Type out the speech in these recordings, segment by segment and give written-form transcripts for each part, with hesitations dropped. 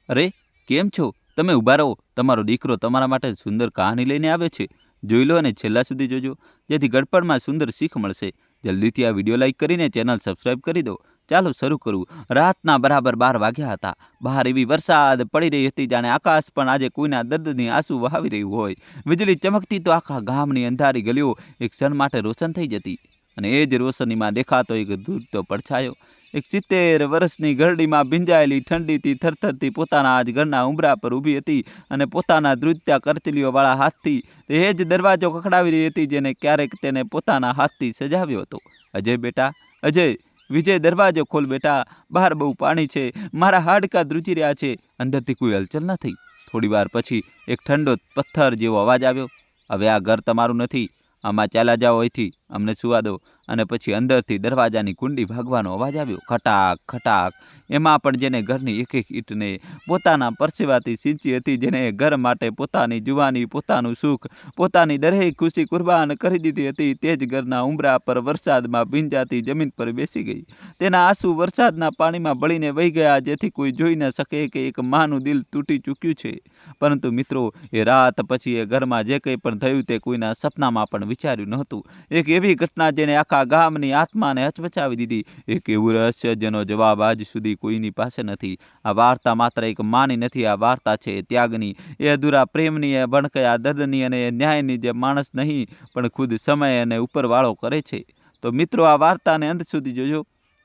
અરે, કેમ છો? તમે ઊભા રહો. તમારો દીકરો તમારા માટે સુંદર કહાની લઈને આવ્યો છે. જોઈ લો અને છેલ્લા સુધી જોજો, જેથી ગડપણમાં સુંદર શીખ મળશે. જલ્દીથી આ વિડીયો લાઈક કરીને ચેનલ સબસ્ક્રાઈબ કરી દો. ચાલો શરૂ કરું. રાતના બરાબર 12 વાગ્યા હતા. બહાર એવી વરસાદ પડી રહી હતી જાણે આકાશ પણ આજે કોઈના દર્દની આંસુ વહાવી રહ્યું હોય. વીજળી ચમકતી તો આખા ગામની અંધારી ગલીઓ એક ક્ષણ માટે રોશન થઈ જતી. અને એ જ રોશનીમાં દેખાતો એક ધૂળતો પડછાયો. એક 70 વર્ષની ઘરડીમાં ભીંજાયેલી ઠંડીથી થરથરતી પોતાના જ ઘરના ઉંબરા પર ઊભી હતી અને પોતાના ધ્રુજતા કરચલીઓવાળા હાથથી એ જ દરવાજો ખખડાવી રહી હતી જેને ક્યારેક તેને પોતાના હાથથી સજાવ્યો હતો. અજય બેટા, અજય, વિજય, દરવાજો ખોલ બેટા, બહાર બહુ પાણી છે, મારા હાડકાં ધ્રુજી રહ્યા છે. અંદરથી કોઈ હલચલ ન થઈ. થોડી વાર પછી એક ઠંડો પથ્થર જેવો અવાજ આવ્યો. હવે આ ઘર તમારું નથી, આમાં ચાલ્યા જાઓ અહીંથી, અમને સુવા દો. અને પછી અંદરથી દરવાજાની કુંડી ભાગવાનો અવાજ આવ્યો. ખટાક ખટાક. એમાં પણ જેને ઘરની એક એક ઈંટને પોતાના પરસેવાથી સિંચી હતી, જેને ઘર માટે પોતાની જુવાની, પોતાનું સુખ, પોતાની દરેક ખુશી કુરબાન કરી દીધી હતી, તે જ ઘરના ઉંબરા પર વરસાદમાં ભીંજાતી જમીન પર બેસી ગઈ. તેના આંસુ વરસાદના પાણીમાં બળીને વહી ગયા, જેથી કોઈ જોઈ ન શકે કે એક માનું દિલ તૂટી ચૂક્યું છે. પરંતુ મિત્રો, એ રાત પછી એ ઘરમાં જે કંઈ પણ થયું તે કોઈના સપનામાં પણ વિચાર્યું નહોતું. એક એવી ઘટના જેને આખા ગામની આત્માને હચમચાવી દીધી. એક એવું રહસ્ય જેનો જવાબ આજ સુધી કોઈની પાસે નથી. આ વાર્તા માત્ર એક માની નથી, આ વાર્તા છે ત્યાગની, એ અધૂરા પ્રેમની, એ ભણકયા દર્દની અને એ ન્યાયની, જે માણસ નહીં પણ ખુદ સમય અને ઉપરવાળો કરે છે. તો મિત્રો, આ વાર્તાને અંત સુધી જોજો,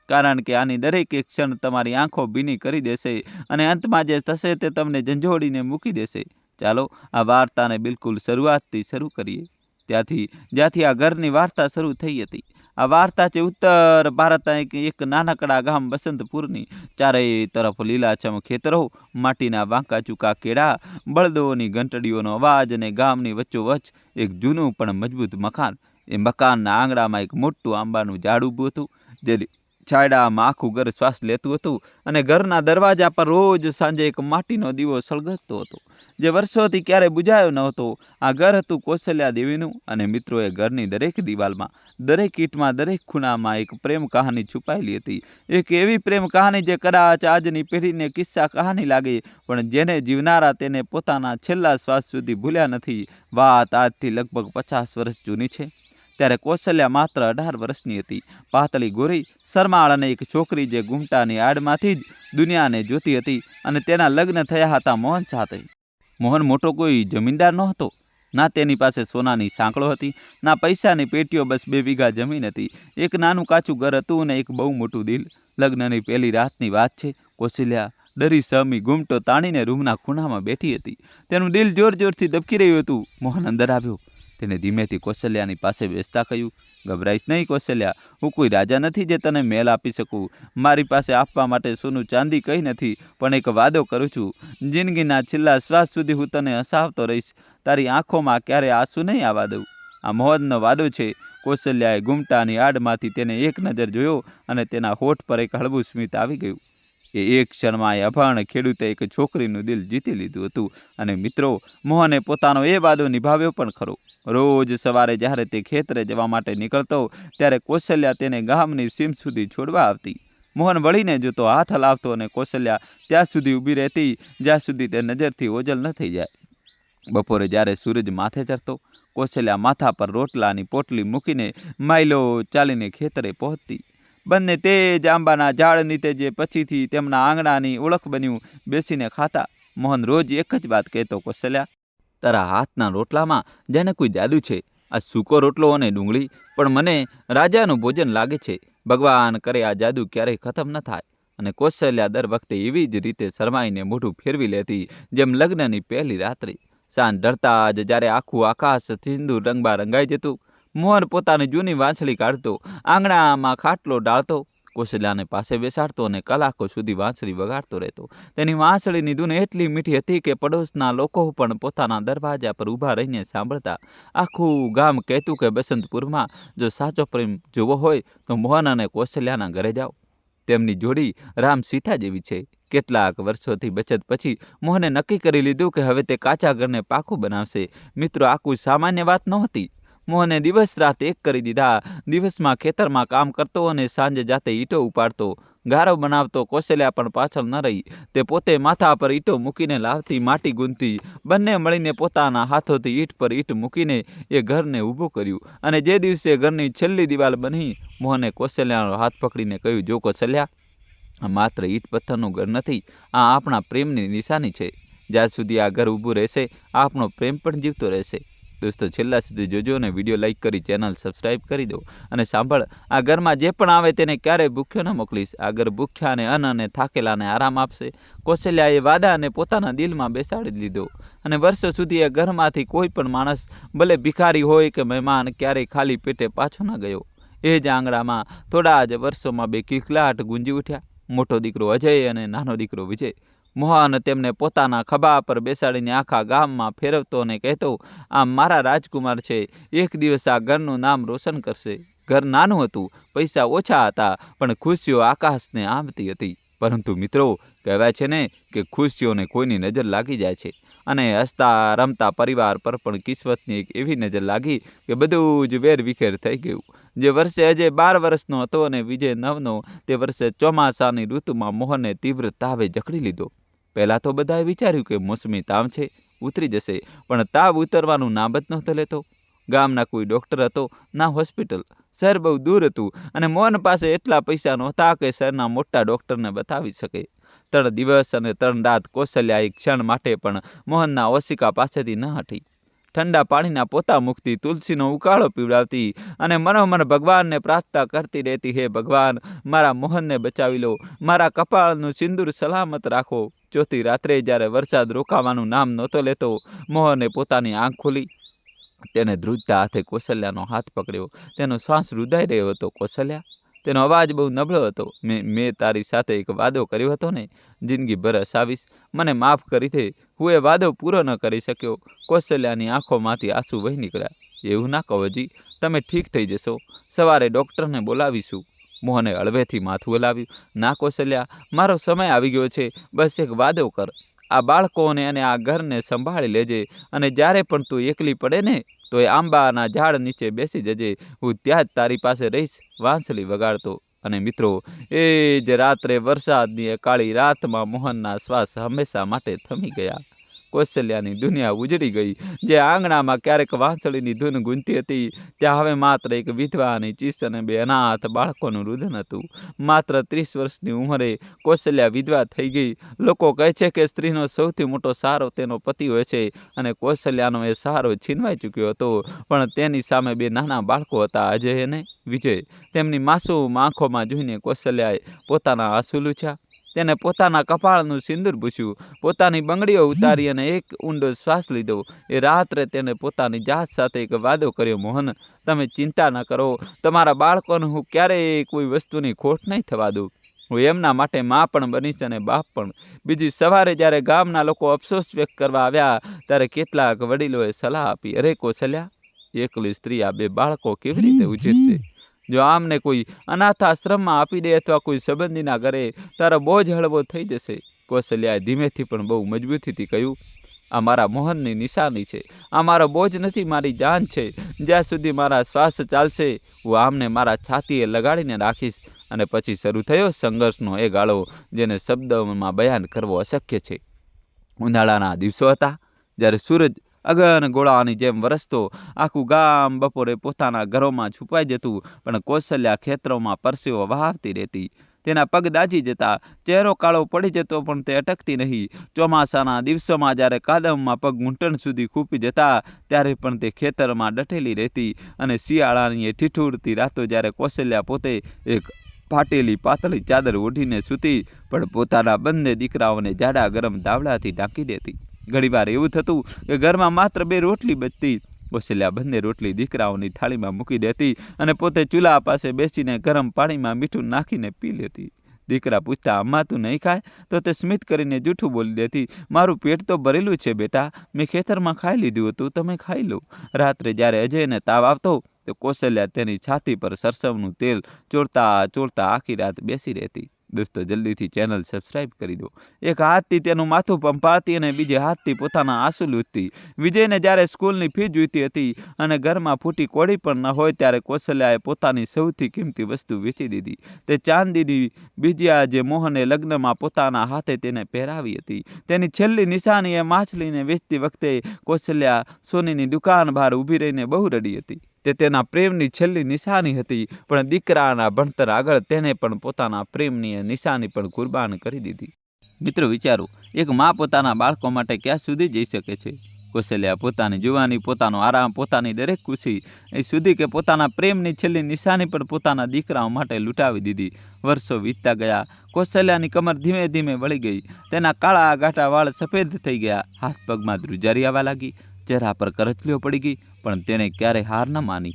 કારણ કે આની દરેક એક ક્ષણ તમારી આંખો ભીની કરી દેશે અને અંતમાં જે થશે તે તમને ઝંઝોડીને મૂકી દેશે. ચાલો આ વાર્તાને બિલકુલ શરૂઆતથી શરૂ કરીએ, જ્યાંથી આ ઘરની વાર્તા શરૂ થઈ હતી. આ વાર્તા છે ઉત્તર ભારતના એક નાનકડા ગામ બસંતપુરની. ચારેય તરફ લીલાછમ ખેતરો, માટીના વાંકા ચૂકા કેળા, બળદોની ઘંટડીઓનો અવાજ અને ગામની વચ્ચોવચ્ચ એક જૂનું પણ મજબૂત મકાન. એ મકાનના આંગણામાં એક મોટું આંબાનું ઝાડ ઊભું હતું, જેની છાયડામાં આખું ઘર શ્વાસ લેતું હતું. અને ઘરના દરવાજા પર રોજ સાંજે એક માટીનો દીવો સળગતો હતો, જે વર્ષોથી ક્યારેય બુઝાયો ન હતો. આ ઘર હતું કૌશલ્યા દેવીનું. અને મિત્રો, એ ઘરની દરેક દિવાલમાં, દરેક ઈંટમાં, દરેક ખૂણામાં એક પ્રેમ કહાની છુપાયેલી હતી. એક એવી પ્રેમ કહાની જે કદાચ આજની પેઢીને કિસ્સા કહાની લાગે, પણ જેને જીવનારા તેને પોતાના છેલ્લા શ્વાસ સુધી ભૂલ્યા નથી. વાત આજથી લગભગ 50 વર્ષ જૂની છે. ત્યારે કૌશલ્યા માત્ર 18 વર્ષની હતી. પાતળી, ગોરી, શરમાળ અને એક છોકરી જે ઘૂમટાની આડમાંથી જ દુનિયાને જોતી હતી. અને તેના લગ્ન થયા હતા મોહન સાથે. મોહન મોટો કોઈ જમીનદાર નહોતો. ના તેની પાસે સોનાની સાંકળો હતી, ના પૈસાની પેટીઓ. બસ 2 વીઘા જમીન હતી, એક નાનું કાચું ઘર હતું અને એક બહુ મોટું દિલ. લગ્નની પહેલી રાતની વાત છે. કૌશલ્યા ડરી સહમી ઘૂમટો તાણીને રૂમના ખૂણામાં બેઠી હતી. તેનું દિલ જોર જોરથી ધબકી રહ્યું હતું. મોહન અંદર આવ્યો. તેને ધીમેથી કૌશલ્યાની પાસે બેસતા કહ્યું, ગભરાઈશ નહીં કૌશલ્યા, હું કોઈ રાજા નથી જે તને મહેલ આપી શકું. મારી પાસે આપવા માટે સોનું ચાંદી કંઈ નથી, પણ એક વાદો કરું છું, જિંદગીના છેલ્લા શ્વાસ સુધી હું તને હસાવતો રહીશ, તારી આંખોમાં ક્યારે આંસુ નહીં આવવા દઉં. આ મોહનનો વાદો છે. કૌશલ્યાએ ઘૂમટાની આડમાંથી તેને એક નજર જોયો અને તેના હોઠ પર એક હળવું સ્મિત આવી ગયું. એ એક ક્ષણમાં એ અભણ ખેડૂતે એક છોકરીનું દિલ જીતી લીધું હતું. અને મિત્રો, મોહને પોતાનો એ વાદો નિભાવ્યો પણ ખરો. રોજ સવારે જ્યારે તે ખેતરે જવા માટે નીકળતો, ત્યારે કૌશલ્યા તેને ગામની સીમ સુધી છોડવા આવતી. મોહન વળીને જોતો, હાથ હલાવતો અને કૌશલ્યા ત્યાં સુધી ઊભી રહેતી જ્યાં સુધી તે નજરથી ઓજલ ન થઈ જાય. બપોરે જ્યારે સૂરજ માથે ચડતો, કૌશલ્યા માથા પર રોટલાની પોટલી મૂકીને માઇલો ચાલીને ખેતરે પહોંચતી. બંને તે જ આંબાના ઝાડ નીચે, જે પછીથી તેમના આંગણાની ઓળખ બન્યું, બેસીને ખાતા. મોહન રોજ એક જ વાત કહેતો, કૌશલ્યા, તારા હાથના રોટલામાં જાણે કોઈ જાદુ છે. આ સૂકો રોટલો અને ડુંગળી પણ મને રાજાનું ભોજન લાગે છે. ભગવાન કરે આ જાદુ ક્યારેય ખતમ ન થાય. અને કૌશલ્યા દર વખતે એવી જ રીતે શરમાઈને મોઢું ફેરવી લેતી, જેમ લગ્નની પહેલી રાત્રે. સાંજ ઢળતા જ જ્યારે આખું આકાશ સિંદૂર રંગમાં રંગાઈ જતું, મોહન પોતાની જૂની વાંસળી કાઢતો, આંગણામાં ખાટલો ડાળતો, કૌશલ્યાને પાસે બેસાડતો અને કલાકો સુધી વાંસળી વગાડતો રહેતો. તેની વાંસળીની ધૂન એટલી મીઠી હતી કે પડોશના લોકો પણ પોતાના દરવાજા પર ઊભા રહીને સાંભળતા. આખું ગામ કહેતું કે બસંતપુરમાં જો સાચો પ્રેમ જોવો હોય તો મોહન અને કૌશલ્યાના ઘરે જાઓ. તેમની જોડી રામ સીતા જેવી છે. કેટલાક વર્ષોથી બચત પછી મોહને નક્કી કરી લીધું કે હવે તે કાચા ઘરને પાકું બનાવશે. મિત્રો, આ કોઈ સામાન્ય વાત નહોતી. મોહને દિવસ રાત એક કરી દીધા. દિવસમાં ખેતરમાં કામ કરતો અને સાંજે જાતે ઈંટો ઉપાડતો. ગારો બનાવતો કૌશલ્યા પણ પાછળ ન રહી. તે પોતે માથા પર ઈંટો મૂકીને લાવતી, માટી ગૂંથતી, બંને મળીને પોતાના હાથોથી ઈંટ પર ઈંટ મૂકીને એ ઘરને ઊભું કર્યું. અને જે દિવસે ઘરની છેલ્લી દિવાલ બની, મોહને કૌશલ્યાનો હાથ પકડીને કહ્યું, જો કૌશલ્યા, આ માત્ર ઈંટ પથ્થરનું ઘર નથી, આ આપણા પ્રેમની નિશાની છે. જ્યાં સુધી આ ઘર ઊભું રહેશે, આપણો પ્રેમ પણ જીવતો રહેશે. દોસ્તો, છેલ્લા સુધી જોજો અને વિડીયો લાઈક કરી ચેનલ સબસ્ક્રાઈબ કરી દો. અને સાંભળ, આ ઘરમાં જે પણ આવે તેને ક્યારેય ભૂખ્યો ન મોકલીશ. આ ઘર ભૂખ્યાને અન્ન અને થાકેલાને આરામ આપશે. કૌશલ્યાએ વાદાને પોતાના દિલમાં બેસાડી લીધો અને વર્ષો સુધી એ ઘરમાંથી કોઈ પણ માણસ, ભલે ભિખારી હોય કે મહેમાન, ક્યારેય ખાલી પેટે પાછો ન ગયો. એ જ આંગણામાં થોડા જ વર્ષોમાં બે કિલકલાટ ગુંજી ઉઠ્યા. મોટો દીકરો અજય અને નાનો દીકરો વિજય. મોહન તેમને પોતાના ખભા પર બેસાડીને આખા ગામમાં ફેરવતો અને કહેતો, આ મારા રાજકુમાર છે, એક દિવસ આ ઘરનું નામ રોશન કરશે. ઘર નાનું હતું, પૈસા ઓછા હતા, પણ ખુશીઓ આકાશને આંબતી હતી. પરંતુ મિત્રો, કહેવાય છે ને કે ખુશીઓને કોઈની નજર લાગી જાય છે, અને હસતા રમતા પરિવાર પર પણ કિસ્મતની એક એવી નજર લાગી કે બધું જ વેરવિખેર થઈ ગયું. જે વર્ષે અજય 12 વર્ષનો હતો અને વિજય 9નો, તે વર્ષે ચોમાસાની ઋતુમાં મોહનને તીવ્ર તાવે જકડી લીધો. પહેલાં તો બધાએ વિચાર્યું કે મોસમી તાવ છે, ઉતરી જશે, પણ તાવ ઉતરવાનું નામ જ નહોતો લેતો. ગામના કોઈ ડૉક્ટર હતો ના હોસ્પિટલ, શહેર બહુ દૂર હતું અને મોહન પાસે એટલા પૈસા નહોતા કે શહેરના મોટા ડૉક્ટરને બતાવી શકે. 3 દિવસ અને 3 રાત કૌશલ્યા એક ક્ષણ માટે પણ મોહનના ઓશિકા પાસેથી ન હટી. ઠંડા પાણીના પોતા મૂકતી, તુલસીનો ઉકાળો પીવડાવતી અને મનોમન ભગવાનને પ્રાર્થના કરતી રહેતી, હે ભગવાન, મારા મોહનને બચાવી લો, મારા કપાળનું સિંદૂર સલામત રાખો. ચોથી રાત્રે જ્યારે વરસાદ રોકાવાનું નામ નહોતો લેતો, મોહને પોતાની આંખ ખોલી. તેને ધ્રુજતા હાથે કૌશલ્યાનો હાથ પકડ્યો. તેનો શ્વાસ રૂંધાઈ રહ્યો હતો. કૌશલ્યા, તેનો અવાજ બહુ નબળો હતો. મેં તારી સાથે એક વાદો કર્યો હતો ને, જિંદગીભર હસાવીશ, મને માફ કરી દે. હું એ વાદો પૂરો ન કરી શક્યો. કૌશલ્યાની આંખોમાંથી આંસુ વહી નીકળ્યા. એવું ના કહો જી, તમે ઠીક થઈ જશો, સવારે ડૉક્ટરને બોલાવીશું. મોહને હળવેથી માથું હલાવ્યું. ના કૌશલ્યા, મારો સમય આવી ગયો છે. બસ એક વાદો કર, આ બાળકોને અને આ ઘરને સંભાળી લેજે, અને જ્યારે પણ તું એકલી પડે ને, તો એ આંબાના ઝાડ નીચે બેસી જજે. હું ત્યાં જ તારી પાસે રહીશ, વાંસળી વગાડતો. અને મિત્રો, એ જ રાત્રે વરસાદની એ કાળી રાતમાં મોહનના શ્વાસ હંમેશા માટે થમી ગયા. કૌશલ્યાની દુનિયા ઉજળી ગઈ. જે આંગણામાં ક્યારેક વાંસળીની ધૂન ગુંજતી હતી, ત્યાં હવે માત્ર એક વિધવાની ચીસ અને 2 અનાથ બાળકોનું રુદન હતું. માત્ર 30 વર્ષની ઉંમરે કૌશલ્યા વિધવા થઈ ગઈ. લોકો કહે છે કે સ્ત્રીનો સૌથી મોટો સહારો તેનો પતિ હોય છે, અને કૌશલ્યાનો એ સહારો છીનવાઈ ચૂક્યો હતો. પણ તેની સામે 2 નાના બાળકો હતા, અજય અને વિજય. તેમની માસૂમ આંખોમાં જોઈને કૌશલ્યાએ પોતાના આંસુ લૂછ્યા. તેને પોતાના કપાળનું સિંદૂર પૂછ્યું, પોતાની બંગડીઓ ઉતારી અને એક ઊંડો શ્વાસ લીધો. એ રાત્રે તેને પોતાની જાત સાથે એક વાદો કર્યો, મોહન, તમે ચિંતા ન કરો, તમારા બાળકોને હું ક્યારેય કોઈ વસ્તુની ખોટ નહીં થવા દઉં. હું એમના માટે મા પણ બનીશ અને બાપ પણ. બીજી સવારે જ્યારે ગામના લોકો અફસોસ વ્યક્ત કરવા આવ્યા, ત્યારે કેટલાક વડીલોએ સલાહ આપી, અરે કૌશલ્યા, એકલી સ્ત્રી આ 2 બાળકો કેવી રીતે ઉછેરશે? જો આમને કોઈ અનાથ આશ્રમમાં આપી દે અથવા કોઈ સંબંધીના ઘરે, તારો બોજ હળવો થઈ જશે. કૌશલ્યાએ ધીમેથી પણ બહુ મજબૂતીથી કહ્યું, આ મારા મોહનની નિશાની છે, આ મારો બોજ નથી, મારી જાન છે. જ્યાં સુધી મારા શ્વાસ ચાલશે, હું આમને મારા છાતીએ લગાડીને રાખીશ. અને પછી શરૂ થયો સંઘર્ષનો એ ગાળો, જેને શબ્દોમાં બયાન કરવો અશક્ય છે. ઉનાળાના દિવસો હતા, જ્યારે સૂરજ અગન ગોળાની જેમ વરસતો. આખું ગામ બપોરે પોતાના ઘરોમાં છુપાઈ જતું, પણ કૌશલ્યા ખેતરોમાં પરસેવો વહાવતી રહેતી. તેના પગ દાઝી જતા, ચહેરો કાળો પડી જતો, પણ તે અટકતી નહીં. ચોમાસાના દિવસોમાં જ્યારે કાદવમાં પગ ઘૂંટણ સુધી ખૂંપી જતા, ત્યારે પણ તે ખેતરમાં ડટેલી રહેતી. અને શિયાળાની એ ઠીઠુરતી રાતો, જ્યારે કૌશલ્યા પોતે એક ફાટેલી પાતળી ચાદર ઓઢીને સૂતી, પણ પોતાના બંને દીકરાઓને જાડા ગરમ ધાવડાથી ઢાંકી દેતી. ઘણીવાર એવું થતું કે ઘરમાં માત્ર 2 રોટલી બચતી. કૌશલ્યા બંને રોટલી દીકરાઓની થાળીમાં મૂકી દેતી અને પોતે ચૂલા પાસે બેસીને ગરમ પાણીમાં મીઠું નાખીને પી લેતી. દીકરા પૂછતા, અમ્મા તું નહીં ખાય? તો તે સ્મિત કરીને જૂઠું બોલી દેતી, મારું પેટ તો ભરેલું છે બેટા, મેં ખેતરમાં ખાઈ લીધું હતું, તમે ખાઈ લો. રાત્રે જ્યારે અજયને તાવ આવતો, તો કૌશલ્યા તેની છાતી પર સરસવનું તેલ ચોળતા ચોળતા આખી રાત બેસી રહેતી. દોસ્તો જલ્દીથી ચેનલ સબસ્ક્રાઈબ કરી દો. એક હાથથી તેનું માથું પંપાળતી અને બીજે હાથથી પોતાના આંસુ લૂંટતી વિજયને જ્યારે સ્કૂલની ફી જોઈતી હતી અને ઘરમાં ફૂટી કોડી પણ ન હોય ત્યારે કૌશલ્યાએ પોતાની સૌથી કિંમતી વસ્તુ વેચી દીધી. તે ચાંદીની બીજિયા જે મોહને લગ્નમાં પોતાના હાથે તેને પહેરાવી હતી. તેની છેલ્લી નિશાની એ માછલીને વેચતી વખતે કૌશલ્યા સોનીની દુકાન બહાર ઊભી રહીને બહુ રડી હતી. તે તેના પ્રેમની છેલ્લી નિશાની હતી, પણ દીકરાના ભણતર આગળ તેણે પણ પોતાના પ્રેમની નિશાની પણ કુરબાન કરી દીધી. મિત્રો વિચારો, એક મા પોતાના બાળકો માટે ક્યાં સુધી જઈ શકે છે? કૌશલ્યા પોતાની જુવાની, પોતાનો આરામ, પોતાની દરેક ખુશી એ સુધી કે પોતાના પ્રેમની છેલ્લી નિશાની પણ પોતાના દીકરાઓ માટે લૂંટાવી દીધી. વર્ષો વીતતા ગયા. કૌશલ્યાની કમર ધીમે ધીમે વળી ગઈ. તેના કાળા ગાઢા વાળ સફેદ થઈ ગયા. હાથ પગમાં ધ્રુજારી આવવા લાગી. ચહેરા પર કરચલીઓ પડી ગઈ, પણ તેણે ક્યારેય હાર ન માની.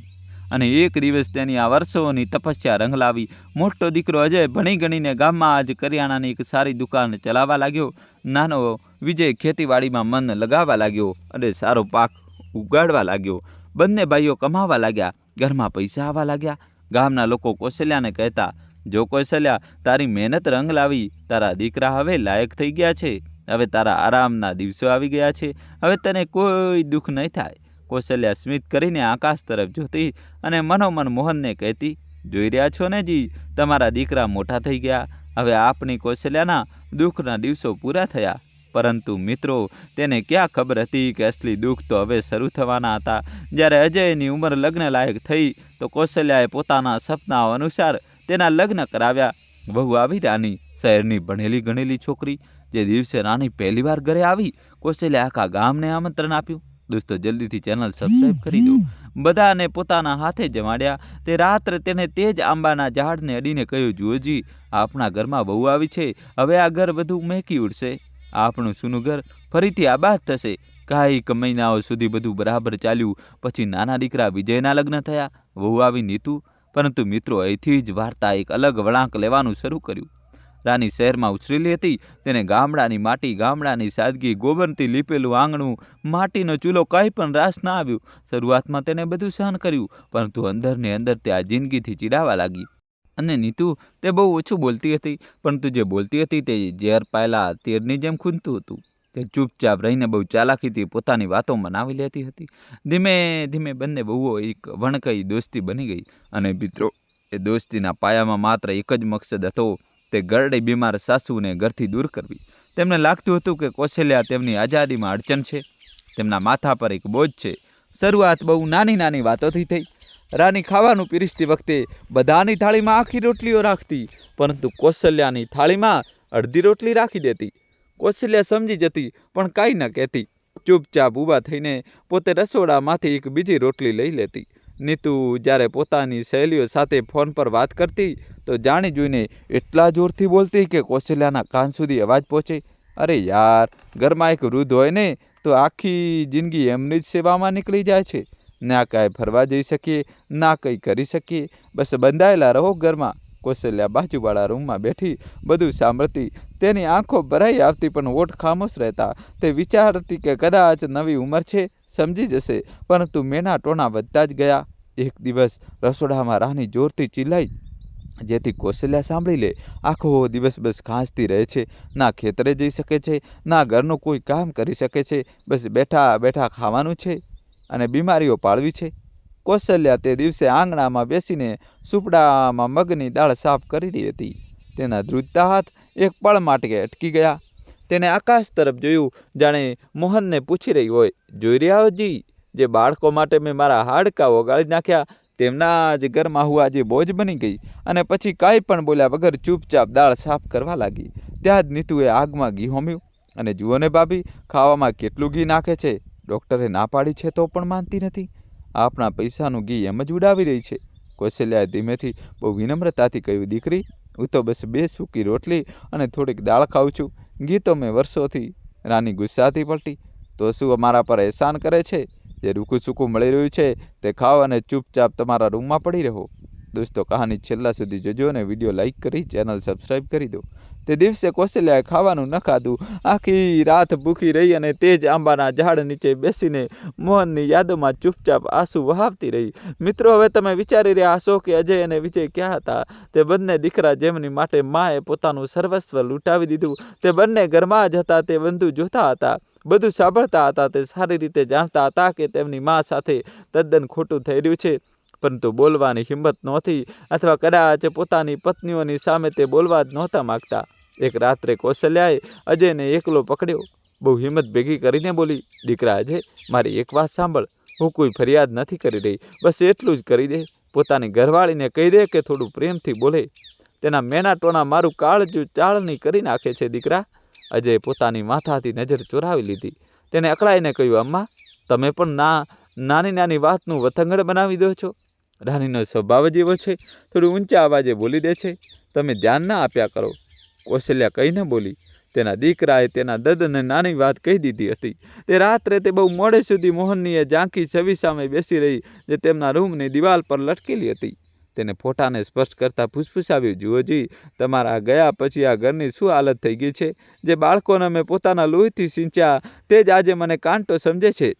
અને એક દિવસ તેની આ વર્ષોની તપસ્યા રંગ લાવી. મોટો દીકરો અજય ભણી ગણીને ગામમાં જ કરિયાણાની એક સારી દુકાન ચલાવવા લાગ્યો. નાનો વિજય ખેતીવાડીમાં મન લગાવવા લાગ્યો અને સારો પાક ઉગાડવા લાગ્યો. બંને ભાઈઓ કમાવા લાગ્યા. ઘરમાં પૈસા આવવા લાગ્યા. ગામના લોકો કૌશલ્યાને કહેતા, જો કૌશલ્યા, તારી મહેનત રંગ લાવી. તારા દીકરા હવે લાયક થઈ ગયા છે. હવે તારા આરામના દિવસો આવી ગયા છે. હવે તને કોઈ દુઃખ નહીં થાય. કૌશલ્યા સ્મિત કરીને આકાશ તરફ જોતી અને મનોમન મોહનને કહેતી, જોઈ રહ્યા છો ને જી, તમારા દીકરા મોટા થઈ ગયા. હવે આપની કૌશલ્યાના દુઃખના દિવસો પૂરા થયા. પરંતુ મિત્રો, તેને ક્યાં ખબર હતી કે અસલી દુઃખ તો હવે શરૂ થવાના હતા. જ્યારે અજયની ઉંમર લગ્ન લાયક થઈ તો કૌશલ્યાએ પોતાના સપનાઓ અનુસાર તેના લગ્ન કરાવ્યા. વહુ આવી રાની, શહેરની ભણેલી ગણેલી છોકરી. જે દિવસે રાની પહેલીવાર ઘરે આવી, કૌશલ્યા આખા ગામને આમંત્રણ આપ્યું. દોસ્તો જલ્દીથી ચેનલ સબસ્ક્રાઈબ કરી દો. બધાને પોતાના હાથે જમાડ્યા. તે રાત્રે તેને તે જ આંબાના ઝાડને અડીને કહ્યું, જુઓજી, આપણા ઘરમાં બહુ આવી છે. હવે આ ઘર બધું મહેકી ઉઠશે. આપણું સૂનું ઘર ફરીથી આબાદ થશે. કાંઈક મહિનાઓ સુધી બધું બરાબર ચાલ્યું. પછી નાના દીકરા વિજયના લગ્ન થયા. વહુ આવી નીતુ. પરંતુ મિત્રો, અહીંથી જ વાર્તા એક અલગ વળાંક લેવાનું શરૂ કર્યું. રાની શહેરમાં ઉછરેલી હતી. તેને ગામડાની માટી, ગામડાની સાદગી, ગોબરથી લીપેલું આંગણું, માટીનો ચૂલો, કંઈ પણ રાસ ના આવ્યું. શરૂઆતમાં તેને બધું સહન કર્યું, પરંતુ અંદરને અંદર તે આ જિંદગીથી ચીડાવા લાગી. અને નીતુ, તે બહુ ઓછું બોલતી હતી, પરંતુ જે બોલતી હતી તે ઝેર પાયેલા તીરની જેમ ખૂંદતું હતું. તે ચૂપચાપ રહીને બહુ ચાલાકીથી પોતાની વાતો મનાવી લેતી હતી. ધીમે ધીમે બંને બહુઓ એક વણકઈ દોસ્તી બની ગઈ. અને મિત્રો, એ દોસ્તીના પાયામાં માત્ર એક જ મકસદ હતો, તે ઘરડી બીમાર સાસુને ઘરથી દૂર કરવી. તેમને લાગતું હતું કે કૌશલ્યા તેમની આઝાદીમાં અડચણ છે, તેમના માથા પર એક બોજ છે. શરૂઆત બહુ નાની નાની વાતોથી થઈ. રાની ખાવાનું પીરસતી વખતે બધાની થાળીમાં આખી રોટલીઓ રાખતી, પરંતુ કૌશલ્યાની થાળીમાં અડધી રોટલી રાખી દેતી. કૌશલ્યા સમજી જતી, પણ કાંઈ ન કહેતી. ચૂપચાપ ઊભા થઈને પોતે રસોડામાંથી એક બીજી રોટલી લઈ લેતી. નીતુ જ્યારે પોતાની સહેલીઓ સાથે ફોન પર વાત કરતી તો જાણી જોઈને એટલા જોરથી બોલતી કે કૌશલ્યાના કાન સુધી અવાજ પહોંચે. અરે યાર, ઘરમાં એક વૃદ્ધ હોય ને તો આખી જિંદગી એમની જ સેવામાં નીકળી જાય છે. ના કાંઈ ફરવા જઈ શકીએ, ના કંઈ કરી શકીએ, બસ બંધાયેલા રહો ઘરમાં. કૌશલ્યા બાજુવાળા રૂમમાં બેઠી બધું સાંભળતી. તેની આંખો ભરાઈ આવતી, પણ હોઠ ખામોશ રહેતા. તે વિચારતી કે કદાચ નવી ઉંમર છે, સમજી જશે. પરંતુ મેના ટોણા વધતા જ ગયા. એક દિવસ રસોડામાં રાની જોરથી ચિલ્લાઈ, જેથી કૌશલ્યા સાંભળી લે. આખો દિવસ બસ ખાંસતી રહે છે. ના ખેતરે જઈ શકે છે, ના ઘરનું કોઈ કામ કરી શકે છે. બસ બેઠા બેઠા ખાવાનું છે અને બીમારીઓ પાળવી છે. કૌશલ્યા તે દિવસે આંગણામાં બેસીને સુપડામાં મગની દાળ સાફ કરી રહી હતી. તેના ધ્રુજતા હાથ એક પળ માટે અટકી ગયા. તેણે આકાશ તરફ જોયું, જાણે મોહનને પૂછી રહી હોય, જોઈ રહ્યા હો જી, જે બાળકો માટે મેં મારા હાડકાં ઓગાળી નાખ્યા, તેમના જ ઘરમાં હું આજે બોજ બની ગઈ. અને પછી કાંઈ પણ બોલ્યા વગર ચૂપચાપ દાળ સાફ કરવા લાગી. ત્યાં જ નીતુએ આગમાં ઘી હોમ્યું. અને જુઓ ને ભાભી, ખાવામાં કેટલું ઘી નાખે છે. ડૉક્ટરે ના પાડી છે તો પણ માનતી નથી. આપણા પૈસાનું ઘી એમ જ ઉડાવી રહી છે. કૌશલ્યાએ ધીમેથી બહુ વિનમ્રતાથી કહ્યું, દીકરી, હું તો બસ 2 સૂકી રોટલી અને થોડીક દાળ ખાઉં છું. ઘી તો મેં વર્ષોથી. રાની ગુસ્સાથી પલટી, તો શું અમારા પર અહેસાન કરે છે? જે રૂખું સૂકું મળી રહ્યું છે તે ખાઓ અને ચૂપચાપ તમારા રૂમમાં પડી રહો. દોસ્તો કહાની છેલ્લા સુધી જોજો અને વિડીયો લાઈક કરી ચેનલ સબસ્ક્રાઈબ કરી દો. તે દિવસે કૌશલ્યાએ ખાવાનું ન ખાધું. આખી રાત ભૂખી રહી અને તે જ આંબાના ઝાડ નીચે બેસીને મોહનની યાદોમાં ચૂપચાપ આંસુ વહાવતી રહી. મિત્રો, હવે તમે વિચારી રહ્યા હશો કે અજય અને વિજય ક્યાં હતા? તે બંને દીકરા જેમની માટે માએ પોતાનું સર્વસ્વ લૂંટાવી દીધું, તે બંને ઘરમાં જ હતા. તે બધું જોતા હતા, બધું સાંભળતા હતા. તે સારી રીતે જાણતા હતા કે તેમની મા સાથે તદ્દન ખોટું થઈ રહ્યું છે, પરંતુ બોલવાની હિંમત નહોતી, અથવા કદાચ પોતાની પત્નીઓની સામે તે બોલવા જ નહોતા માગતા. એક રાત્રે કૌશલ્યાએ અજયને એકલો પકડ્યો. બહુ હિંમત ભેગી કરીને બોલી, દીકરા અજય, મારી એક વાત સાંભળ. હું કોઈ ફરિયાદ નથી કરી રહી, બસ એટલું જ કરી દે. પોતાની ઘરવાળીને કહી દે કે થોડું પ્રેમથી બોલે. તેના મેના ટોણા મારું કાળજું ચાળણી કરી નાખે છે દીકરા. અજયે પોતાની માથાથી નજર ચોરાવી લીધી. તેને અકળાઈને કહ્યું, અમ્મા, તમે પણ નાની નાની વાતનું વતંગડ બનાવી દો છો. રાનીનો સ્વભાવ જ એવો છે, થોડું ઊંચા અવાજે બોલી દે છે. તમે ધ્યાન ના આપ્યા કરો. કૌશલ્યા કંઈ ન બોલી. તેના દીકરાએ તેના દદને નાની વાત કહી દીધી હતી. તે રાત્રે તે બહુ મોડે સુધી મોહનની ઝાંખી છબી સામે બેસી રહી, જે તેમના રૂમની દિવાલ પર લટકેલી હતી. તેને ફોટાને સ્પર્શ કરતા ફૂસફૂસાવ્યું, જુઓજી, તમારા ગયા પછી આ ઘરની શું હાલત થઈ ગઈ છે. જે બાળકોને મેં પોતાના લોહીથી સિંચ્યા, તે જ આજે મને કાંટો સમજે છે.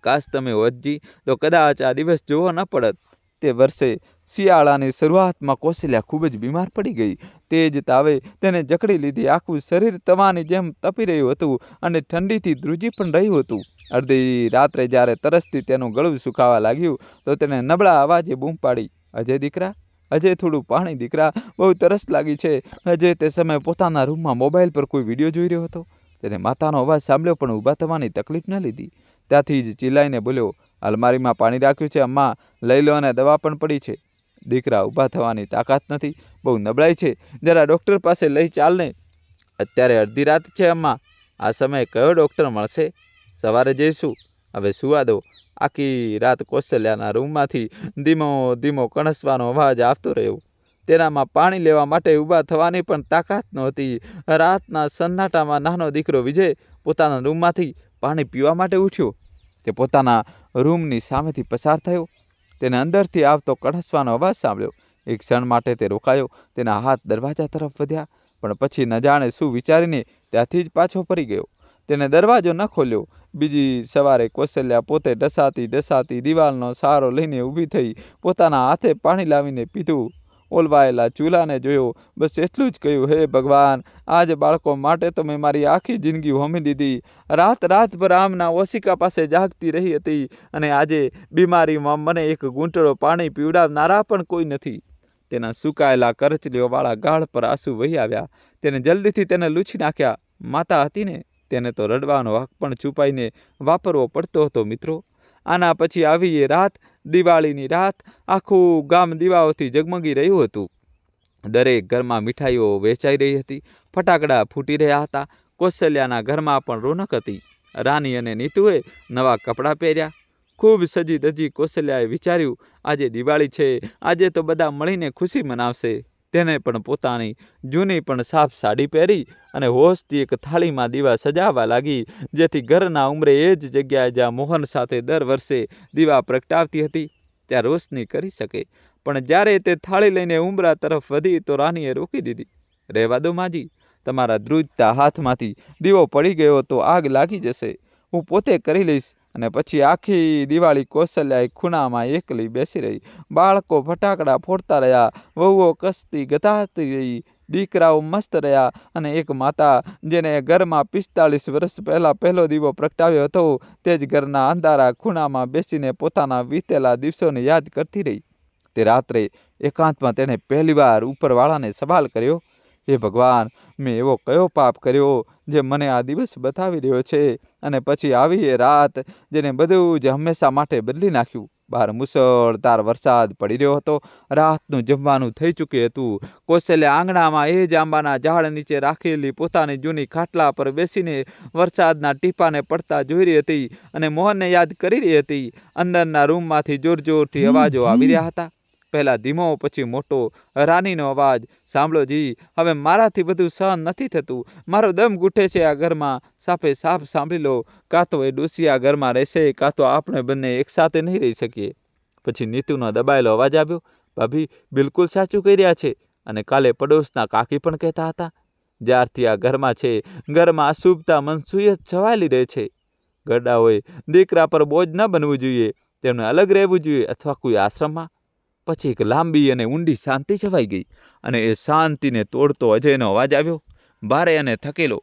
કાશ તમે હોતજી તો કદાચ આ દિવસ જોવો ન પડત. તે વર્ષે શિયાળાની શરૂઆતમાં કૌશલ્યા ખૂબ જ બીમાર પડી ગઈ. તે જ તાવે તેને જકડી લીધી. આખું શરીર તવાની જેમ તપી રહ્યું હતું અને ઠંડીથી ધ્રુજી પણ રહ્યું હતું. અડધી રાત્રે જ્યારે તરસથી તેનું ગળું સુકાવા લાગ્યું તો તેને નબળા અવાજે બૂમ પાડી, અજય દીકરા, અજય, થોડું પાણી દીકરા, બહુ તરસ લાગી છે. અજય તે સમયે પોતાના રૂમમાં મોબાઈલ પર કોઈ વિડીયો જોઈ રહ્યો હતો. તેને માતાનો અવાજ સાંભળ્યો પણ ઊભા થવાની તકલીફ ન લીધી. ત્યાંથી જ ચિલ્લાઈને બોલ્યો, અલમારીમાં પાણી રાખ્યું છે અમ્મા, લઈ લો, અને દવા પણ પડી છે. દીકરા, ઊભા થવાની તાકાત નથી, બહુ નબળાઈ છે, જરા ડૉક્ટર પાસે લઈ ચાલને. અત્યારે અડધી રાત છે અમ્મા, આ સમયે કયો ડૉક્ટર મળશે? સવારે જઈશું, હવે સુવા દો. આખી રાત કૌશલ્યાના રૂમમાંથી ધીમો ધીમો કણસવાનો અવાજ આવતો રહ્યો. તેનામાં પાણી લેવા માટે ઊભા થવાની પણ તાકાત નહોતી. રાતના સન્નાટામાં નાનો દીકરો વિજય પોતાના રૂમમાંથી પાણી પીવા માટે ઉઠ્યો. તે પોતાના રૂમની સામેથી પસાર થયો. તેને અંદરથી આવતો કણસવાનો અવાજ સાંભળ્યો. એક ક્ષણ માટે તે રોકાયો. તેના હાથ દરવાજા તરફ વધ્યા, પણ પછી ન જાણે શું વિચારીને ત્યાંથી જ પાછો ફરી ગયો. તેને દરવાજો ન ખોલ્યો. બીજી સવારે કૌશલ્યા પોતે ઢસાતી દિવાલનો સહારો લઈને ઊભી થઈ. પોતાના હાથે પાણી લાવીને પીધું. ઓલવાયેલા ચૂલાને જોયો. બસ એટલું જ કહ્યું, હે ભગવાન, આજ બાળકો માટે તો મેં મારી આખી જિંદગી હોમી દીધી. રાતભર આમના ઓશિકા પાસે જાગતી રહી હતી, અને આજે બીમારીમાં મને એક ઘૂંટડો પાણી પીવડાવનારા પણ કોઈ નથી. તેના સુકાયેલા કરચલીઓવાળા ગાળ પર આંસુ વહી આવ્યા. તેને જલ્દીથી તેને લૂછી નાખ્યા. માતા હતી ને, તેને તો રડવાનો હક પણ છુપાઈને વાપરવો પડતો હતો. મિત્રો, આના પછી આવી એ રાત, દિવાળીની રાત. આખું ગામ દીવાઓથી ઝગમગી રહ્યું હતું. દરેક ઘરમાં મીઠાઈઓ વેચાઈ રહી હતી, ફટાકડા ફૂટી રહ્યા હતા. કૌશલ્યાના ઘરમાં પણ રોનક હતી. રાની અને નીતુએ નવા કપડાં પહેર્યા. ખૂબ સજી ધજી કૌશલ્યાએ વિચાર્યું, આજે દિવાળી છે, આજે તો બધા મળીને ખુશી મનાવશે. તેને પણ પોતાની જૂની પણ સાફ સાડી પહેરી અને હોશથી એક થાળીમાં દીવા સજાવવા લાગી, જેથી ઘરના ઉંમરે એ જ જગ્યાએ જ્યાં મોહન સાથે દર વર્ષે દીવા પ્રગટાવતી હતી ત્યાં રોશની કરી શકે. પણ જ્યારે તે થાળી લઈને ઉંબરા તરફ વધી તો રાનીએ રોકી દીધી. રહેવા દો માજી, તમારા ધ્રુજતા હાથમાંથી દીવો પડી ગયો તો આગ લાગી જશે. હું પોતે કરી લઈશ. અને પછી આખી દિવાળી કૌશલ્યા ખૂણામાં એકલી બેસી રહી. બાળકો ફટાકડા ફોડતા રહ્યા, વહુઓ કસતી ગતાતી રહી, દીકરાઓ મસ્ત રહ્યા, અને એક માતા જેને ઘરમાં 45 વર્ષ પહેલાં પહેલો દીવો પ્રગટાવ્યો હતો, તે જ ઘરના અંધારા ખૂણામાં બેસીને પોતાના વીતેલા દિવસોને યાદ કરતી રહી. તે રાત્રે એકાંતમાં તેણે પહેલીવાર ઉપરવાળાને સવાલ કર્યો, હે ભગવાન, મેં એવો કયો પાપ કર્યો જે મને આ દિવસ બતાવી રહ્યો છે? અને પછી આવી એ રાત, જેને બધું જ હંમેશા માટે બદલી નાખ્યું. બહાર મુસળધાર વરસાદ પડી રહ્યો હતો. રાતનું જમવાનું થઈ ચૂક્યું હતું. કૌશલ્યા આંગણામાં એ જ આંબાના ઝાડ નીચે રાખેલી પોતાની જૂની ખાટલા પર બેસીને વરસાદના ટીપાને પડતા જોઈ રહી હતી અને મોહનને યાદ કરી રહી હતી. અંદરના રૂમમાંથી જોરથી અવાજો આવી રહ્યા હતા. પહેલા ધીમો, પછી મોટો. રાનીનો અવાજ, સાંભળો જી, હવે મારાથી બધું સહન નથી થતું. મારો દમ ઘૂંટે છે આ ઘરમાં. સાફે સાફ સાંભળી લો, કાં તો એ ડોસી આ ઘરમાં રહેશે, કાં તો આપણે બંને એકસાથે નહીં રહી શકીએ. પછી નીતુનો દબાયેલો અવાજ આવ્યો, ભાભી બિલકુલ સાચું કહી રહ્યા છે. અને કાલે પડોશના કાકી પણ કહેતા હતા, જ્યારથી આ ઘરમાં છે, ઘરમાં અશુભતા મનસુયત છવાયેલી રહે છે. ગરડાઓએ દીકરા પર બોજ ન બનવું જોઈએ, તેમને અલગ રહેવું જોઈએ અથવા કોઈ આશ્રમમાં. પછી એક લાંબી અને ઊંડી શાંતિ છવાઈ ગઈ અને એ શાંતિને તોડતો અજયનો અવાજ આવ્યો, ભારે અને થકેલો.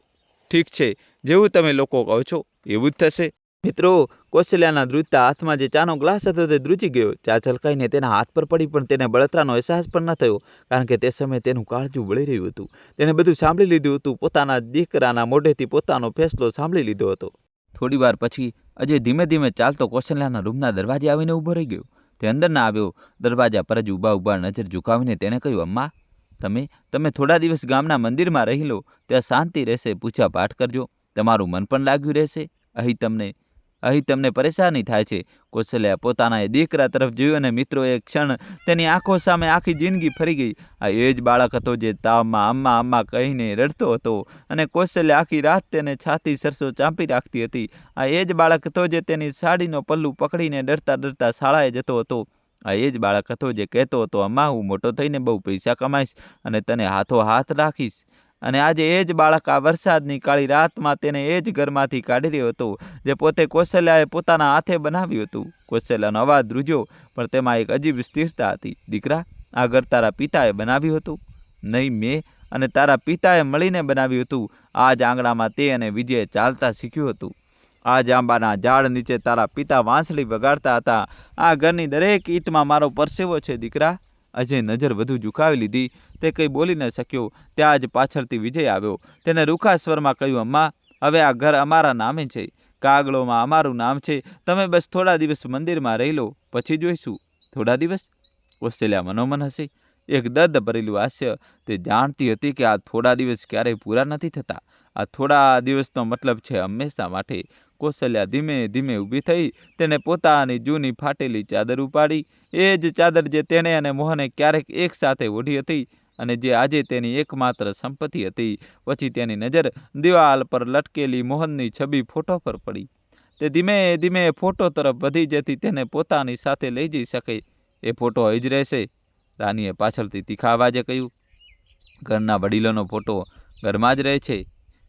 ઠીક છે, જેવું તમે લોકો કહો છો એવું જ થશે. મિત્રો, કૌશલ્યાના ધ્રુજતા હાથમાં જે ચાનો ગ્લાસ હતો તે ધ્રુજી ગયો. ચા છલકાઈને તેના હાથ પર પડી, પણ તેને બળતરાનો અહેસાસ પણ ન થયો, કારણ કે તે સમયે તેનું કાળજું બળી રહ્યું હતું. તેને બધું સાંભળી લીધું હતું, પોતાના દીકરાના મોઢેથી પોતાનો ફેસલો સાંભળી લીધો હતો. થોડી વાર પછી અજય ધીમે ધીમે ચાલતો કૌશલ્યાના રૂમના દરવાજે આવીને ઊભો રહી ગયો. તે અંદર ના આવ્યો. દરવાજા પર જ ઊભા નજર ઝુકાવીને તેણે કહ્યું, અમ્મા, તમે થોડા દિવસ ગામના મંદિરમાં રહી લો. ત્યાં શાંતિ રહેશે, પૂજા પાઠ કરજો, તમારું મન પણ લાગ્યું રહેશે. અહીં તમને પરેશાની થાય છે. કૌશલ્યા પોતાના દીકરા તરફ જોયું અને મિત્રો એક ક્ષણ તેની આંખો સામે આખી જિંદગી ફરી ગઈ. આ એ જ બાળક હતો જે તાવમાં અમ્મા અમ્મા કહીને રડતો હતો અને કૌશલ્યા આખી રાત તેને છાતી સરસો ચાંપી રાખતી હતી. આ એ જ બાળક હતો જે તેની સાડીનો પલ્લું પકડીને ડરતા ડરતા શાળાએ જતો હતો. આ એ જ બાળક હતો જે કહેતો હતો, અમ્મા, હું મોટો થઈને બહુ પૈસા કમાઈશ અને તને હાથો હાથ રાખીશ. અને આજે એ જ બાળક આ વરસાદની કાળી રાતમાં તેને એ જ ઘરમાંથી કાઢી રહ્યો હતો જે પોતે કૌશલ્યાએ પોતાના હાથે બનાવ્યું હતું. કૌશલ્યાનો અવાજ ધ્રુજ્યો, પણ તેમાં એક અજીબ સ્થિરતા હતી. દીકરા, આ ઘર તારા પિતાએ બનાવ્યું હતું? નહીં, મેં અને તારા પિતાએ મળીને બનાવ્યું હતું. આ જ આંગણામાં તે અને વિજયે ચાલતા શીખ્યું હતું. આ જ આંબાના ઝાડ નીચે તારા પિતા વાંસળી વગાડતા હતા. આ ઘરની દરેક ઈંટમાં મારો પરસેવો છે. દીકરા, અજય નજર વધુ ઝુકાવી લીધી. તે કંઈ બોલી ન શક્યો. ત્યાં જ પાછળથી વિજય આવ્યો. તેને રૂખા સ્વરમાં કહ્યું, અમ્મા, હવે આ ઘર અમારા નામે છે, કાગળોમાં અમારું નામ છે. તમે બસ થોડા દિવસ મંદિરમાં રહી લો, પછી જોઈશું. થોડા દિવસ? કૌશલ્યા મનોમન હસી. એક દર્દ ભરેલું હાસ્ય. તે જાણતી હતી કે આ થોડા દિવસ ક્યારેય પૂરા નથી થતા. આ થોડા દિવસનો મતલબ છે હંમેશા માટે. કૌશલ્યા ધીમે ધીમે ઊભી થઈ. તેને પોતાની જૂની ફાટેલી ચાદર ઉપાડી, એ જ ચાદર જે તેણે અને મોહને ક્યારેક એક સાથે ઓઢી હતી અને જે આજે તેની એકમાત્ર સંપત્તિ હતી. પછી તેની નજર દિવાલ પર લટકેલી મોહનની છબી ફોટો પર પડી. તે ધીમે ધીમે ફોટો તરફ વધી, જેથી તેને પોતાની સાથે લઈ જઈ શકે. એ ફોટો અહીં જ રહેશે, રાનીએ પાછળથી તીખા અવાજે કહ્યું. ઘરના વડીલોનો ફોટો ઘરમાં જ રહે છે.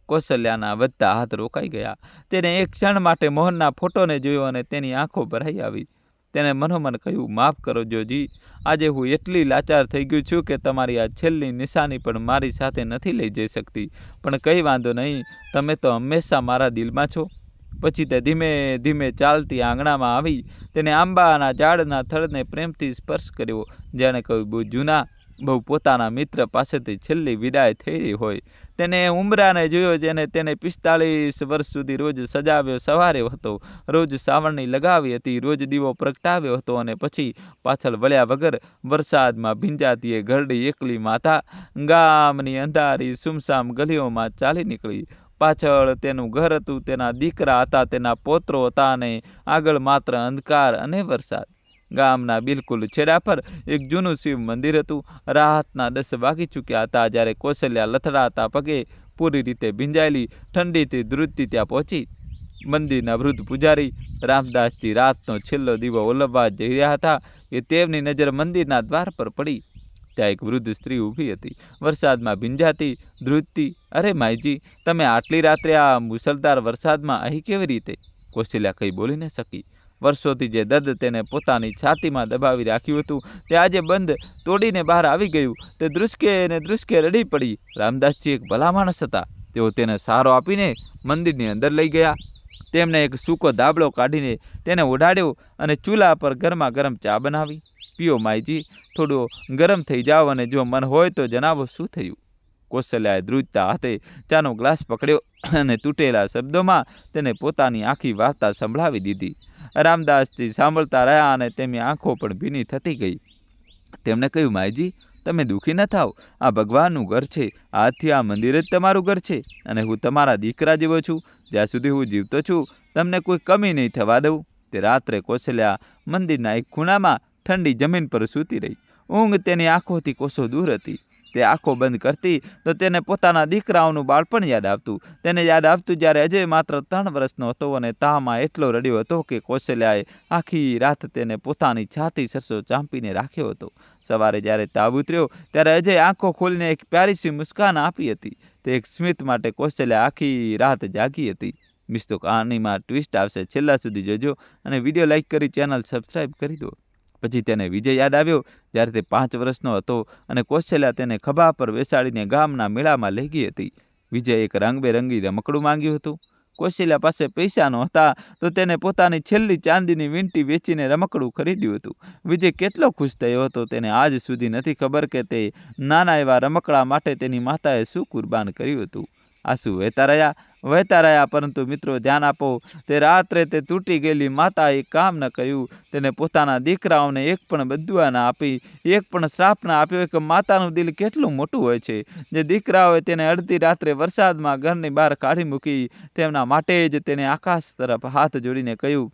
કૌશલ્યાના વધતા હાથ રોકાઈ ગયા. તેને એક ક્ષણ માટે મોહનના ફોટોને જોયો અને તેની આંખો ભરાઈ આવી. તેને મનોમન કહ્યું, માફ કરો જોજી, આજે હું એટલી લાચાર થઈ ગયું છું કે તમારી આ છેલ્લી નિશાની પણ મારી સાથે નથી લઈ જઈ શકતી. પણ કંઈ વાંધો નહીં, તમે તો હંમેશા મારા દિલમાં છો. પછી તે ધીમે ધીમે ચાલતી આંગણામાં આવી. તેને આંબાના ઝાડના થડને પ્રેમથી સ્પર્શ કર્યો, જાણે કોઈ બહુ જૂના, બહુ પોતાના મિત્ર પાસેથી છેલ્લી વિદાય થઈ રહી હોય. તેને ઉમરાને જોયો, જેને તેને 45 વર્ષ સુધી રોજ સજાવ્યો સવાર્યો હતો, રોજ સાવરણી લગાવી હતી, રોજ દીવો પ્રગટાવ્યો હતો, અને પછી પાછળ વળ્યા વગર વરસાદમાં ભીંજાતી એ ઘરડી એકલી માતા ગામની અંધારી સુમસામ ગલીઓમાં ચાલી નીકળી. પાછળ તેનું ઘર હતું, તેના દીકરા હતા, તેના પૌત્રો હતા, અને આગળ માત્ર અંધકાર અને વરસાદ. ગામના બિલકુલ છેડા પર એક જૂનું શિવ મંદિર હતું. રાતના 10 વાગી ચૂક્યા હતા જ્યારે કૌશલ્યા લથડાતા પગે, પૂરી રીતે ભીંજાયેલી, ઠંડીથી ધ્રુજતી ત્યાં પહોંચી. મંદિરના વૃદ્ધ પૂજારી રામદાસજી રાતનો છેલ્લો દીવો ઓલવવા જઈ રહ્યા હતા કે તેમની નજર મંદિરના દ્વાર પર પડી. ત્યાં એક વૃદ્ધ સ્ત્રી ઊભી હતી, વરસાદમાં ભીંજાતી, ધ્રુજતી. અરે માયજી, તમે આટલી રાત્રે આ મુસળધાર વરસાદમાં અહીં કેવી રીતે? કૌશલ્યા કંઈ બોલી ન શકી. વર્ષોથી જે દર્દ તેને પોતાની છાતીમાં દબાવી રાખ્યું હતું, તે આજે બંધ તોડીને બહાર આવી ગયું. તે ધ્રુસકે રડી પડી. રામદાસજી એક ભલા માણસ હતા. તેઓ તેને સહારો આપીને મંદિરની અંદર લઈ ગયા. તેમણે એક સૂકો ધાબળો કાઢીને તેને ઓઢાડ્યો અને ચૂલા પર ગરમા ગરમ ચા બનાવી. પીઓ માયજી, થોડો ગરમ થઈ જાઓ, અને જો મન હોય તો જણાવો શું થયું. કૌશલ્યાએ ધ્રુજતા હાથે ચાનો ગ્લાસ પકડ્યો અને તૂટેલા શબ્દોમાં તેને પોતાની આખી વાર્તા સંભળાવી દીધી. રામદાસજી સાંભળતા રહ્યા અને તેમની આંખો પણ ભીની થતી ગઈ. તેમણે કહ્યું, માયજી, તમે દુઃખી ન થાઓ. આ ભગવાનનું ઘર છે. આજથી આ મંદિર જ તમારું ઘર છે અને હું તમારા દીકરા જેવો છું. જ્યાં સુધી હું જીવતો છું, તમને કોઈ કમી નહીં થવા દઉં. તે રાત્રે કૌશલ્યા મંદિરના એક ખૂણામાં ઠંડી જમીન પર સૂતી રહી. ઊંઘ તેની આંખોથી કોસો દૂર હતી. તે આંખો બંધ કરતી તો તેને પોતાના દીકરાઓનું બાળપણ યાદ આવતું. તેને યાદ આવતું જ્યારે અજય માત્ર 3 વર્ષનો હતો અને તાવમાં એટલો રડ્યો હતો કે કૌશલ્યાએ આખી રાત તેને પોતાની છાતી સરસો ચાંપીને રાખ્યો હતો. સવારે જ્યારે તાવ ઉતર્યો ત્યારે અજય આંખો ખોલીને એક પ્યારીસી મુસ્કાન આપી હતી. તે એક સ્મિત માટે કૌશલ્યા આખી રાત જાગી હતી. મિત્રો, કહાનીમાં ટ્વિસ્ટ આવશે, છેલ્લા સુધી જોજો અને વિડીયો લાઈક કરી ચેનલ સબસ્ક્રાઈબ કરી દો. પછી તેને વિજય યાદ આવ્યો જ્યારે તે 5 વર્ષનો હતો અને કૌશલ્યા તેને ખભા પર બેસાડીને ગામના મેળામાં લઈ ગઈ હતી. વિજયે એક રંગબેરંગી રમકડું માંગ્યું હતું. કૌશલ્યા પાસે પૈસા નહોતા તો તેને પોતાની છેલ્લી ચાંદીની વીંટી વેચીને રમકડું ખરીદ્યું હતું. વિજય કેટલો ખુશ થયો હતો તેને આજ સુધી નથી ખબર કે તે નાના એવા રમકડા માટે તેની માતાએ શું કુરબાન કર્યું હતું. આંસુ વહેતા રહ્યા, પરંતુ મિત્રો ધ્યાન આપો, તે રાત્રે તે તૂટી ગયેલી માતાએ કામ ન કર્યું. તેને પોતાના દીકરાઓને એક પણ બદુઆ ના આપી, એક પણ શ્રાપ ના આપ્યો. એક માતાનું દિલ કેટલું મોટું હોય છે. જે દીકરાઓએ તેને અડધી રાત્રે વરસાદમાં ઘરની બહાર કાઢી મૂકી, તેમના માટે જ તેને આકાશ તરફ હાથ જોડીને કહ્યું,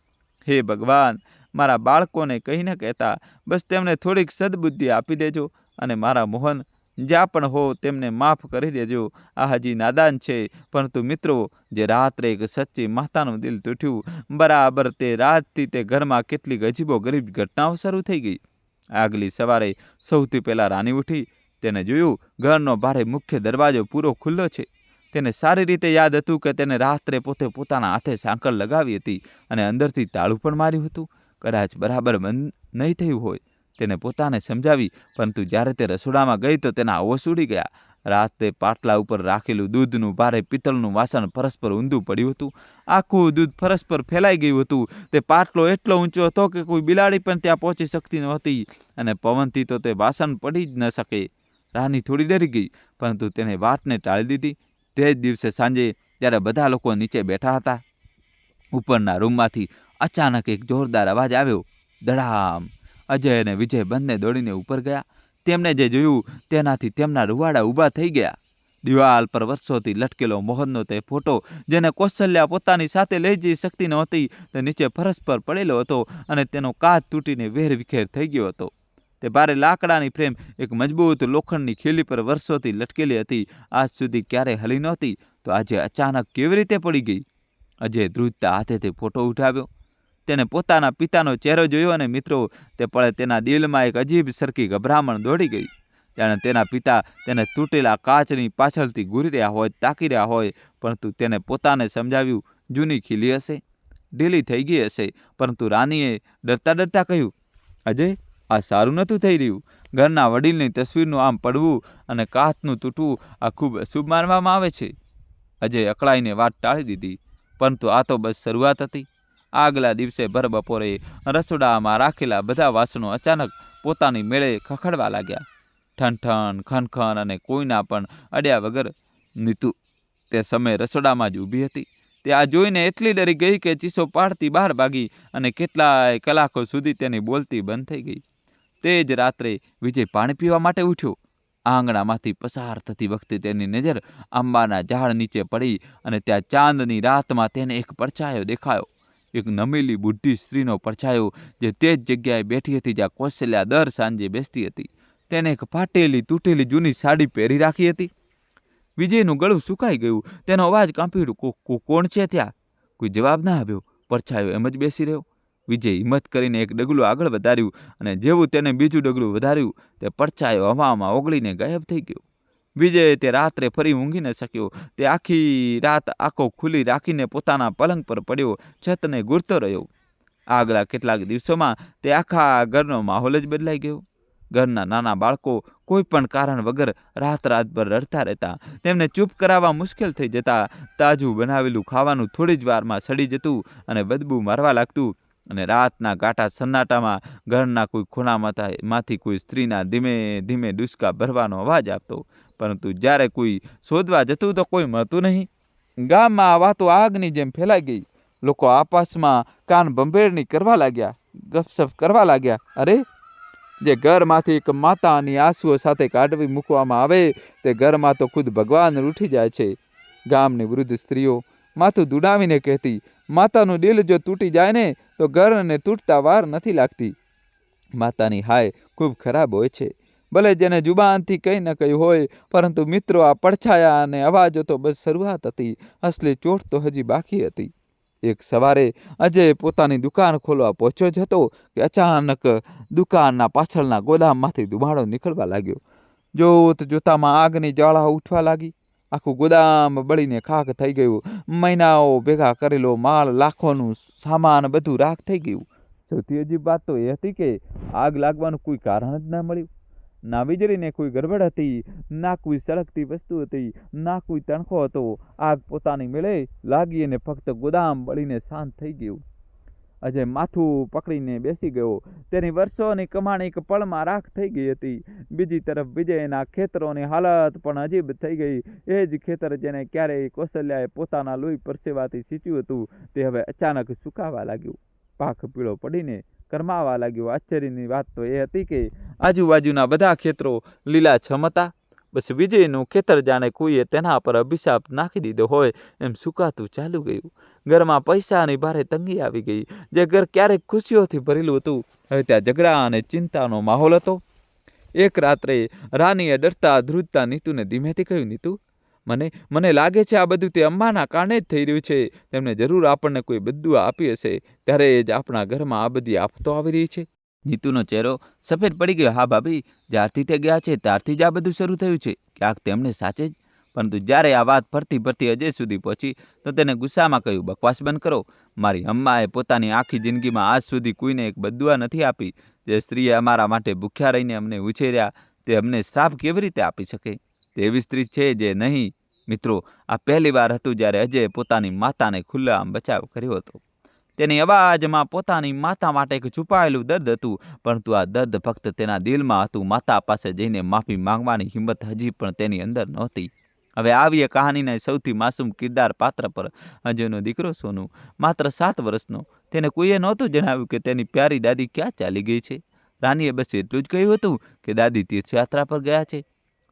હે ભગવાન, મારા બાળકોને કંઈ ન કહેતા, બસ તેમને થોડીક સદબુદ્ધિ આપી દેજો અને મારા મોહન જ્યાં પણ હો તેમને માફ કરી દેજો. આ હજી નાદાન છે, પરંતુ મિત્રો જે રાત્રે એક સચ્ચી માતાનું દિલ તૂટ્યું, બરાબર તે રાતથી તે ઘરમાં કેટલીક અજીબો ગરીબ ઘટનાઓ શરૂ થઈ ગઈ. આગલી સવારે સૌથી પહેલાં રાની ઉઠી. તેને જોયું ઘરનો ભારે મુખ્ય દરવાજો પૂરો ખુલ્લો છે. તેને સારી રીતે યાદ હતું કે તેને રાત્રે પોતે પોતાના હાથે સાંકળ લગાવી હતી અને અંદરથી તાળું પણ માર્યું હતું. કદાચ બરાબર બંધ નહીં થયું હોય. તેને પોતાને સમજાવી, પરંતુ જ્યારે તે રસોડામાં ગઈ તો તેના હોશ ઉડી ગયા. રાતે પાટલા ઉપર રાખેલું દૂધનું ભારે પિત્તળનું વાસણ પરસ્પર ઊંધું પડ્યું હતું. આખું દૂધ પરસ્પર ફેલાઈ ગયું હતું. તે પાટલો એટલો ઊંચો હતો કે કોઈ બિલાડી પણ ત્યાં પહોંચી શકતી નહોતી અને પવનથી તો તે વાસણ પડી જ ન શકે. રાની થોડી ડરી ગઈ, પરંતુ તેને વાતને ટાળી દીધી. તે જ દિવસે સાંજે જ્યારે બધા લોકો નીચે બેઠા હતા, ઉપરના રૂમમાંથી અચાનક એક જોરદાર અવાજ આવ્યો, ધડામ. અજય અને વિજય બંને દોડીને ઉપર ગયા. તેમણે જે જોયું તેનાથી તેમના રૂવાડા ઊભા થઈ ગયા. દિવાલ પર વર્ષોથી લટકેલો મોહનનો તે ફોટો, જેને કૌશલ્યા પોતાની સાથે લઈ જઈ શકતી નહોતી, તે નીચે ફરશ પર પડેલો હતો અને તેનો કાચ તૂટીને વેરવિખેર થઈ ગયો હતો. તે ભારે લાકડાની ફ્રેમ એક મજબૂત લોખંડની ખીલી પર વર્ષોથી લટકેલી હતી. આજ સુધી ક્યારેય હલી નહોતી, તો આજે અચાનક કેવી રીતે પડી ગઈ? અજય ધ્રુજતા હાથે તે ફોટો ઉઠાવ્યો. તેને પોતાના પિતાનો ચહેરો જોયો અને મિત્રો તે પળે તેના દિલમાં એક અજીબ સરખી ગભરામણ દોડી ગઈ. જાણે તેના પિતા તેને તૂટેલા કાચની પાછળથી ઘૂરી રહ્યા હોય, તાકી રહ્યા હોય. પરંતુ તેને પોતાને સમજાવ્યું, જૂની ખીલી હશે, ઢીલી થઈ ગઈ હશે. પરંતુ રાનીએ ડરતા ડરતા કહ્યું, અજય, આ સારું નહોતું થઈ રહ્યું. ઘરના વડીલની તસવીરનું આમ પડવું અને કાચનું તૂટવું આ ખૂબ અશુભ માનવામાં આવે છે. અજય અકળાઈને વાત ટાળી દીધી, પરંતુ આ તો બસ શરૂઆત હતી. આગલા દિવસે ભર બપોરે રસોડામાં રાખેલા બધા વાસણો અચાનક પોતાની મેળે ખખડવા લાગ્યા. ઠનઠન, ખનખન અને કોઈના પણ અડ્યા વગર. નીતુ તે સમયે રસોડામાં જ ઊભી હતી. તે આ જોઈને એટલી ડરી ગઈ કે ચીસો પાડતી બહાર ભાગી અને કેટલાય કલાકો સુધી તેની બોલતી બંધ થઈ ગઈ. તે જ રાત્રે વિજય પાણી પીવા માટે ઉઠ્યો. આંગણામાંથી પસાર થતી વખતે તેની નજર આંબાના ઝાડ નીચે પડી અને ત્યાં ચાંદની રાતમાં તેને એક પડછાયો દેખાયો. એક નમેલી બુઢી સ્ત્રીનો પડછાયો, જે તે જ જગ્યાએ બેઠી હતી જ્યાં કૌશલ્યા દર સાંજે બેસતી હતી. તેને એક ફાટેલી તૂટેલી જૂની સાડી પહેરી રાખી હતી. વિજયનું ગળું સુકાઈ ગયું. તેનો અવાજ કાંપી ઉઠ્યો, કોણ છે ત્યાં? કોઈ જવાબ ના આવ્યો. પડછાયો એમ જ બેસી રહ્યો. વિજય હિંમત કરીને એક ડગલું આગળ વધાર્યું અને જેવું તેને બીજું ડગલું વધાર્યું, તે પડછાયો હવામાં ઓગળીને ગાયબ થઈ ગયો. વિજય તે રાત્રે ફરી ઊંઘી ન શક્યો. તે આખી રાત આંખો ખુલ્લી રાખીને પોતાના પલંગ પર પડ્યો, છતને ઘૂરતો રહ્યો. આગલા કેટલાક દિવસોમાં તે આખા ઘરનો માહોલ જ બદલાઈ ગયો. ઘરના નાના બાળકો કોઈ પણ કારણ વગર રાતભર રડતા રહેતા. તેમને ચૂપ કરાવવા મુશ્કેલ થઈ જતા. તાજું બનાવેલું ખાવાનું થોડી જ વારમાં સડી જતું અને બદબૂ મારવા લાગતું. અને રાતના ગાઢા સન્નાટામાં ઘરના કોઈ ખૂણામાંથી કોઈ સ્ત્રીના ધીમે ધીમે ડૂસકા ભરવાનો અવાજ આપતો. પરંતુ જ્યારે કોઈ શોધવા જતું તો કોઈ મળતું નહીં. ગામમાં આ વાતો આગની જેમ ફેલાઈ ગઈ. લોકો આપસમાં કાન ભંભેરણી કરવા લાગ્યા, ગપસપ કરવા લાગ્યા. અરે, જે ઘરમાંથી એક માતાની આંસુઓ સાથે કાઢવી મૂકવામાં આવે, તે ઘરમાં તો ખુદ ભગવાન રૂઠી જાય છે. ગામની વૃદ્ધ સ્ત્રીઓ માથું દુડાવીને કહેતી, માતાનું દિલ જો તૂટી જાય ને તો ઘરને તૂટતા વાર નથી લાગતી. માતાની હાય ખૂબ ખરાબ હોય છે. ભલે જેને જુબાનથી કંઈ ન કહ્યું હોય, પરંતુ મિત્રો આ પડછાયા અને અવાજો તો બસ શરૂઆત હતી. અસલી ચોટ તો હજી બાકી હતી. એક સવારે અજય પોતાની દુકાન ખોલવા પહોંચ્યો જ હતો કે અચાનક દુકાનના પાછળના ગોદામમાંથી ધુમાડો નીકળવા લાગ્યો. જોત જોતામાં આગની જ્વાળા ઉઠવા લાગી. આખું ગોદામ બળીને ખાખ થઈ ગયું. મહિનાઓ ભેગા કરેલો માલ, લાખોનું સામાન બધું રાખ થઈ ગયું. સૌથી અજીબ વાત તો એ હતી કે આગ લાગવાનું કોઈ કારણ જ ન મળ્યું. ના વીજળીને કોઈ ગરબડ હતી, ના કોઈ સળગતી વસ્તુ હતી, ના કોઈ તણખો હતો. આગ પોતાની મેળે લાગી અને ફક્ત ગોદામ બળીને શાંત થઈ ગયું. અજય માથું પકડીને બેસી ગયો. તેની વર્ષોની કમાણી એક પળમાં રાખ થઈ ગઈ હતી. બીજી તરફ વિજયના ખેતરોની હાલત પણ અજીબ થઈ ગઈ. એ જ ખેતર જેને ક્યારેય કૌશલ્યાએ પોતાના લોહી પરસેવાથી સિંચ્યું હતું, તે હવે અચાનક સુકાવા લાગ્યું. પાક પીળો પડીને કરમાવા લાગ્યો. આશ્ચર્યની વાત તો એ હતી કે આજુબાજુના બધા ખેતરો લીલાછમ હતા. બસ વિજયનું ખેતર જાણે કોઈએ તેના પર અભિશાપ નાખી દીધો હોય એમ સુકાતું ચાલ્યું ગયું. ઘરમાં પૈસાની ભારે તંગી આવી ગઈ. જે ઘર ક્યારેક ખુશીઓથી ભરેલું હતું, હવે ત્યાં ઝઘડા અને ચિંતાનો માહોલ હતો. એક રાત્રે રાનીએ ડરતા ધ્રુજતા નીતુને ધીમેથી કહ્યું, નીતુ, મને લાગે છે આ બધું તે અંબાના કારણે જ થઈ રહ્યું છે. તેમણે જરૂર આપણને કોઈ બદદુઆ આપી હશે, ત્યારે જ આપણા ઘરમાં આ બધી આફતો આવી રહી છે. નીતુનો ચહેરો સફેદ પડી ગયો. હા ભાભી, જ્યારથી તે ગયા છે ત્યારથી જ આ બધું શરૂ થયું છે. ક્યાંક તેમણે સાચે જ. પરંતુ જ્યારે આ વાત ફરતી ફરતી અજય સુધી પહોંચી તો તેને ગુસ્સામાં કહ્યું, બકવાસ બંધ કરો. મારી અમ્માએ પોતાની આખી જિંદગીમાં આજ સુધી કોઈને એક બદદુઆ નથી આપી. જે સ્ત્રીએ અમારા માટે ભૂખ્યા રહીને અમને ઉછેર્યા, તે અમને શ્રાપ કેવી રીતે આપી શકે? તે એવી સ્ત્રી છે જે નહીં. મિત્રો, આ પહેલી વાર હતું જ્યારે અજયે પોતાની માતાને ખુલ્લેઆમ બચાવ કર્યો હતો. તેની અવાજમાં પોતાની માતા માટે એક છુપાયેલું દર્દ હતું, પરંતુ આ દર્દ ફક્ત તેના દિલમાં હતું. માતા પાસે જઈને માફી માંગવાની હિંમત હજી પણ તેની અંદર નહોતી. હવે આવી એ કહાનીના સૌથી માસૂમ કિરદાર પાત્ર પર. અજયનો દીકરો સોનુ, માત્ર 7 વર્ષનો. તેને કોઈએ નહોતું જણાવ્યું કે તેની પ્યારી દાદી ક્યાં ચાલી ગઈ છે. રાનીએ બસ એટલું જ કહ્યું હતું કે દાદી તીર્થયાત્રા પર ગયા છે,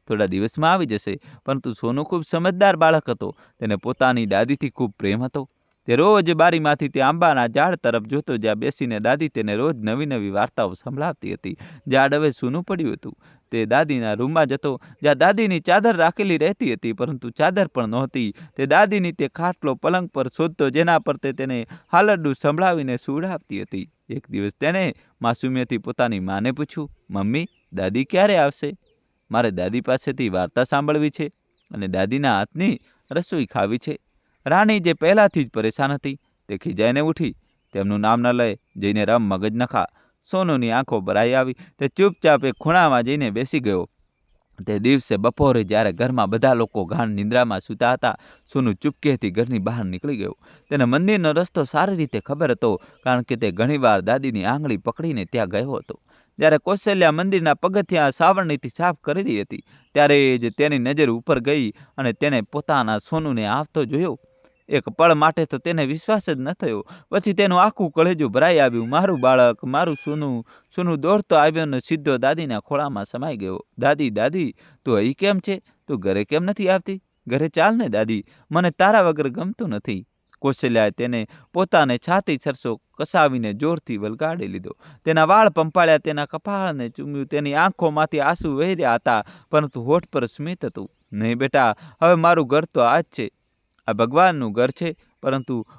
થોડા દિવસમાં આવી જશે. પરંતુ સોનુ ખૂબ સમજદાર બાળક હતો. તેને પોતાની દાદીથી ખૂબ પ્રેમ હતો. તે રોજ બારીમાંથી તે આંબાના ઝાડ તરફ જોતો, જ્યાં બેસીને દાદી તેને રોજ નવી નવી વાર્તાઓ સંભળાવતી હતી. ઝાડ હવે સૂનું પડ્યું હતું. તે દાદીના રૂમમાં જતો, જ્યાં દાદીની ચાદર રાખેલી રહેતી હતી, પરંતુ ચાદર પણ નહોતી. તે દાદીની તે ખાટલો પલંગ પર શોધતો, જેના પર તે તેને હાલરડું સંભળાવીને સુવડાવતી હતી. એક દિવસ તેને માસૂમિયતથી પોતાની માને પૂછ્યું, મમ્મી, દાદી ક્યારે આવશે? મારે દાદી પાસેથી વાર્તા સાંભળવી છે અને દાદીના હાથની રસોઈ ખાવી છે. રાણી, જે પહેલાથી જ પરેશાન હતી, તે ખીજાઈને ઉઠી. તેમનું નામ ન લે, જઈને રમ, મગજ ન ખા. સોનુની આંખો ભરાઈ આવી. તે ચૂપચાપ એક ખૂણામાં જઈને બેસી ગયો. તે દિવસે બપોરે જ્યારે ઘરમાં બધા લોકો ગાઢ નિંદ્રામાં સૂતા હતા, સોનુ ચૂપકેથી ઘરની બહાર નીકળી ગયો. તેને મંદિરનો રસ્તો સારી રીતે ખબર હતો, કારણ કે તે ઘણીવાર દાદીની આંગળી પકડીને ત્યાં ગયો હતો. જ્યારે કૌશલ્યા મંદિરના પગથિયાં સાવરણીથી સાફ કરી રહી હતી, ત્યારે જ તેની નજર ઉપર ગઈ અને તેને પોતાના સોનુને આવતો જોયો. એક પળ માટે તો તેને વિશ્વાસ જ ન થયો. પછી તેનું આખું કળેજું ભરાઈ આવ્યું. મારું બાળક, મારું સોનું. સોનુ દોડતો આવ્યો અને સીધો દાદીના ખોળામાં સમાઈ ગયો. દાદી, દાદી, તું અહીં કેમ છે? તું ઘરે કેમ નથી આવતી? ઘરે ચાલ ને દાદી, મને તારા વગર ગમતું નથી. કૌશલ્યાએ તેને પોતાને છાતી સરસો કસાવીને જોરથી વલગાડી લીધો. તેના વાળ પંપાળ્યા, તેના કપાળને ચૂમ્યું. તેની આંખોમાંથી આંસુ વહી રહ્યા હતા, પરંતુ હોઠ પર સ્મિત હતું. નહીં બેટા, હવે મારું ઘર તો આ જ છે. આ ભગવાનનું ઘર છે.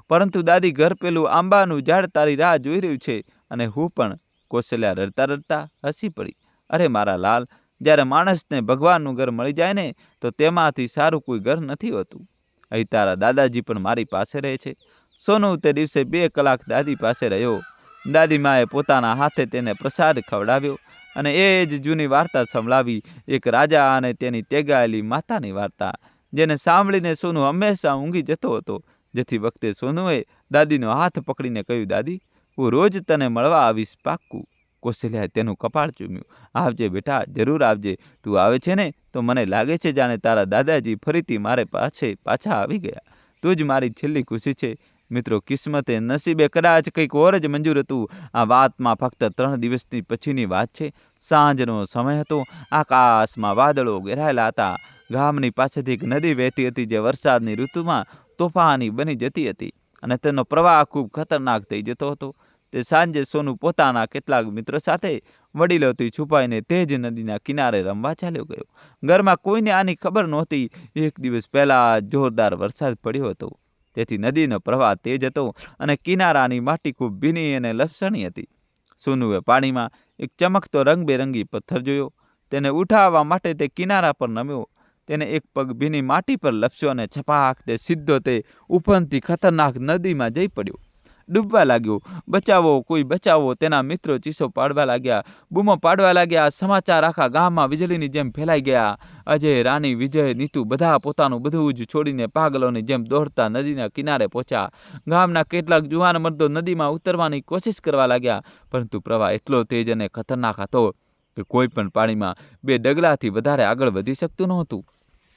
પરંતુ દાદી, ઘર પેલું આંબાનું ઝાડ તારી રાહ જોઈ રહ્યું છે, અને હું પણ. કૌશલ્યા રડતા રડતા હસી પડી. અરે મારા લાલ, જ્યારે માણસને ભગવાનનું ઘર મળી જાય ને, તો તેમાંથી સારું કોઈ ઘર નથી હોતું. અહીં તારા દાદાજી પણ મારી પાસે રહે છે. સોનુ તે દિવસે 2 કલાક દાદી પાસે રહ્યો. દાદીમાએ પોતાના હાથે તેને પ્રસાદ ખવડાવ્યો અને એ જ જૂની વાર્તા સંભળાવી, એક રાજા અને તેની તેગાયેલી માતાની વાર્તા, જેને સાંભળીને સોનુ હંમેશા ઊંઘી જતો હતો. જેથી વખતે સોનુએ દાદીનો હાથ પકડીને કહ્યું, દાદી, હું રોજ તને મળવા આવીશ, પાક્કું. કૌશલ્યાએ તેનું કપાળ ચૂમ્યું. આવજે બેટા, જરૂર આવજે. તું આવે છે ને, તો મને લાગે છે જાણે તારા દાદાજી ફરીથી મારે પાછા આવી ગયા. તું જ મારી છેલ્લી ખુશી છે. મિત્રો, કિસ્મતે, નસીબે કદાચ કંઈક ઓર જ મંજૂર હતું. આ વાતમાં ફક્ત 3 દિવસની પછીની વાત છે. સાંજનો સમય હતો. આકાશમાં વાદળો ઘેરાયેલા હતા. ગામની પાસેથી એક નદી વહેતી હતી, જે વરસાદની ઋતુમાં તોફાની બની જતી હતી અને તેનો પ્રવાહ ખૂબ ખતરનાક થઈ જતો હતો. તે સાંજે સોનુ પોતાના કેટલાક મિત્રો સાથે વડીલોથી છુપાઈને તે જ નદીના કિનારે રમવા ચાલ્યો ગયો. ઘરમાં કોઈને આની ખબર નહોતી. એક દિવસ પહેલા જોરદાર વરસાદ પડ્યો હતો, તેથી નદીનો પ્રવાહ તેજ હતો અને કિનારાની માટી ખૂબ ભીની અને લપસણી હતી. સોનુએ પાણીમાં એક ચમકતો રંગબેરંગી પથ્થર જોયો. તેને ઉઠાવવા માટે તે કિનારા પર નમ્યો. તેને એક પગ ભીની માટી પર લપસ્યો અને છપાક તે સીધો તે ઉફનતી ખતરનાક નદીમાં જઈ પડ્યો. ડૂબવા લાગ્યો. બચાવો, કોઈ બચાવો! તેના મિત્રો ચીસો પાડવા લાગ્યા, બૂમો પાડવા લાગ્યા. સમાચાર આખા ગામમાં વીજળીની જેમ ફેલાઈ ગયા. અજય, રાની, વિજય, નીતુ બધા પોતાનું બધું જ છોડીને પાગલોની જેમ દોડતા નદીના કિનારે પહોંચ્યા. ગામના કેટલાક જુવાન મર્દો નદીમાં ઉતરવાની કોશિશ કરવા લાગ્યા, પરંતુ પ્રવાહ એટલો તેજ અને ખતરનાક હતો કે કોઈ પણ પાણીમાં 2 ડગલાથી વધારે આગળ વધી શકતું નહોતું.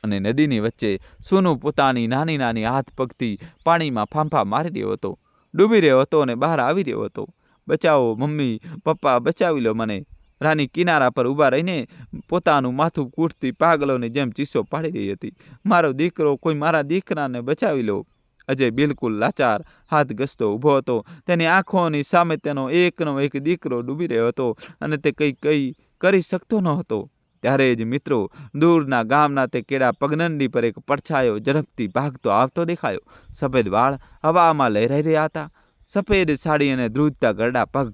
અને નદીની વચ્ચે સોનુ પોતાની નાની નાની હાથ પગથી પાણીમાં ફાંફા મારી રહ્યો હતો, ડૂબી રહ્યો હતો અને બહાર આવી રહ્યો હતો. બચાવો, મમ્મી, પપ્પા, બચાવી લો મને! રાની કિનારા પર ઊભા રહીને પોતાનું માથું કૂટતી પાગલોની જેમ ચીસો પાડી રહી હતી. મારો દીકરો, કોઈ મારા દીકરાને બચાવી લો! અજય બિલકુલ લાચાર, હાથ ઘસતો ઊભો હતો. તેની આંખોની સામે તેનો એકનો એક દીકરો ડૂબી રહ્યો હતો અને તે કંઈ કરી શકતો ન હતો. ત્યારે જ મિત્રો, દૂરના ગામના તે કેળા પગદંડી પર એક પડછાયો ઝડપથી ભાગતો આવતો દેખાયો. સફેદ વાળ હવામાં લહેરાઈ રહ્યા હતા, સફેદ સાડી અને ધ્રુજતા ગરડા પગ,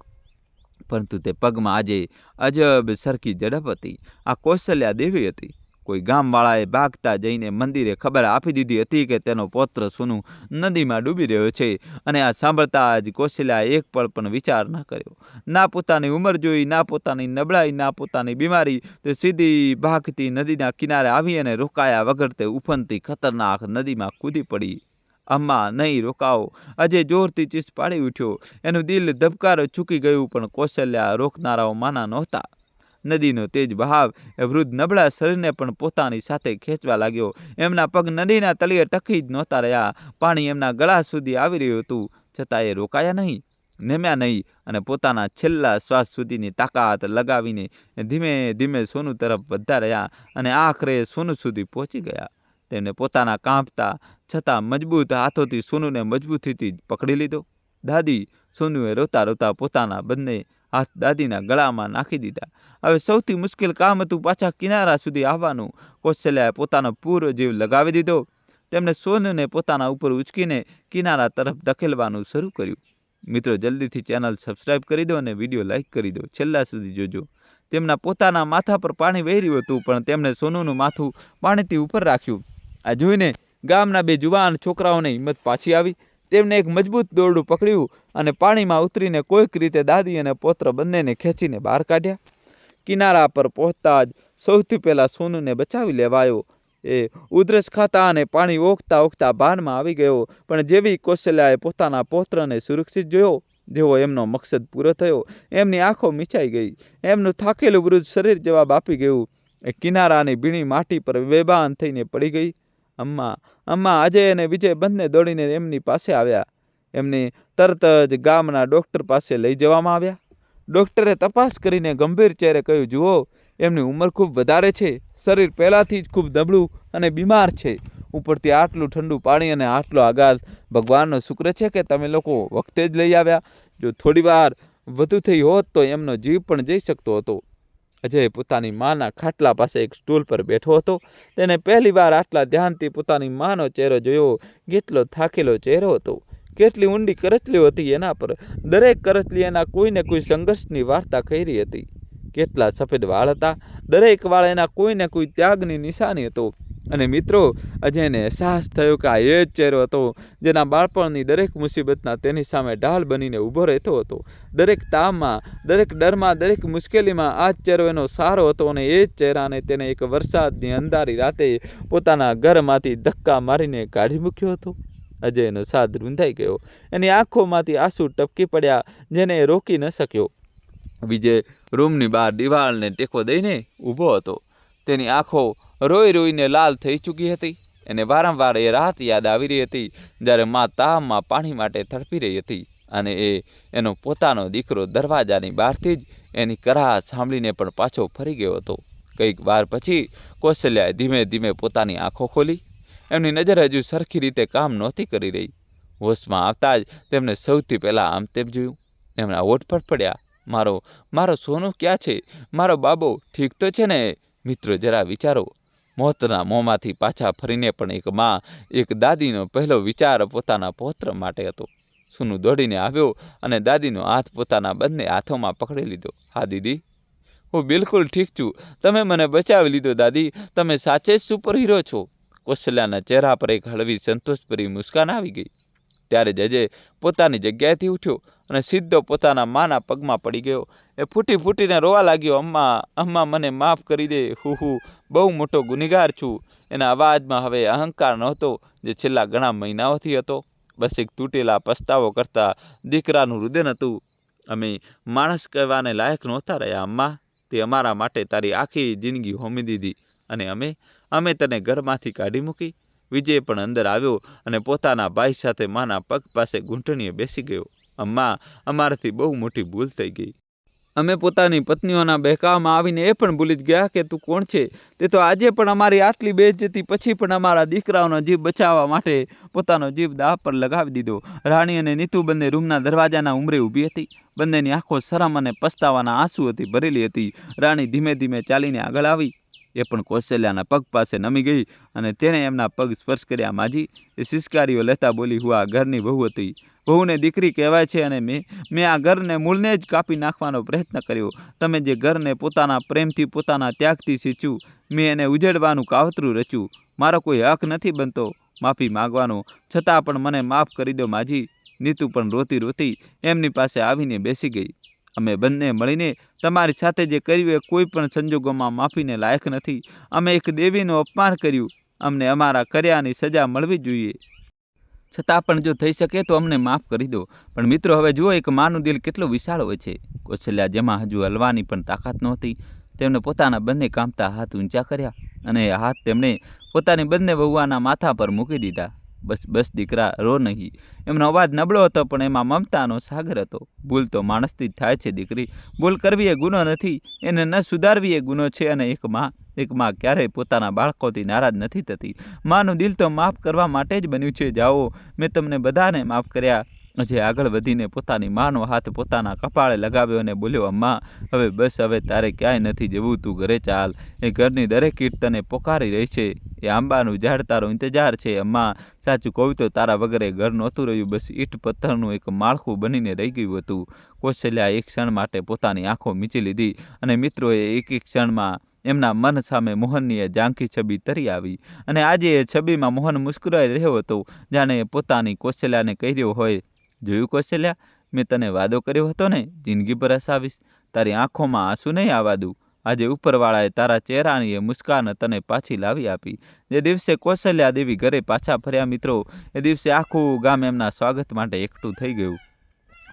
પરંતુ તે પગમાં આજે અજબ સરખી ઝડપ હતી. આ કૌશલ્યા દેવી હતી. કોઈ ગામવાળાએ ભાગતા જઈને મંદિરે ખબર આપી દીધી હતી કે તેનો પૌત્ર સોનુ નદીમાં ડૂબી રહ્યો છે. અને આ સાંભળતા જ કૌશલ્યાએ એક પળ પણ વિચાર ન કર્યો. ના પોતાની ઉંમર જોઈ, ના પોતાની નબળાઈ, ના પોતાની બીમારી. તે સીધી ભાગતી નદીના કિનારે આવી અને રોકાયા વગર તે ઉફનતી ખતરનાક નદીમાં કૂદી પડી. અમ્મા, નહીં, રોકાઓ! અજય જોરથી ચીસ પાડી ઉઠ્યો. એનું દિલ ધબકારો ચૂકી ગયું, પણ કૌશલ્યા રોકનારાઓ માના નહોતા. નદીનો તેજ બહાવ એ વૃદ્ધ નબળા શરીરને પણ પોતાની સાથે ખેંચવા લાગ્યો. એમના પગ નદીના તળિયે ટકી જ નહોતા રહ્યા. પાણી એમના ગળા સુધી આવી રહ્યું હતું, છતાં એ રોકાયા નહીં, નમ્યા નહીં અને પોતાના છેલ્લા શ્વાસ સુધીની તાકાત લગાવીને ધીમે ધીમે સોનુ તરફ વધતા રહ્યા અને આખરે સોનુ સુધી પહોંચી ગયા. તેમને પોતાના કાંપતા છતાં મજબૂત હાથોથી સોનુને મજબૂતીથી પકડી લીધો. દાદી! સોનુએ રોતા રોતા પોતાના બંને હાથ દાદીના ગળામાં નાખી દીધા. હવે સૌથી મુશ્કેલ કામ હતું પાછા કિનારા સુધી આવવાનું. કૌશલ્યાએ પોતાનો પૂરો જીવ લગાવી દીધો. તેમણે સોનુને પોતાના ઉપર ઉચકીને કિનારા તરફ ધકેલવાનું શરૂ કર્યું. મિત્રો, જલ્દીથી ચેનલ સબસ્ક્રાઈબ કરી દો અને વિડીયો લાઈક કરી દો. છેલ્લા સુધી જોજો. તેમના પોતાના માથા પર પાણી વહી રહ્યું હતું, પણ તેમણે સોનુનું માથું પાણીથી ઉપર રાખ્યું. આ જોઈને ગામના 2 જુવાન છોકરાઓને હિંમત પાછી આવી. તેમણે એક મજબૂત દોરડું પકડ્યું અને પાણીમાં ઉતરીને કોઈક રીતે દાદી અને પૌત્ર બંનેને ખેંચીને બહાર કાઢ્યા. કિનારા પર પહોંચતા જ સૌથી પહેલાં સોનુને બચાવી લેવાયો. એ ઉધરસ ખાતા અને પાણી ઓગતા ઓગતા ભાનમાં આવી ગયો. પણ જેવી કૌશલ્યાએ પોતાના પૌત્રને સુરક્ષિત જોયો, જેવો એમનો મકસદ પૂરો થયો, એમની આંખો મીચાઈ ગઈ. એમનું થાકેલું વૃદ્ધ શરીર જવાબ આપી ગયું. એ કિનારાની ભીની માટી પર બેભાન થઈને પડી ગઈ. અમ્મા, અમ્મા! અજય અને વિજય બંને દોડીને એમની પાસે આવ્યા. એમને તરત જ ગામના ડૉક્ટર પાસે લઈ જવામાં આવ્યા. ડૉક્ટરે તપાસ કરીને ગંભીર ચહેરે કહ્યું, જુઓ, એમની ઉંમર ખૂબ વધારે છે, શરીર પહેલાંથી જ ખૂબ નબળું અને બીમાર છે. ઉપરથી આટલું ઠંડુ પાણી અને આટલો આઘાત. ભગવાનનો શુક્ર છે કે તમે લોકો વખતે જ લઈ આવ્યા. જો થોડી વાર વધુ થઈ હોત તો એમનો જીવ પણ જઈ શકતો હતો. અજય પોતાની માના ખાટલા પાસે એક સ્ટૂલ પર બેઠો હતો. તેને પહેલીવાર આટલા ધ્યાનથી પોતાની માનો ચહેરો જોયો. કેટલો થાકેલો ચહેરો હતો, કેટલી ઊંડી કરચલીઓ હતી એના પર. દરેક કરચલી એના કોઈને કોઈ સંઘર્ષની વાર્તા કહી રહી હતી. કેટલા સફેદ વાળ હતા, દરેક વાળ એના કોઈને કોઈ ત્યાગની નિશાની હતો. અને મિત્રો, અજયને અહેસાસ થયો કે આ એ જ ચહેરો હતો જેના બાળપણની દરેક મુસીબતના તેની સામે ઢાલ બનીને ઊભો રહેતો હતો. દરેક તાવમાં, દરેક ડરમાં, દરેક મુશ્કેલીમાં આ જ ચહેરો એનો સહારો હતો. અને એ જ ચહેરાને તેને એક વરસાદની અંધારી રાતે પોતાના ઘરમાંથી ધક્કા મારીને કાઢી મૂક્યો હતો. અજયનો સાદ રૂંધાઈ ગયો. એની આંખોમાંથી આંસુ ટપકી પડ્યા, જેને એ રોકી ન શક્યો. વિજય રૂમની બહાર દિવાલને ટેકો દઈને ઊભો હતો. તેની આંખો રોઈ રોઈને લાલ થઈ ચૂકી હતી. એને વારંવાર એ રાત યાદ આવી રહી હતી જ્યારે મા તાવમાં પાણી માટે તડપી રહી હતી અને એનો પોતાનો દીકરો દરવાજાની બહારથી જ એની કરાર સાંભળીને પણ પાછો ફરી ગયો હતો. કંઈક વાર પછી કૌશલ્યાએ ધીમે ધીમે પોતાની આંખો ખોલી. એમની નજર હજુ સરખી રીતે કામ નહોતી કરી રહી. હોશમાં આવતા જ તેમણે સૌથી પહેલાં આમ તેમ જોયું. એમના હોઠ ફડફડ્યા. મારો સોનું ક્યાં છે? મારો બાબો ઠીક તો છે ને? મિત્રો જરા વિચારો. મોતના મોંમાંથી પાછા ફરીને પણ એક મા, એક દાદીનો પહેલો વિચાર પોતાના પૌત્ર માટે હતો. સોનું દોડીને આવ્યો અને દાદીનો હાથ પોતાના બંને હાથોમાં પકડી લીધો. હા દીદી, હું બિલકુલ ઠીક છું. તમે મને બચાવી લીધો દાદી. તમે સાચે જ સુપર હીરો છો. કૌશલ્યાના ચહેરા પર એક હળવી સંતોષભરી મુસ્કાન આવી ગઈ. ત્યારે જ અજય પોતાની જગ્યાએથી ઉઠ્યો અને સીધો પોતાના માના પગમાં પડી ગયો. એ ફૂટી ફૂટીને રોવા લાગ્યો. અમ્મા મને માફ કરી દે. હું બહુ મોટો ગુનેગાર છું. એના અવાજમાં હવે અહંકાર નહોતો જે છેલ્લા ઘણા મહિનાઓથી હતો. બસ એક તૂટેલા પસ્તાવો કરતા દીકરાનું રુદન હતું. અમે માણસ કહેવાને લાયક નહોતા રહ્યા અમ્મા. તે અમારા માટે તારી આખી જિંદગી હોમી દીધી અને અમે તને ઘરમાંથી કાઢી મૂકી. વિજય પણ અંદર આવ્યો અને પોતાના ભાઈ સાથે માના પગ પાસે ઘૂંટણીએ બેસી ગયો. અમ્મા, અમારાથી બહુ મોટી ભૂલ થઈ ગઈ. અમે પોતાની પત્નીઓના બહેકામાં આવીને એ પણ ભૂલી જ ગયા કે તું કોણ છે. તે તો આજે પણ અમારી આટલી બેઇજ્જતી પછી પણ અમારા દીકરાઓનો જીવ બચાવવા માટે પોતાનો જીવ દાવ પર લગાવી દીધો. રાણી અને નીતુ બંને રૂમના દરવાજાના ઉંબરે ઊભી હતી. બંનેની આંખો શરમ અને પસ્તાવાના આંસુઓથી ભરેલી હતી. રાણી ધીમે ધીમે ચાલીને આગળ આવી. એ પણ કૌશલ્યાના પગ પાસે નમી ગઈ અને તેણે એમના પગ સ્પર્શ કર્યા. માજી, એ સિસકારીઓ લેતા બોલી, હું આ ઘરની વહુ હતી. વહુને દીકરી કહેવાય છે અને મેં આ ઘરને મૂળને જ કાપી નાખવાનો પ્રયત્ન કર્યો. તમે જે ઘરને પોતાના પ્રેમથી, પોતાના ત્યાગથી સીંચ્યું, મેં એને ઉજેડવાનું કાવતરું રચ્યું. મારો કોઈ હક નથી બનતો માફી માગવાનો, છતાં પણ મને માફ કરી દો માજી. નીતુ પણ રોતી રોતી એમની પાસે આવીને બેસી ગઈ. અમે બંને મળીને તમારી સાથે જે કર્યું એ કોઈ પણ સંજોગોમાં માફીને લાયક નથી. અમે એક દેવીનું અપમાન કર્યું. અમને અમારા કર્યાની સજા મળવી જોઈએ. છતાં પણ જો થઈ શકે તો અમને માફ કરી દો. પણ મિત્રો, હવે જુઓ એક માનું દિલ કેટલું વિશાળ હોય છે. કૌશલ્યા, જેમાં હજુ હલવાની પણ તાકાત નહોતી, તેમણે પોતાના બંને કામતા હાથ ઊંચા કર્યા અને એ હાથ તેમણે પોતાની બંને વહુઆના માથા પર મૂકી દીધા. બસ દીકરા, રો નહીં. એમનો અવાજ નબળો હતો પણ એમાં મમતાનો સાગર હતો. ભૂલ તો માણસથી જ થાય છે દીકરી. ભૂલ કરવી એ ગુનો નથી, એને ન સુધારવી એ ગુનો છે. અને એક માં ક્યારેય પોતાના બાળકોથી નારાજ નથી થતી. માનું દિલ તો માફ કરવા માટે જ બન્યું છે. જાઓ, મેં તમને બધાને માફ કર્યા. અજય આગળ વધીને પોતાની માનો હાથ પોતાના કપાળે લગાવ્યો અને બોલ્યો, અમ્મા, હવે બસ, હવે તારે ક્યાંય નથી જવું. તું ઘરે ચાલ. એ ઘરની દરેક ઈંટ તને પોકારી રહી છે. એ આંબાનું ઝાડ તારો ઇંતજાર છે. અમ્મા, સાચું કહું તો તારા વગર એ ઘર નહોતું રહ્યું. બસ ઈંટ પથ્થરનું એક માળખું બનીને રહી ગયું હતું. કૌશલ્યાએ એક ક્ષણ માટે પોતાની આંખો મીચી લીધી અને મિત્રોએ એક ક્ષણમાં એમના મન સામે મોહનની એ ઝાંખી છબી તરી આવી. અને આજે એ છબીમાં મોહન મુસ્કરાઈ રહ્યો હતો, જાણે એ પોતાની કૌશલ્યાને કહી રહ્યો હોય, જોયું કૌશલ્યા, મેં તને વાદો કર્યો હતો ને, જિંદગીભર હસાવીશ, તારી આંખોમાં આંસુ નહીં આવવા દઉં. આજે ઉપરવાળાએ તારા ચહેરાની એ મુસ્કાન તને પાછી લાવી આપી. જે દિવસે કૌશલ્યા દેવી ઘરે પાછા ફર્યા મિત્રો, એ દિવસે આખું ગામ એમના સ્વાગત માટે એકઠું થઈ ગયું.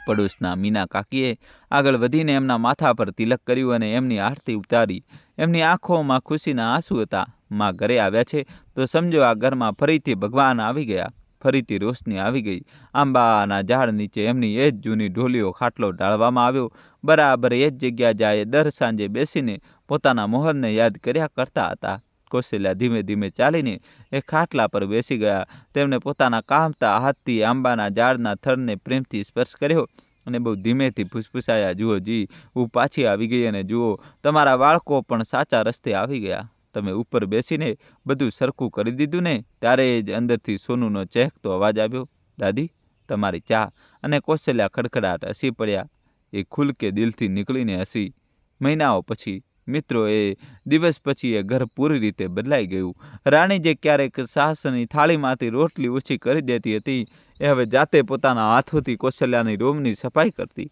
પડોશના મીના કાકીએ આગળ વધીને એમના માથા પર તિલક કર્યું અને એમની આરતી ઉતારી. એમની આંખોમાં ખુશીના આંસુ હતા. માં ઘરે આવ્યા છે તો સમજો આ ઘરમાં ફરીથી ભગવાન આવી ગયા, ફરીથી રોશની આવી ગઈ. આંબાના ઝાડ નીચે એમની એ જ જૂની ઢોલીઓ ખાટલો ઢાળવામાં આવ્યો. બરાબર એ જ જગ્યા જાય દર સાંજે બેસીને પોતાના મોહનને યાદ કર્યા કરતા હતા. કૌશલ્યા ધીમે ધીમે ચાલીને એ ખાટલા પર બેસી ગયા. તેમણે પોતાના કામતા હાથથી આંબાના ઝાડના થડને પ્રેમથી સ્પર્શ કર્યો અને બહુ ધીમેથી ફૂસફૂસાયા, જુઓ જી, હું પાછી આવી ગઈ અને જુઓ, તમારા બાળકો પણ સાચા રસ્તે આવી ગયા. તમે ઉપર બેસીને બધું સરખું કરી દીધું ને? ત્યારે જ અંદરથી સોનુનો ચહેકતો અવાજ આવ્યો, દાદી, તમારી ચા. અને કૌશલ્યા ખડખડાટ હસી પડ્યા. એ ખુલકે દિલથી નીકળીને હસી. મહિનાઓ પછી મિત્રો, એ દિવસ પછી એ ઘર પૂરી રીતે બદલાઈ ગયું. રાણી જે ક્યારેક સાસની થાળીમાંથી રોટલી ઓછી કરી દેતી હતી, એ હવે જાતે પોતાના હાથોથી કૌશલ્યાની રૂમની સફાઈ કરતી,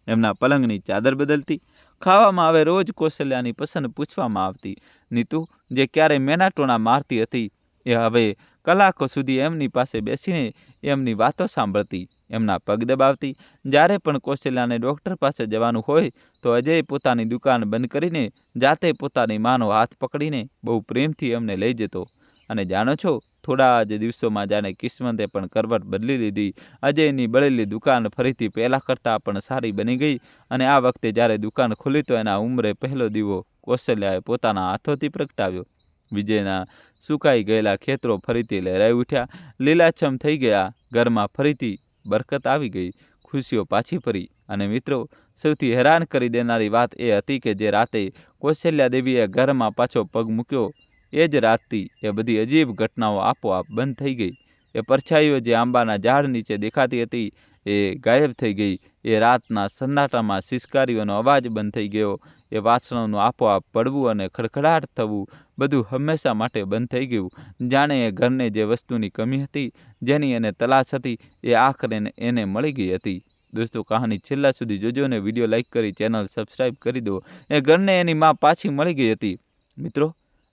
એમના પલંગની ચાદર બદલતી. ખાવામાં હવે રોજ કૌશલ્યાની પસંદ પૂછવામાં આવતી. નીતુ જે ક્યારેય મેનાટોણા મારતી હતી, એ હવે કલાકો સુધી એમની પાસે બેસીને એમની વાતો સાંભળતી, એમના પગ દબાવતી. જ્યારે પણ કૌશલ્યાને ડૉક્ટર પાસે જવાનું હોય તો અજય પોતાની દુકાન બંધ કરીને જાતે પોતાની માનો હાથ પકડીને બહુ પ્રેમથી એમને લઈ જતો. અને જાણો છો, થોડા જ દિવસોમાં જાણે કિસ્મતે પણ કરવટ બદલી લીધી. અજયની બળેલી દુકાન ફરીથી પહેલાં કરતાં પણ સારી બની ગઈ. અને આ વખતે જ્યારે દુકાન ખુલી તો એના ઉંમરે પહેલો દીવો કૌશલ્યાએ પોતાના હાથોથી પ્રગટાવ્યો. વિજયના સુકાઈ ગયેલા ખેતરો ફરીથી લહેરાઈ ઉઠ્યા, લીલાછમ થઈ ગયા. ઘરમાં ફરીથી બરકત આવી ગઈ. ખુશીઓ પાછી ફરી. અને મિત્રો, સૌથી હેરાન કરી દેનારી વાત એ હતી કે જે રાતે કૌશલ્યા દેવીએ ઘરમાં પાછો પગ મૂક્યો એ જ રાતથી એ બધી અજીબ ઘટનાઓ આપોઆપ બંધ થઈ ગઈ. એ પરછાઈઓ જે આંબાના ઝાડ નીચે દેખાતી હતી એ ગાયબ થઈ ગઈ. એ રાતના સન્નાટામાં સિસકારીઓનો અવાજ બંધ થઈ ગયો. એ વાસણોનું આપોઆપ પડવું અને ખડખડાટ થવું બધું હંમેશા માટે બંધ થઈ ગયું. જાણે એ ઘરને જે વસ્તુની કમી હતી, જેની એને તલાશ હતી, એ આખરે એને મળી ગઈ હતી. દોસ્તો, કહાની છેલ્લા સુધી જોજો અને વિડીયો લાઈક કરી ચેનલ સબસ્ક્રાઈબ કરી દો. એ ઘરને એની માં પાછી મળી ગઈ હતી. મિત્રો,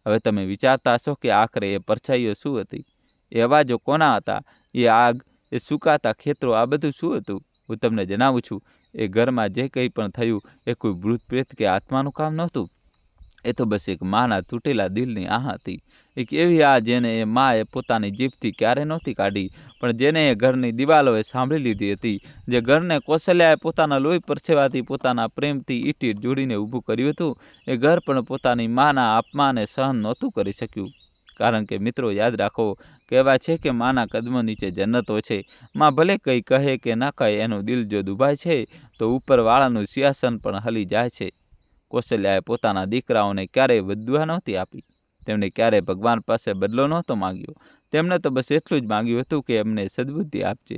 હવે તમે વિચારતા હશો કે આખરે એ પરછાઈઓ શું હતી? એ અવાજો કોના હતા? એ આગ, એ સુકાતા ખેતરો, આ બધું શું હતું? હું તમને જણાવું છું. એ ઘરમાં જે કંઈ પણ થયું એ કોઈ ભૂત પ્રેત કે આત્માનું કામ નહોતું. એ તો બસ એક માના તૂટેલા દિલની આહ હતી. એક એવી આહ જેને એ માએ પોતાની જીભથી ક્યારે નહોતી કાઢી, પણ જેને એ ઘરની દિવાલોએ સાંભળી લીધી હતી. જે ઘરને કૌશલ્યાએ પોતાના લોહી પરસેવાથી, પોતાના પ્રેમથી ઈંટ જોડીને ઊભું કર્યું હતું. એ ઘર પણ પોતાની માના અપમાનને સહન નહોતું કરી શક્યું. કારણ કે મિત્રો, યાદ રાખો, કહેવાય છે કે માના કદમો નીચે જન્નત હોય છે. માં ભલે કંઈ કહે કે ના કહે, એનું દિલ જો દુભાય છે તો ઉપરવાળાનું સિંહાસન પણ હલી જાય છે. કૌશલ્યાએ પોતાના દીકરાઓને ક્યારેય બદદુઆ નહોતી આપી. તેમણે ક્યારેય ભગવાન પાસે બદલો નહોતો માંગ્યો. તેમણે તો બસ એટલું જ માંગ્યું હતું કે એમને સદબુદ્ધિ આપજે.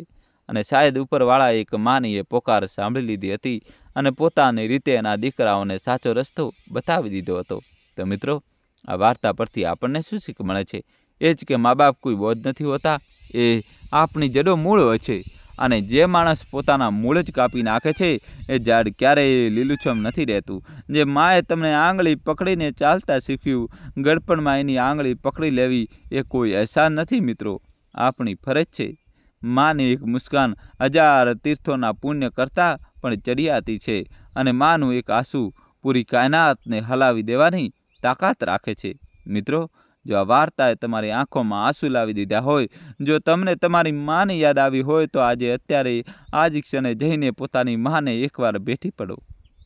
અને શાયદ ઉપરવાળાએ એક માની એ પોકાર સાંભળી લીધી હતી અને પોતાની રીતે એના દીકરાઓને સાચો રસ્તો બતાવી દીધો હતો. તો મિત્રો, આ વાર્તા પરથી આપણને શું શીખ મળે છે? એ જ કે મા બાપ કોઈ બોજ નથી હોતા, એ આપણી જડો મૂળ હોય છે. અને જે માણસ પોતાના મૂળ જ કાપી નાખે છે એ ઝાડ ક્યારેય લીલુંછમ નથી રહેતું. જે માએ તમને આંગળી પકડીને ચાલતા શીખ્યું, ગળપણમાં એની આંગળી પકડી લેવી એ કોઈ અહેસાન નથી મિત્રો, આપણી ફરજ છે. માની એક મુસ્કાન 1000 તીર્થોના પુણ્ય કરતાં પણ ચડિયાતી છે. અને માનું એક આંસુ પૂરી કાયનાતને હલાવી દેવાની તાકાત રાખે છે. મિત્રો, જો આ વાર્તાએ તમારી આંખોમાં આંસુ લાવી દીધા હોય, જો તમને તમારી માની યાદ આવી હોય, તો અત્યારે આ જ ક્ષણે જઈને પોતાની માને એકવાર બેઠી પડો.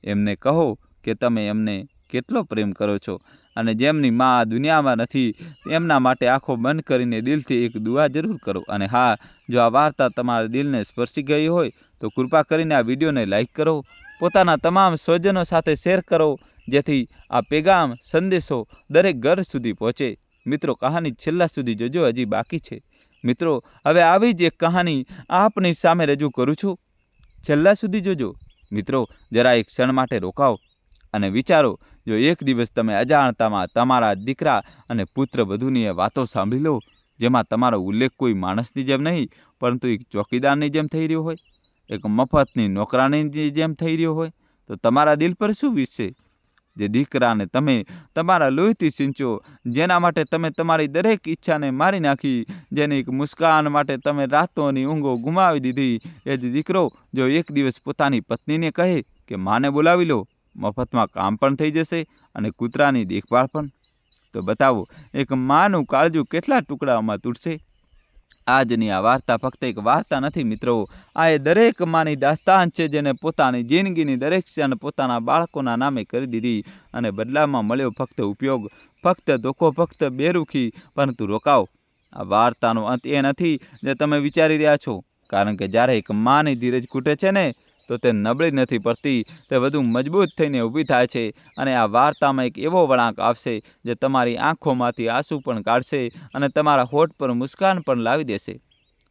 એમને કહો કે તમે એમને કેટલો પ્રેમ કરો છો. અને જેમની મા દુનિયામાં નથી, એમના માટે આંખો બંધ કરીને દિલથી એક દુઆ જરૂર કરો. અને હા, જો આ વાર્તા તમારા દિલને સ્પર્શી ગઈ હોય તો કૃપા કરીને આ વિડીયોને લાઈક કરો, પોતાના તમામ સ્વજનો સાથે શેર કરો, જેથી આ પેગામ સંદેશો દરેક ઘર સુધી પહોંચે. મિત્રો, કહાની છેલ્લા સુધી જોજો, હજી બાકી છે. મિત્રો, હવે આવી જ એક કહાની આપની સામે રજૂ કરું છું, છેલ્લા સુધી જોજો. મિત્રો, જરા એક ક્ષણ માટે રોકાઓ અને વિચારો, જો એક દિવસ તમે અજાણતામાં તમારા દીકરા અને પુત્ર વધુની વાતો સાંભળી લો, જેમાં તમારો ઉલ્લેખ કોઈ માણસની જેમ નહીં, પરંતુ એક ચોકીદારની જેમ થઈ રહ્યો હોય, એક મફતની નોકરાણીની જેમ થઈ રહ્યો હોય, તો તમારા દિલ પર શું વીસશે? જે દીકરાને તમે તમારા લોહીથી સિંચો, જેના માટે તમે તમારી દરેક ઈચ્છાને મારી નાખી, જેની એક મુસ્કાન માટે તમે રાતોની ઊંઘો ગુમાવી દીધી, એ જ દીકરો જો એક દિવસ પોતાની પત્નીને કહે કે માને બોલાવી લો, મફતમાં કામ પણ થઈ જશે અને કૂતરાની દેખભાળ પણ, તો બતાવો એક માનું કાળજું કેટલા ટુકડાઓમાં તૂટશે? આજની આ વાર્તા ફક્ત એક વાર્તા નથી મિત્રો, આ એ દરેક માની દાસ્તાન છે, જેને પોતાની જિંદગીની દરેક ક્ષણ પોતાના બાળકોના નામે કરી દીધી અને બદલામાં મળ્યો ફક્ત ઉપયોગ, ફક્ત ધોખો, ફક્ત બેરુખી. પરંતુ રોકાઓ, આ વાર્તાનો અંત એ નથી જે તમે વિચારી રહ્યા છો. કારણ કે જ્યારે એક માની ધીરજ ખૂટે છે ને, તો તે નબળી નથી પડતી, તે વધુ મજબૂત થઈને ઊભી થાય છે. અને આ વાર્તામાં એક એવો વળાંક આવશે જે તમારી આંખોમાંથી આંસુ પણ કાઢશે અને તમારા હોઠ પર મુસ્કાન પણ લાવી દેશે.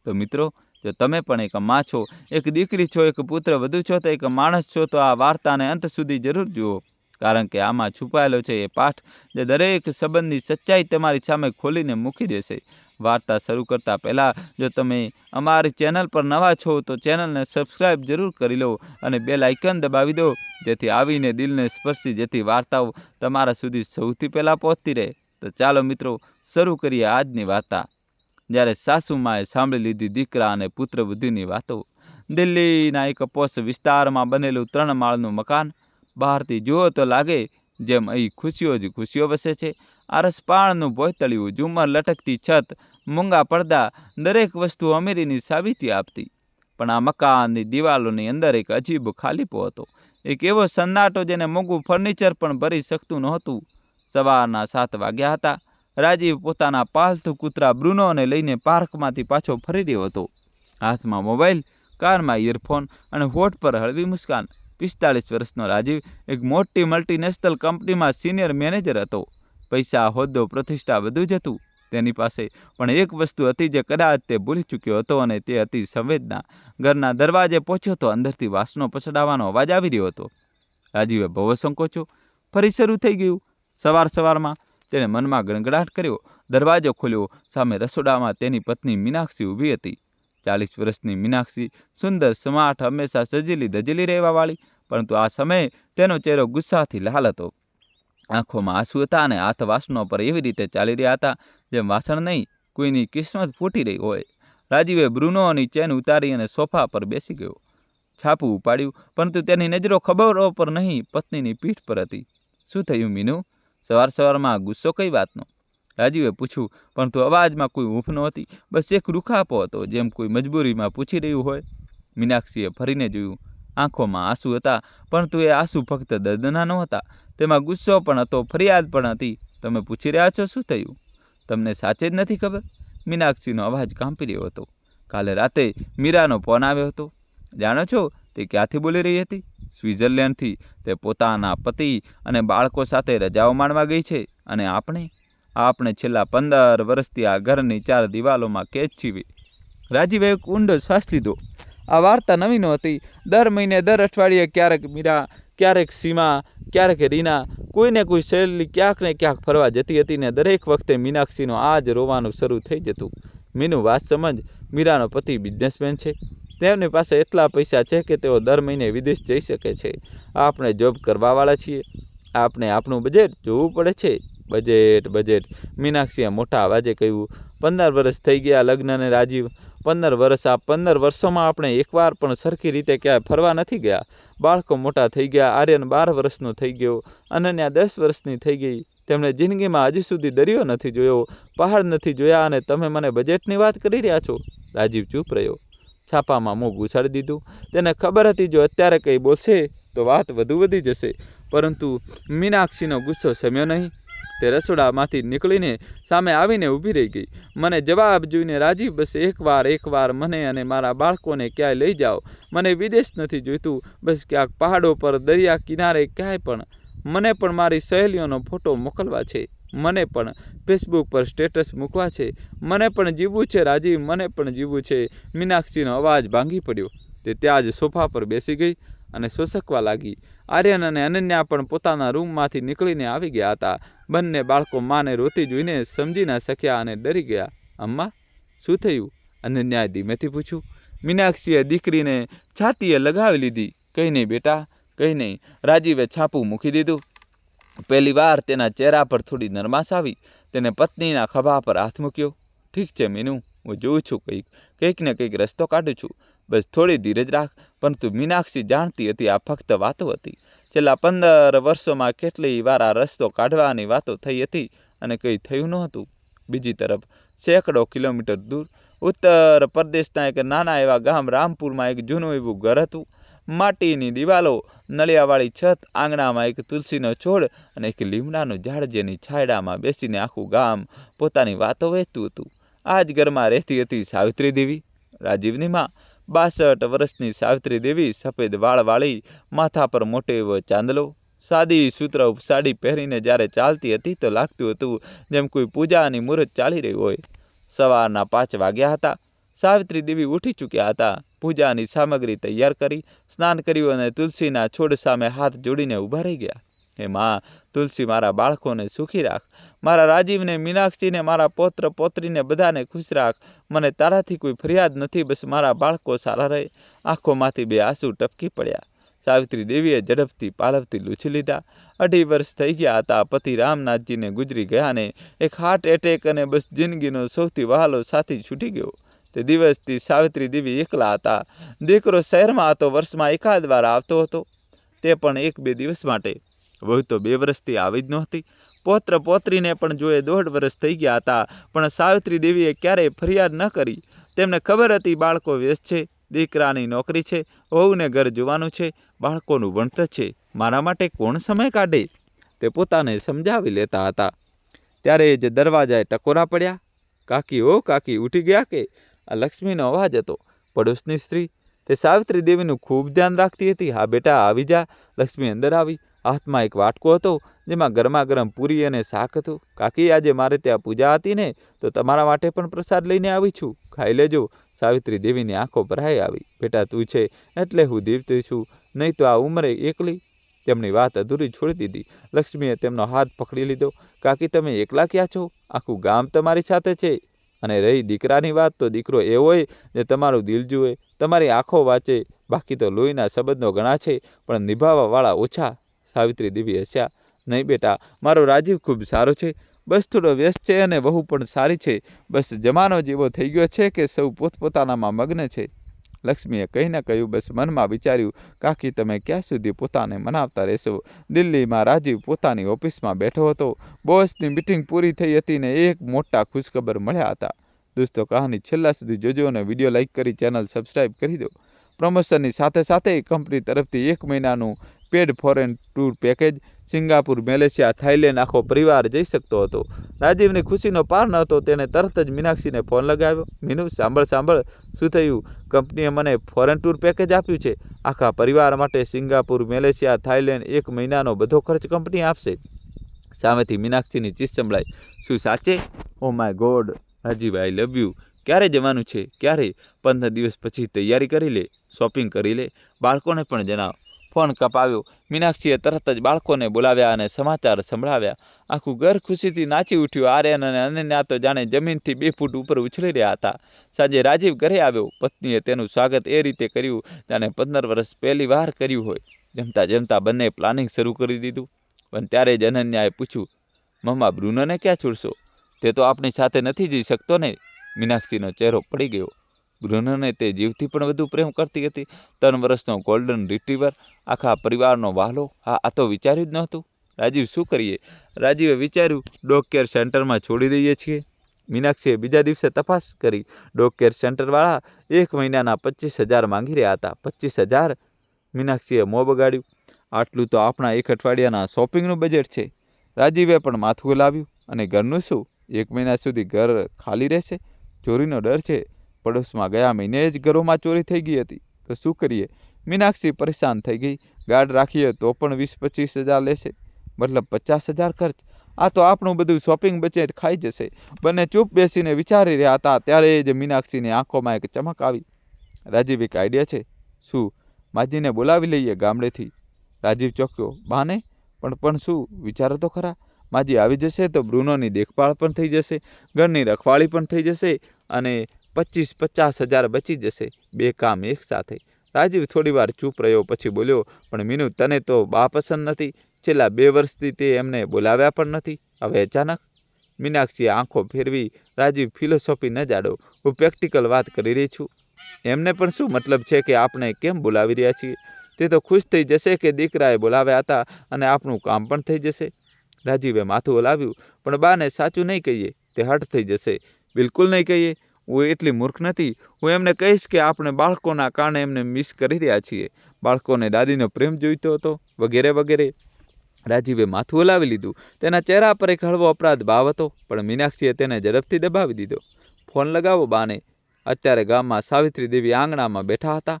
તો મિત્રો, જો તમે પણ એક માં છો, એક દીકરી છો, એક પુત્ર વધુ છો, તો એક માણસ છો, તો આ વાર્તાને અંત સુધી જરૂર જુઓ. કારણ કે આમાં છુપાયેલો છે એ પાઠ જે દરેક સંબંધની સચ્ચાઈ તમારી સામે ખોલીને મૂકી દેશે. વાર્તા શરૂ કરતાં પહેલાં જો તમે અમારી ચેનલ પર નવા છો તો ચેનલને સબસ્ક્રાઈબ જરૂર કરી લો અને બેલ આઇકન દબાવી દો, જેથી આવીને દિલને સ્પર્શી જતી વાર્તાઓ તમારા સુધી સૌથી પહેલાં પહોંચતી રહે. તો ચાલો મિત્રો, શરૂ કરીએ આજની વાર્તા. જ્યારે સાસુમાએ સાંભળી લીધી દીકરા અને પુત્ર વૃદ્ધિની વાતો. દિલ્હીના એક પોશ વિસ્તારમાં બનેલું 3 માળનું મકાન. બહારથી જુઓ તો લાગે જેમ અહીં ખુશીઓ જ ખુશીઓ વસે છે. આરસપાળનું ભોંયતળિયું, ઝુમ્મર લટકતી છત, મૂંગા પડદા, દરેક વસ્તુ અમીરીની સાબિતી આપતી. પણ આ મકાનની દિવાલોની અંદર એક અજીબ ખાલીપો હતો, એક એવો સન્નાટો જેને મોંઘું ફર્નિચર પણ ભરી શકતું નહોતું. સવારના 7 વાગ્યા હતા. રાજીવ પોતાના પાલતુ કૂતરા બ્રુનોને લઈને પાર્કમાંથી પાછો ફરી રહ્યો હતો. હાથમાં મોબાઈલ, કારમાં ઇયરફોન અને હોઠ પર હળવી મુસ્કાન. 45 વર્ષનો રાજીવ એક મોટી મલ્ટીનેશનલ કંપનીમાં સિનિયર મેનેજર હતો. પૈસા, હોદ્દો, પ્રતિષ્ઠા બધું જ હતું તેની પાસે, પણ એક વસ્તુ હતી જે કદાચ તે ભૂલી ચૂક્યો હતો, અને તે હતી સંવેદના. ઘરના દરવાજે પહોંચ્યો તો અંદરથી વાસણો પછડાવાનો અવાજ આવી રહ્યો હતો. રાજીવે ભવો સંકોચો. ફરી શરૂ થઈ ગયું. સવારમાં તેણે મનમાં ગણગડાટ કર્યો. દરવાજો ખોલ્યો. સામે રસોડામાં તેની પત્ની મીનાક્ષી ઊભી હતી. 40 વર્ષની મીનાક્ષી, સુંદર, સ્માર્ટ, હંમેશા સજેલી ધજેલી રહેવાવાળી, પરંતુ આ સમયે તેનો ચહેરો ગુસ્સાથી લાલ હતો. આંખોમાં આંસુ હતા અને હાથ વાસણો પર એવી રીતે ચાલી રહ્યા હતા જેમ વાસણ નહીં, કોઈની કિસ્મત ફૂટી રહી હોય. રાજીવે બ્રુનોની ચેન ઉતારી અને સોફા પર બેસી ગયો. છાપું ઉપાડ્યું, પરંતુ તેની નજરો ખબરો પર નહીં, પત્નીની પીઠ પર હતી. શું થયું મીનુ? સવારમાં ગુસ્સો કઈ વાતનો? રાજીવે પૂછ્યું, પરંતુ અવાજમાં કોઈ ઊંફ નહોતી, બસ એક રૂખાપો હતો, જેમ કોઈ મજબૂરીમાં પૂછી રહ્યું હોય. મીનાક્ષીએ ફરીને જોયું. આંખોમાં આંસુ હતા, પરંતુ એ આંસુ ફક્ત દર્દના નહોતા, તેમાં ગુસ્સો પણ હતો, ફરિયાદ પણ હતી. તમે પૂછી રહ્યા છો શું થયું? તમને સાચે જ નથી ખબર? મીનાક્ષીનો અવાજ કાંપી રહ્યો હતો. કાલે રાતે મીરાનો ફોન આવ્યો હતો. જાણો છો તે ક્યાંથી બોલી રહી હતી? સ્વિટ્ઝરલેન્ડથી. તે પોતાના પતિ અને બાળકો સાથે રજાઓ માણવા ગઈ છે, અને આપણે છેલ્લા 15 વર્ષથી આ ઘરની 4 દિવાલોમાં કેદ છીએ. રાજીવે એક ઊંડો શ્વાસ લીધો. આ વાર્તા નવી નહોતી. દર મહિને, દર અઠવાડિયે ક્યારેક મીરા, ક્યારેક સીમા, ક્યારેક રીના, કોઈને કોઈ શૈલી ક્યાંક ને ક્યાંક ફરવા જતી હતી, ને દરેક વખતે મીનાક્ષીનો આ જ રોવાનું શરૂ થઈ જતું. મીનુ, વાત સમજ. મીરાનો પતિ બિઝનેસમેન છે. તેમની પાસે એટલા પૈસા છે કે તેઓ દર મહિને વિદેશ જઈ શકે છે. આપણે જોબ કરવાવાળા છીએ. આપણે આપણું બજેટ જોવું પડે છે. બજેટ. મીનાક્ષીએ મોટા અવાજે કહ્યું. 15 વર્ષ થઈ ગયા લગ્નને રાજીવ. 15 વર્ષોમાં આપણે એકવાર પણ સરખી રીતે ક્યાંય ફરવા નથી ગયા. બાળકો મોટા થઈ ગયા. આર્યન 12 વર્ષનો થઈ ગયો. અનન્યા 10 વર્ષની થઈ ગઈ. તેમણે જિંદગીમાં હજી સુધી દરિયો નથી જોયો, પહાડ નથી જોયા, અને તમે મને બજેટની વાત કરી રહ્યા છો? રાજીવ ચૂપ રહ્યો. છાપામાં મોં ઘૂસાડી દીધું. તેને ખબર હતી જો અત્યારે કંઈ બોલશે તો વાત વધુ વધી જશે, પરંતુ મીનાક્ષીનો ગુસ્સો શમ્યો નહીં. તે રસોડામાંથી નીકળીને સામે આવીને ઊભી રહી ગઈ. મને જવાબ જોઈને રાજીવ, બસ એકવાર મને અને મારા બાળકોને ક્યાંય લઈ જાઓ. મને વિદેશ નથી જોઈતું, બસ ક્યાંક પહાડો પર, દરિયા કિનારે, ક્યાંય પણ. મને પણ મારી સહેલીઓનો ફોટો મોકલવા છે. મને પણ ફેસબુક પર સ્ટેટસ મૂકવા છે. મને પણ જીવવું છે રાજીવ, મને પણ જીવવું છે. મીનાક્ષીનો અવાજ ભાંગી પડ્યો. તે ત્યાં જ સોફા પર બેસી ગઈ અને સોસકવા લાગી. આર્યન અને અનન્યા પણ પોતાના રૂમમાંથી નીકળીને આવી ગયા હતા. બંને બાળકો માને રોતી જોઈને સમજી ન શક્યા અને ડરી ગયા. અમ્મા, શું થયું? અનન્યાએ ધીમેથી પૂછ્યું. મીનાક્ષીએ દીકરીને છાતીએ લગાવી લીધી. કંઈ નહીં બેટા, કંઈ નહીં. રાજીવે છાપું મૂકી દીધું. પહેલી વાર તેના ચહેરા પર થોડી નરમાશ આવી. તેને પત્નીના ખભા પર હાથ મૂક્યો. ઠીક છે મીનુ, હું જોઉં છું, કંઈક ને કંઈક રસ્તો કાઢું છું. બસ થોડી ધીરજ રાખ. પરંતુ મીનાક્ષી જાણતી હતી આ ફક્ત વાતો હતી. છેલ્લા 15 વર્ષોમાં કેટલી વાર આ રસ્તો કાઢવાની વાતો થઈ હતી અને કંઈ થયું નહોતું. બીજી તરફ, સેંકડો કિલોમીટર દૂર, ઉત્તર પ્રદેશના એક નાના એવા ગામ રામપુરમાં એક જૂનું એવું ઘર હતું. માટીની દિવાલો, નળિયાવાળી છત, આંગણામાં એક તુલસીનો છોડ અને એક લીમડાનું ઝાડ, જેની છાયડામાં બેસીને આખું ગામ પોતાની વાતો વહેતું હતું. આ જ ઘરમાં રહેતી હતી સાવિત્રી દેવી, રાજીવની માં. 62 વર્ષની સાવિત્રી દેવી, સફેદ વાળવાળી, માથા પર મોટો એવો ચાંદલો, સાદી સૂત્ર સાડી પહેરીને જ્યારે ચાલતી હતી તો લાગતું હતું જેમ કોઈ પૂજાની મુહૂર્ત ચાલી રહી હોય. સવારના 5 વાગ્યા હતા. સાવિત્રી દેવી ઉઠી ચૂક્યા હતા. પૂજાની સામગ્રી તૈયાર કરી, સ્નાન કર્યું અને તુલસીના છોડ સામે હાથ જોડીને ઊભા રહી ગયા. હે માં, તુલસી, મારા બાળકોને સુખી રાખ. મારા રાજીવને, મીનાક્ષીને, મારા પૌત્ર પૌત્રીને બધાને ખુશ રાખ. મને તારાથી કોઈ ફરિયાદ નથી, બસ મારા બાળકો સારા રહે. આંખોમાંથી 2 આંસુ ટપકી પડ્યા. સાવિત્રી દેવીએ ઝડપથી પાલવથી લૂછી લીધા. 2.5 વર્ષ થઈ ગયા હતા પતિ રામનાથજીને ગુજરી ગયા ને એક હાર્ટ એટેક, અને બસ જિંદગીનો સૌથી વહાલો સાથી છૂટી ગયો. તે દિવસથી સાવિત્રી દેવી એકલા હતા. દીકરો શહેરમાં હતો, વર્ષમાં એકાદ વાર આવતો હતો, તે પણ 1-2 દિવસ માટે. વહુ તો 2 વર્ષથી આવી જ નહોતી. પૌત્ર પૌત્રીને પણ જોએ 1.5 વર્ષ થઈ ગયા હતા, પણ સાવિત્રી દેવીએ ક્યારેય ફરિયાદ ન કરી. તેમને ખબર હતી બાળકો વ્યસ્ત છે, દીકરાની નોકરી છે, વહુને ઘર જોવાનું છે, બાળકોનું ભણતર છે. મારા માટે કોણ સમય કાઢે? તે પોતાને સમજાવી લેતા હતા. ત્યારે જ દરવાજાએ ટકોરા પડ્યા. કાકી, ઓ કાકી, ઉઠી ગયા કે? આ લક્ષ્મીનો અવાજ હતો, પડોશની સ્ત્રી. તે સાવિત્રી દેવીનું ખૂબ ધ્યાન રાખતી હતી. હા બેટા આવી જા. લક્ષ્મી અંદર આવી. હાથમાં એક વાટકો હતો જેમાં ગરમા ગરમ પૂરી અને શાક હતું. કાકી આજે મારે ત્યાં પૂજા હતી ને, તો તમારા માટે પણ પ્રસાદ લઈને આવી છું, ખાઈ લેજો. સાવિત્રી દેવીની આંખો ભરાઈ આવી. બેટા તું છે એટલે હું દીવતી છું, નહીં તો આ ઉંમરે એકલી. તેમની વાત અધૂરી છોડી દીધી. લક્ષ્મીએ તેમનો હાથ પકડી લીધો. કાકી તમે એકલા ક્યાં છો? આખું ગામ તમારી સાથે છે. અને રહી દીકરાની વાત, તો દીકરો એવો હોય જે તમારું દિલ જુએ, તમારી આંખો વાંચે. બાકી તો લોહીના સંબંધો ઘણા છે, પણ નિભાવવાવાળા ઓછા. સાવિત્રી દેવી હસ્યા. નહીં બેટા, મારો રાજીવ ખૂબ સારો છે, બસ થોડો વ્યસ્ત છે અને વહુ પણ સારી છે. બસ જમાનો જેવો થઈ ગયો છે કે સૌ પોતપોતાનામાં મગ્ન છે. લક્ષ્મીએ કહીને કહ્યું. બસ મનમાં વિચાર્યું, કાકી તમે ક્યાં સુધી પોતાને મનાવતા રહેશો? દિલ્હીમાં રાજીવ પોતાની ઓફિસમાં બેઠો હતો. બોસની મિટિંગ પૂરી થઈ હતી ને એક મોટા ખુશખબર મળ્યા હતા. દોસ્તો કહાની છેલ્લા સુધી જોજો અને વિડીયો લાઇક કરી ચેનલ સબસ્ક્રાઈબ કરી દો. પ્રમોશનની સાથે સાથે કંપની તરફથી 1 મહિનાનું paid foreign tour package. Singapore, Malaysia, Thailand આખો પરિવાર જઈ શકતો હતો. રાજીવની ખુશીનો પાર ન હતો. તેને તરત જ મીનાક્ષીને ફોન લગાવ્યો. મીનુ સાંભળ, શું થયું? કંપનીએ મને ફોરેન ટૂર પેકેજ આપ્યું છે. આખા પરિવાર માટે સિંગાપુર, મલેશિયા, થાઈલેન્ડ 1 મહિનાનો બધો ખર્ચ કંપની આપશે. સામેથી મીનાક્ષીની ચીસ સંભળાઈ. શું સાચે? Oh my God, Rajiv I love you. ક્યારે જવાનું છે? ક્યારે? 15 દિવસ પછી તૈયારી કરી લે, શોપિંગ કરી લે, બાળકોને પણ જણાવ. ફોન કપાવ્યો. મીનાક્ષીએ તરત જ બાળકોને બોલાવ્યા અને સમાચાર સંભળાવ્યા. આખું ઘર ખુશીથી નાચી ઉઠ્યું. આર્યન અને અનન્યા તો જાણે જમીનથી 2 ફૂટ ઉપર ઉછળી રહ્યા હતા. સાંજે રાજીવ ઘરે આવ્યો. પત્નીએ તેનું સ્વાગત એ રીતે કર્યું જાણે 15 વર્ષ પહેલી વાર કર્યું હોય. જમતા જમતા બંને પ્લાનિંગ શરૂ કરી દીધું. પણ ત્યારે જ અનન્યાએ પૂછ્યું, મમ્મા બ્રુનોને ક્યાં છોડશો? તે તો આપણી સાથે નથી જઈ શકતો ને? મીનાક્ષીનો ચહેરો પડી ગયો. બ્રુનોને તે જીવથી પણ વધુ પ્રેમ કરતી હતી. 3 વર્ષનો ગોલ્ડન રિટ્રીવર, આખા પરિવારનો વહાલો. હા, આ તો વિચાર્યું જ નહોતું. રાજીવ શું કરીએ? રાજીવે વિચાર્યું, ડોગ કેર સેન્ટરમાં છોડી દઈએ છીએ. મીનાક્ષીએ બીજા દિવસે તપાસ કરી. ડોગ કેર સેન્ટરવાળા 1 મહિનાના 25,000 માંગી રહ્યા હતા. 25,000? મીનાક્ષીએ મોં બગાડ્યું. આટલું તો આપણા 1 અઠવાડિયાના શોપિંગનું બજેટ છે. રાજીવે પણ માથું હલાવ્યું. અને ઘરનું શું? 1 મહિના સુધી ઘર ખાલી રહેશે? ચોરીનો ડર છે. પડોશમાં ગયા મહિને જ ઘરોમાં ચોરી થઈ ગઈ હતી. તો શું કરીએ? મીનાક્ષી પરેશાન થઈ ગઈ. ગાર્ડ રાખીએ તો પણ 20-25,000 લેશે, મતલબ 50,000 ખર્ચ. આ તો આપણું બધું શોપિંગ બજેટ ખાઈ જશે. બંને ચૂપ બેસીને વિચારી રહ્યા હતા. ત્યારે જ મીનાક્ષીની આંખોમાં એક ચમક આવી. રાજીવ, એક આઈડિયા છે. શું? માજીને બોલાવી લઈએ ગામડેથી. રાજીવ ચોંક્યો. બાને? પણ શું? વિચારો તો ખરા. માજી આવી જશે તો બ્રુનોની દેખભાળ પણ થઈ જશે, ઘરની રખવાળી પણ થઈ જશે અને 25-50,000 બચી જશે. 2 કામ એક સાથે. રાજીવ થોડીવાર ચૂપ રહ્યો, પછી બોલ્યો, પણ મીનુ તને તો બા પસંદ નથી. છેલ્લા 2 વર્ષથી તે એમને બોલાવ્યા પણ નથી. હવે અચાનક? મીનાક્ષીએ આંખો ફેરવી. રાજીવ, ફિલોસોફી ન જાડો, હું પ્રેક્ટિકલ વાત કરી રહી છું. એમને પણ શું મતલબ છે કે આપણે કેમ બોલાવી રહ્યા છીએ? તે તો ખુશ થઈ જશે કે દીકરાએ બોલાવ્યા હતા અને આપણું કામ પણ થઈ જશે. રાજીવે માથું હલાવ્યું. પણ બાને સાચું નહીં કહીએ, તે હઠ થઈ જશે. બિલકુલ નહીં કહીએ. હું એટલી મૂર્ખ નથી. હું એમને કહીશ કે આપણે બાળકોના કારણે એમને મિસ કરી રહ્યા છીએ. બાળકોને દાદીનો પ્રેમ જોઈતો હતો, વગેરે વગેરે. રાજીવે માથું હલાવી લીધું. તેના ચહેરા પર એક હળવો અપરાધ ભાવ હતો, પણ મીનાક્ષીએ તેને ઝડપથી દબાવી દીધો. ફોન લગાવો બાને. અત્યારે ગામમાં સાવિત્રી દેવી આંગણામાં બેઠા હતા.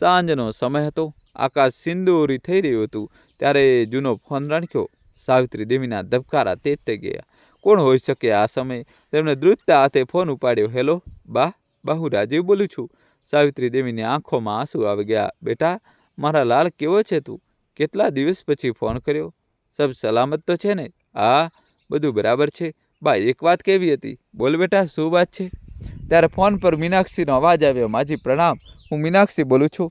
સાંજનો સમય હતો. આકાશ સિંદૂરી થઈ રહ્યું હતું. ત્યારે જૂનો ફોન રણક્યો. સાવિત્રી દેવીના ધબકારા તેજ થઈ ગયા. કોણ હોઈ શકે આ સમયે? તેમણે દ્રુતતા હાથે ફોન ઉપાડ્યો. હેલો બા, હું રાજીવ બોલું છું. સાવિત્રી દેવીની આંખોમાં આંસુ આવી ગયા. બેટા, મારા લાલ કેવો છે તું? કેટલા દિવસ પછી ફોન કર્યો. સબ સલામત તો છે ને? હા, બધું બરાબર છે. બા, એક વાત કેવી હતી. બોલ બેટા, શું વાત છે? ત્યારે ફોન પર મીનાક્ષીનો અવાજ આવ્યો. માજી પ્રણામ, હું મીનાક્ષી બોલું છું.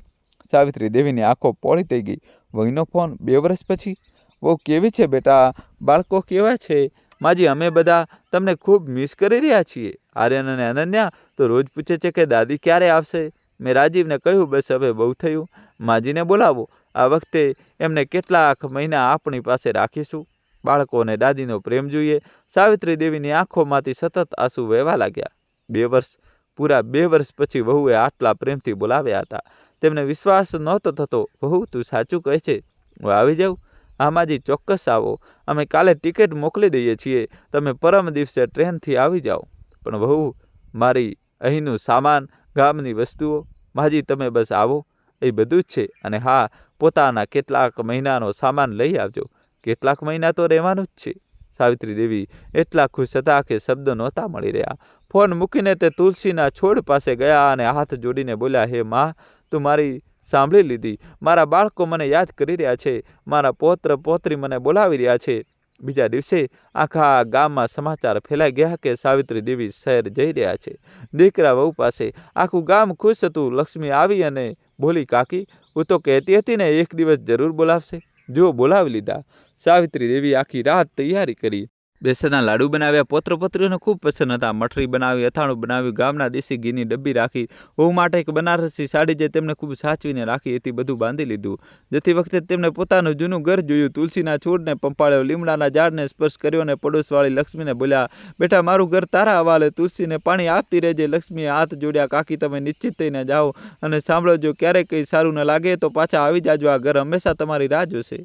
સાવિત્રી દેવીની આંખો પોળી થઈ ગઈ. વહીનો ફોન 2 વર્ષ પછી? બહુ કેવી છે બેટા? બાળકો કેવા છે? માજી, અમે બધા તમને ખૂબ મિસ કરી રહ્યા છીએ. આર્યન અને અનન્યા તો રોજ પૂછે છે કે દાદી ક્યારે આવશે. મેં રાજીવને કહ્યું, બસ હવે બહુ થયું, માજીને બોલાવો. આ વખતે એમને કેટલાક મહિના આપણી પાસે રાખીશું. બાળકોને દાદીનો પ્રેમ જોઈએ. સાવિત્રી દેવીની આંખોમાંથી સતત આંસુ વહેવા લાગ્યા. 2 વર્ષ, પૂરા 2 વર્ષ પછી વહુએ આટલા પ્રેમથી બોલાવ્યા હતા. તેમને વિશ્વાસ નહોતો થતો. વહુ, તું સાચું કહે છે? હું આવી જાઉં? હા માજી, ચોક્કસ આવો. અમે કાલે ટિકિટ મોકલી દઈએ છીએ. તમે પરમ દિવસે ટ્રેનથી આવી જાઓ. પણ વહુ, મારી અહીંનું સામાન, ગામની વસ્તુઓ? માજી તમે બસ આવો, એ બધું જ છે. અને હા, પોતાના કેટલાક મહિનાનો સામાન લઈ આવજો, કેટલાક મહિના તો રહેવાનું જ છે. સાવિત્રી દેવી એટલા ખુશ હતા કે શબ્દો નહોતા મળી રહ્યા. ફોન મૂકીને તે તુલસીના છોડ પાસે ગયા અને હાથ જોડીને બોલ્યા, હે માં, તું મારી સાંભળી લીધી. મારા બાળકો મને યાદ કરી રહ્યા છે, મારા પૌત્ર પૌત્રી મને બોલાવી રહ્યા છે. બીજા દિવસે આખા ગામમાં સમાચાર ફેલાઈ ગયા કે સાવિત્રી દેવી શહેર જઈ રહ્યા છે, દીકરા વહુ પાસે. આખું ગામ ખુશ હતું. લક્ષ્મી આવી અને બોલી, કાકી, હું તો કહેતી હતી ને એક દિવસ જરૂર બોલાવશે. જો બોલાવી લીધા. સાવિત્રી દેવી આખી રાત તૈયારી કરી. બેસનના લાડુ બનાવ્યા. પૌત્ર પૌત્રીઓને ખૂબ પસંદ હતા. મઠરી બનાવી, અથાણું બનાવ્યું, ગામના દેશી ઘીની ડબ્બી રાખી. વહુ માટે એક બનારસી સાડી જે તેમને ખૂબ સાચવીને રાખી હતી બધું બાંધી લીધું. જતી વખતે તેમણે પોતાનું જૂનું ઘર જોયું. તુલસીના છોડને પંપાળ્યો, લીમડાના ઝાડને સ્પર્શ કર્યો અને પડોશવાળી લક્ષ્મીને બોલ્યા, બેટા, મારું ઘર તારા હવાલે, તુલસીને પાણી આપતી રહેજે. લક્ષ્મીએ હાથ જોડ્યા. કાકી, તમે નિશ્ચિત થઈને જાઓ અને સાંભળો, ક્યારેક કંઈ સારું ન લાગે તો પાછા આવી જાજો. આ ઘર હંમેશા તમારી રાહ જોશે.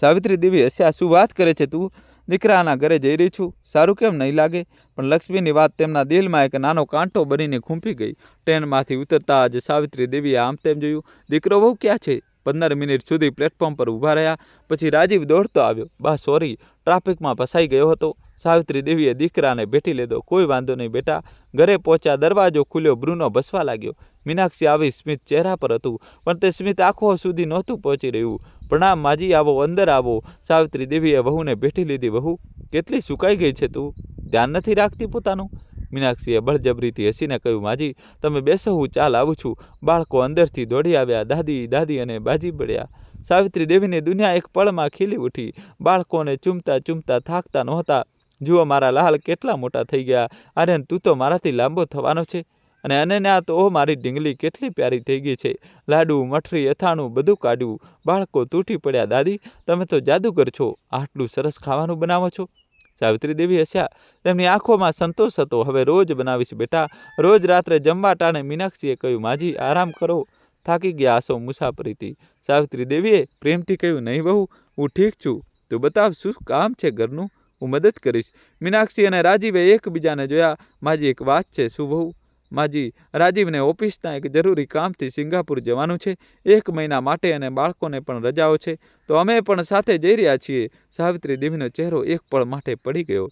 સાવિત્રી દેવી હસ્યા. શું વાત કરે છે તું? દીકરાના ઘરે જઈ રહી છું, સારું કેમ નહીં લાગે? પણ લક્ષ્મીની વાત તેમના દિલમાં એક નાનો કાંટો બનીને ખૂંપી ગઈ. ટ્રેનમાંથી ઉતરતા જ સાવિત્રી દેવીએ આમ તેમ જોયું. દીકરો વહુ ક્યાં છે? 15 મિનિટ સુધી પ્લેટફોર્મ પર ઊભા રહ્યા. પછી રાજીવ દોડતો આવ્યો. બા, સોરી, ટ્રાફિકમાં ફસાઈ ગયો હતો. સાવિત્રી દેવીએ દીકરાને ભેટી લીધો. કોઈ વાંધો નહીં બેટા. ઘરે પહોંચ્યા. દરવાજો ખુલ્યો. બ્રુનો ભસવા લાગ્યો. મીનાક્ષી આવી. સ્મિત ચહેરા પર હતું, પણ તે સ્મિત આંખો સુધી નહોતું પહોંચી રહ્યું. પ્રણામ માજી, આવો, અંદર આવો. સાવિત્રી દેવીએ વહુને ભેટી લીધી. વહુ, કેટલી સુકાઈ ગઈ છે તું, ધ્યાન નથી રાખતી પોતાનું? મીનાક્ષીએ બળજબરીથી હસીને કહ્યું, માજી તમે બેસો, હું ચા લાવું છું. બાળકો અંદરથી દોડી આવ્યા. દાદી, દાદી અને બાજી પડ્યા. સાવિત્રી દેવીની દુનિયા એક પળમાં ખીલી ઉઠી. બાળકોને ચૂમતા ચૂમતા થાકતા નહોતા. જુઓ, મારા લાલ કેટલા મોટા થઈ ગયા. આર્યન, તું તો મારાથી લાંબો થવાનો છે. અને અનન્યા તો મારી ઢીંગલી કેટલી પ્યારી થઈ ગઈ છે. લાડુ, મઠરી, અથાણું બધું કાઢ્યું. બાળકો તૂટી પડ્યા. દાદી, તમે તો જાદુગર છો, આટલું સરસ ખાવાનું બનાવો છો. સાવિત્રી દેવી હસ્યા. તેમની આંખોમાં સંતોષ હતો. હવે રોજ બનાવીશ બેટા, રોજ રાત્રે જમવા ટાણે. મીનાક્ષીએ કહ્યું, માજી આરામ કરો, થાકી ગયા હશો મુસાફરીથી. સાવિત્રી દેવીએ પ્રેમથી કહ્યું, નહીં વહુ, હું ઠીક છું. તું બતાવ, શું કામ છે ઘરનું, હું મદદ કરીશ. મીનાક્ષી અને રાજીવે એકબીજાને જોયા. માજી, એક વાત છે. શું વહુ? માજી, રાજીવને ઓફિસના એક જરૂરી કામથી સિંગાપુર જવાનું છે 1 મહિના માટે, અને બાળકોને પણ રજાઓ છે, તો અમે પણ સાથે જઈ રહ્યા છીએ. સાવિત્રી દેવીનો ચહેરો એક પળ માટે પડી ગયો.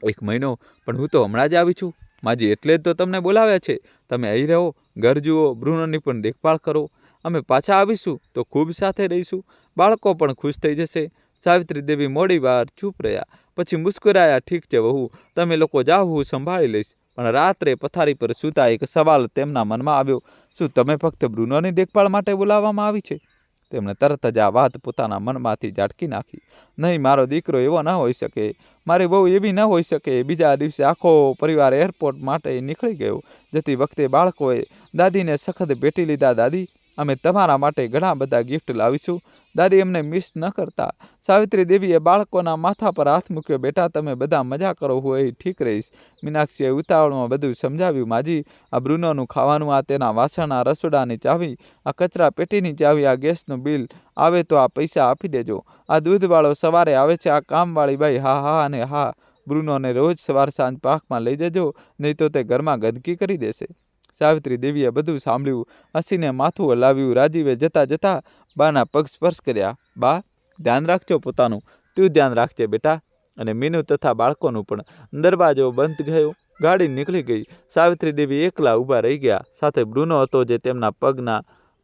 1 મહિનો? પણ હું તો હમણાં જ આવી છું. માજી, એટલે જ તો તમને બોલાવ્યા છે. તમે અહીં રહો, ઘર જુઓ, બ્રુનોની પણ દેખભાળ કરો. અમે પાછા આવીશું તો ખૂબ સાથે રહીશું. બાળકો પણ ખુશ થઈ જશે. સાવિત્રી દેવી મોડી વાર ચૂપ રહ્યા. પછી મુસ્કરાયા. ઠીક છે વહુ, તમે લોકો જાઓ, હું સંભાળી લઈશ. પણ રાત્રે પથારી પર સૂતા એક સવાલ તેમના મનમાં આવ્યો, શું તમે ફક્ત બ્રુનોની દેખભાળ માટે બોલાવવામાં આવી છે? તેમણે તરત જ આ વાત પોતાના મનમાંથી ઝાટકી નાખી. નહીં, મારો દીકરો એવો ન હોઈ શકે, મારી બહુ એવી ન હોઈ શકે. બીજા દિવસે આખો પરિવાર એરપોર્ટ માટે નીકળી ગયો. જતી વખતે બાળકોએ દાદીને સખત ભેટી લીધા. દાદી, અમે તમારા માટે ઘણા બધા ગિફ્ટ લાવીશું. દાદી અમને મિસ ન કરતા. સાવિત્રી દેવીએ બાળકોના માથા પર હાથ મૂક્યો. બેટા, તમે બધા મજા કરો, હું અહીં ઠીક રહીશ. મીનાક્ષીએ ઉતાવળમાં બધું સમજાવ્યું. માજી, આ બ્રુનોનું ખાવાનું, આ તેના વાસણ, આ રસોડાની ચાવી, આ કચરા પેટીની ચાવી, આ ગેસનું બિલ, આવે તો આ પૈસા આપી દેજો. આ દૂધવાળો સવારે આવે છે, આ કામવાળી બાઈ, હા હા અને હા. બ્રુનોને રોજ સવાર સાંજ પાર્કમાં લઈ જજો, નહીં તો તે ઘરમાં ગંદકી કરી દેશે. સાવિત્રી દેવીએ બધું સાંભળ્યું, હસીને માથું હલાવ્યું. રાજીવે જતા જતા બાના પગ સ્પર્શ કર્યા. બા, ધ્યાન રાખજો પોતાનું. તું ધ્યાન રાખજે બેટા. અને મીનુ તથા બાળકોનું પણ. દરવાજો બંધ ગયો. ગાડી નીકળી ગઈ. સાવિત્રી દેવી એકલા ઊભા રહી ગયા. સાથે બ્રુનો હતો, જે તેમના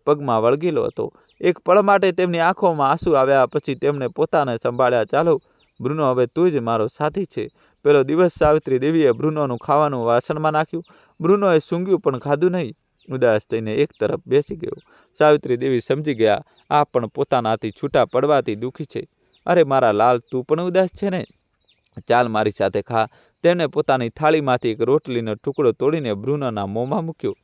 પગમાં વળગેલો હતો. એક પળ માટે તેમની આંખોમાં આંસુ આવ્યા. પછી તેમણે પોતાને સંભાળ્યા. ચાલો બ્રુનો, હવે તું જ મારો સાથી છે. પેલો દિવસ સાવિત્રી દેવીએ બ્રુનોનું ખાવાનું વાસણમાં નાખ્યું. બ્રુનોએ સૂંઘ્યું પણ ખાધું નહીં. ઉદાસ થઈને એક તરફ બેસી ગયો. સાવિત્રી દેવી સમજી ગયા, આ પણ પોતાનાથી છૂટા પડવાથી દુઃખી છે. અરે મારા લાલ, તું પણ ઉદાસ છે ને? ચાલ મારી સાથે ખા. તેમણે પોતાની થાળીમાંથી એક રોટલીનો ટુકડો તોડીને બ્રુનોના મોંમાં મૂક્યો.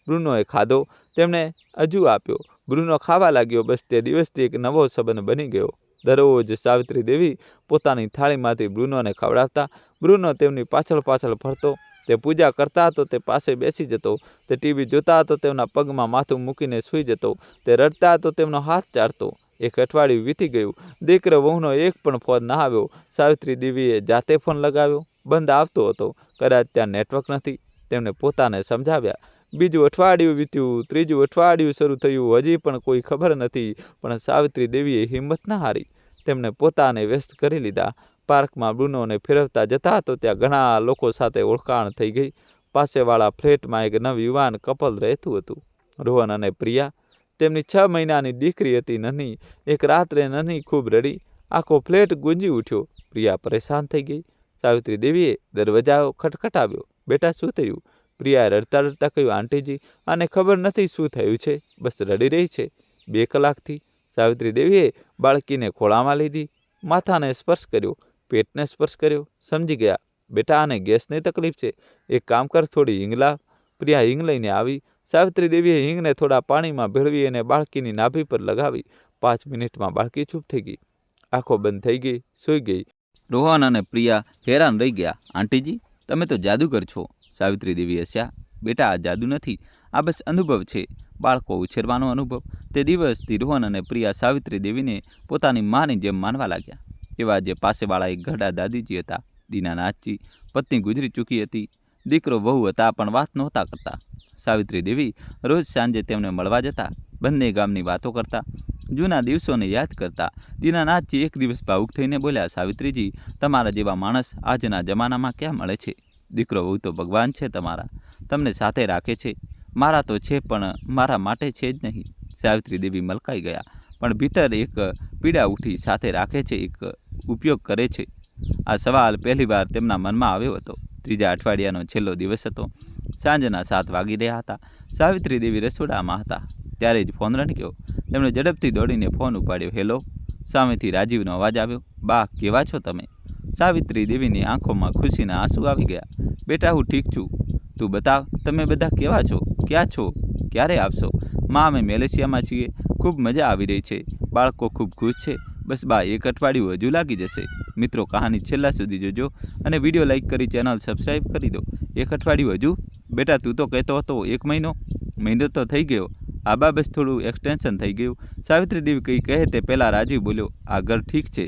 બ્રુનોએ ખાધો. તેમણે હજુ આપ્યો. બ્રુનો ખાવા લાગ્યો. બસ તે દિવસથી એક નવો સંબંધ બની ગયો. દરરોજ સાવિત્રી દેવી પોતાની થાળીમાંથી બ્રુનોને ખવડાવતા. બ્રુનો તેમની પાછળ પાછળ ફરતો. તે પૂજા કરતા તો તે પાસે બેસી જતો. તે ટીવી જોતા તો તેમના પગમાં માથું મૂકીને સૂઈ જતો. તે રડતા તો તેમનો હાથ ચાટતો. એક અઠવાડિયું વીતી ગયું. દીકરો વહુનો એક પણ ફોન ના આવ્યો. સાવિત્રી દેવીએ જાતે ફોન લગાવ્યો. બંધ આવતો હતો. કદાચ ત્યાં નેટવર્ક નથી. તેમણે પોતાને સમજાવ્યા. બીજું અઠવાડિયું વીત્યું, ત્રીજું અઠવાડિયું શરૂ થયું, હજી પણ કોઈ ખબર નથી. પણ સાવિત્રી દેવીએ હિંમત ના હારી. તેમણે પોતાને વ્યસ્ત કરી લીધા. પાર્કમાં બ્રુનોને ફેરવતા જતા તો ત્યાં ઘણા લોકો સાથે ઓળખાણ થઈ ગઈ. પાસેવાળા ફ્લેટમાં એક નવયુવાન કપલ રહેતું હતું, રોહન અને પ્રિયા. તેમની 6 મહિનાની દીકરી હતી નન્હી. એક રાત્રે નન્હી ખૂબ રડી. આખો ફ્લેટ ગુંજી ઉઠ્યો. પ્રિયા પરેશાન થઈ ગઈ. સાવિત્રી દેવીએ દરવાજો ખટખટાવ્યો. બેટા, શું થયું? પ્રિયાએ રડતા રડતા કહ્યું, આંટીજી, આને ખબર નથી શું થયું છે, બસ રડી રહી છે 2 કલાકથી. સાવિત્રી દેવીએ બાળકીને ખોળામાં લીધી, માથાને સ્પર્શ કર્યો, પેટને સ્પર્શ કર્યો. સમજી ગયા. બેટા, આને ગેસની તકલીફ છે, એક કામ કર, થોડી હિંગ લાવ. પ્રિયા હિંગ લઈને આવી. સાવિત્રી દેવીએ હિંગને થોડા પાણીમાં ભેળવી અને બાળકીની નાભી પર લગાવી. 5 મિનિટમાં બાળકી ચૂપ થઈ ગઈ, આંખો બંધ થઈ ગઈ, સૂઈ ગઈ. રોહન અને પ્રિયા હેરાન રહી ગયા. આંટીજી, તમે તો જાદુગર છો. સાવિત્રી દેવી હસ્યા. બેટા, આ જાદુ નથી, આ બસ અનુભવ છે, બાળકો ઉછેરવાનો અનુભવ. તે દિવસથી રોહન અને પ્રિયા સાવિત્રી દેવીને પોતાની માની જેમ માનવા લાગ્યા. એવા જે પાસેવાળા એક ઘરડા દાદીજી હતા, દીનાનાથજી. પત્ની ગુજરી ચૂકી હતી, દીકરો વહુ હતા પણ વાત નહોતા કરતા. સાવિત્રી દેવી રોજ સાંજે તેમને મળવા જતા, બંને ગામની વાતો કરતા, જૂના દિવસોને યાદ કરતા. દીનાનાથજી એક દિવસ ભાવુક થઈને બોલ્યા, સાવિત્રીજી, તમારા જેવા માણસ આજના જમાનામાં ક્યાં મળે છે? દીકરો વહુ તો ભગવાન છે તમારા, તમને સાથે રાખે છે. મારા તો છે પણ મારા માટે છે જ નહીં. સાવિત્રી દેવી મલકાઈ ગયા, પણ ભીતર એક પીડા ઉઠી. સાથે રાખે છે, એક ઉપયોગ કરે છે. આ સવાલ પહેલીવાર તેમના મનમાં આવ્યો હતો. 3જા અઠવાડિયાનો છેલ્લો દિવસ હતો. સાંજના 7 વાગી રહ્યા હતા. સાવિત્રી દેવી રસોડામાં હતા, ત્યારે જ ફોન રણક્યો. તેમણે ઝડપથી દોડીને ફોન ઉપાડ્યો. હેલો. સામેથી રાજીવનો અવાજ આવ્યો. બા, કેવા છો તમે? સાવિત્રી દેવીની આંખોમાં ખુશીના આંસુ આવી ગયા. બેટા, હું ઠીક છું, તું બતાવ, તમે બધા કેવા છો, ક્યાં છો, ક્યારે આવશો? માં, અમે મેલેશિયામાં છીએ, ખૂબ મજા આવી રહી છે, બાળકો ખૂબ ખુશ છે. બસ બા, 1 અઠવાડિયું હજુ લાગી જશે. મિત્રો, કહાની છેલ્લા સુધી જોજો અને વિડીયો લાઈક કરી ચેનલ સબસ્ક્રાઈબ કરી દો. 1 અઠવાડિયું હજુ? બેટા, તું તો કહેતો હતો 1 મહિનો તો થઈ ગયો. આ બા, બસ થોડું એક્સટેન્શન થઈ ગયું. સાવિત્રી દેવી કંઈ કહે તે પહેલાં રાજીવ બોલ્યો, આ ઘર ઠીક છે,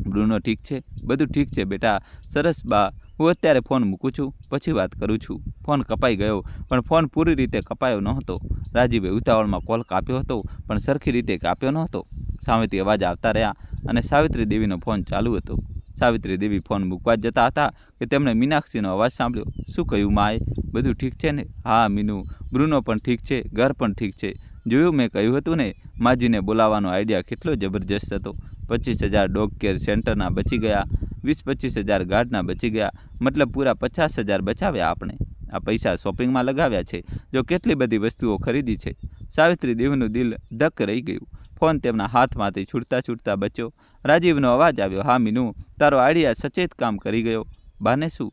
બ્રુનો ઠીક છે, બધું ઠીક છે બેટા. સરસ બા, હું અત્યારે ફોન મૂકું છું, પછી વાત કરું છું. ફોન કપાઈ ગયો, પણ ફોન પૂરી રીતે કપાયો નહોતો. રાજીવે ઉતાવળમાં કોલ કાપ્યો હતો, પણ સરખી રીતે કાપ્યો નહોતો. સામેથી અવાજ આવતા રહ્યા અને સાવિત્રી દેવીનો ફોન ચાલુ હતો. સાવિત્રી દેવી ફોન મૂકવા જ જતા હતા કે તેમણે મીનાક્ષીનો અવાજ સાંભળ્યો. શું કહ્યું માએ? બધું ઠીક છે ને? હા મીનુ, બ્રુનો પણ ઠીક છે, ઘર પણ ઠીક છે. જોયું, મેં કહ્યું હતું ને, માજીને બોલાવવાનો આઈડિયા કેટલો જબરજસ્ત હતો. 25,000 ડોગ કેર સેન્ટરના બચી ગયા, 20-25,000 ગાર્ડના બચી ગયા, મતલબ પૂરા 50,000 બચાવ્યા આપણે. આ પૈસા શોપિંગમાં લગાવ્યા છે. જો કેટલી બધી વસ્તુઓ ખરીદી છે. સાવિત્રી દેવીનું દિલ ધક રહી ગયું. ફોન તેમના હાથમાંથી છૂટતા છૂટતા બચ્યો. રાજીવનો અવાજ આવ્યો. હા મીનુ, તારો આઈડિયા સચેત કામ કરી ગયો. બાને શું?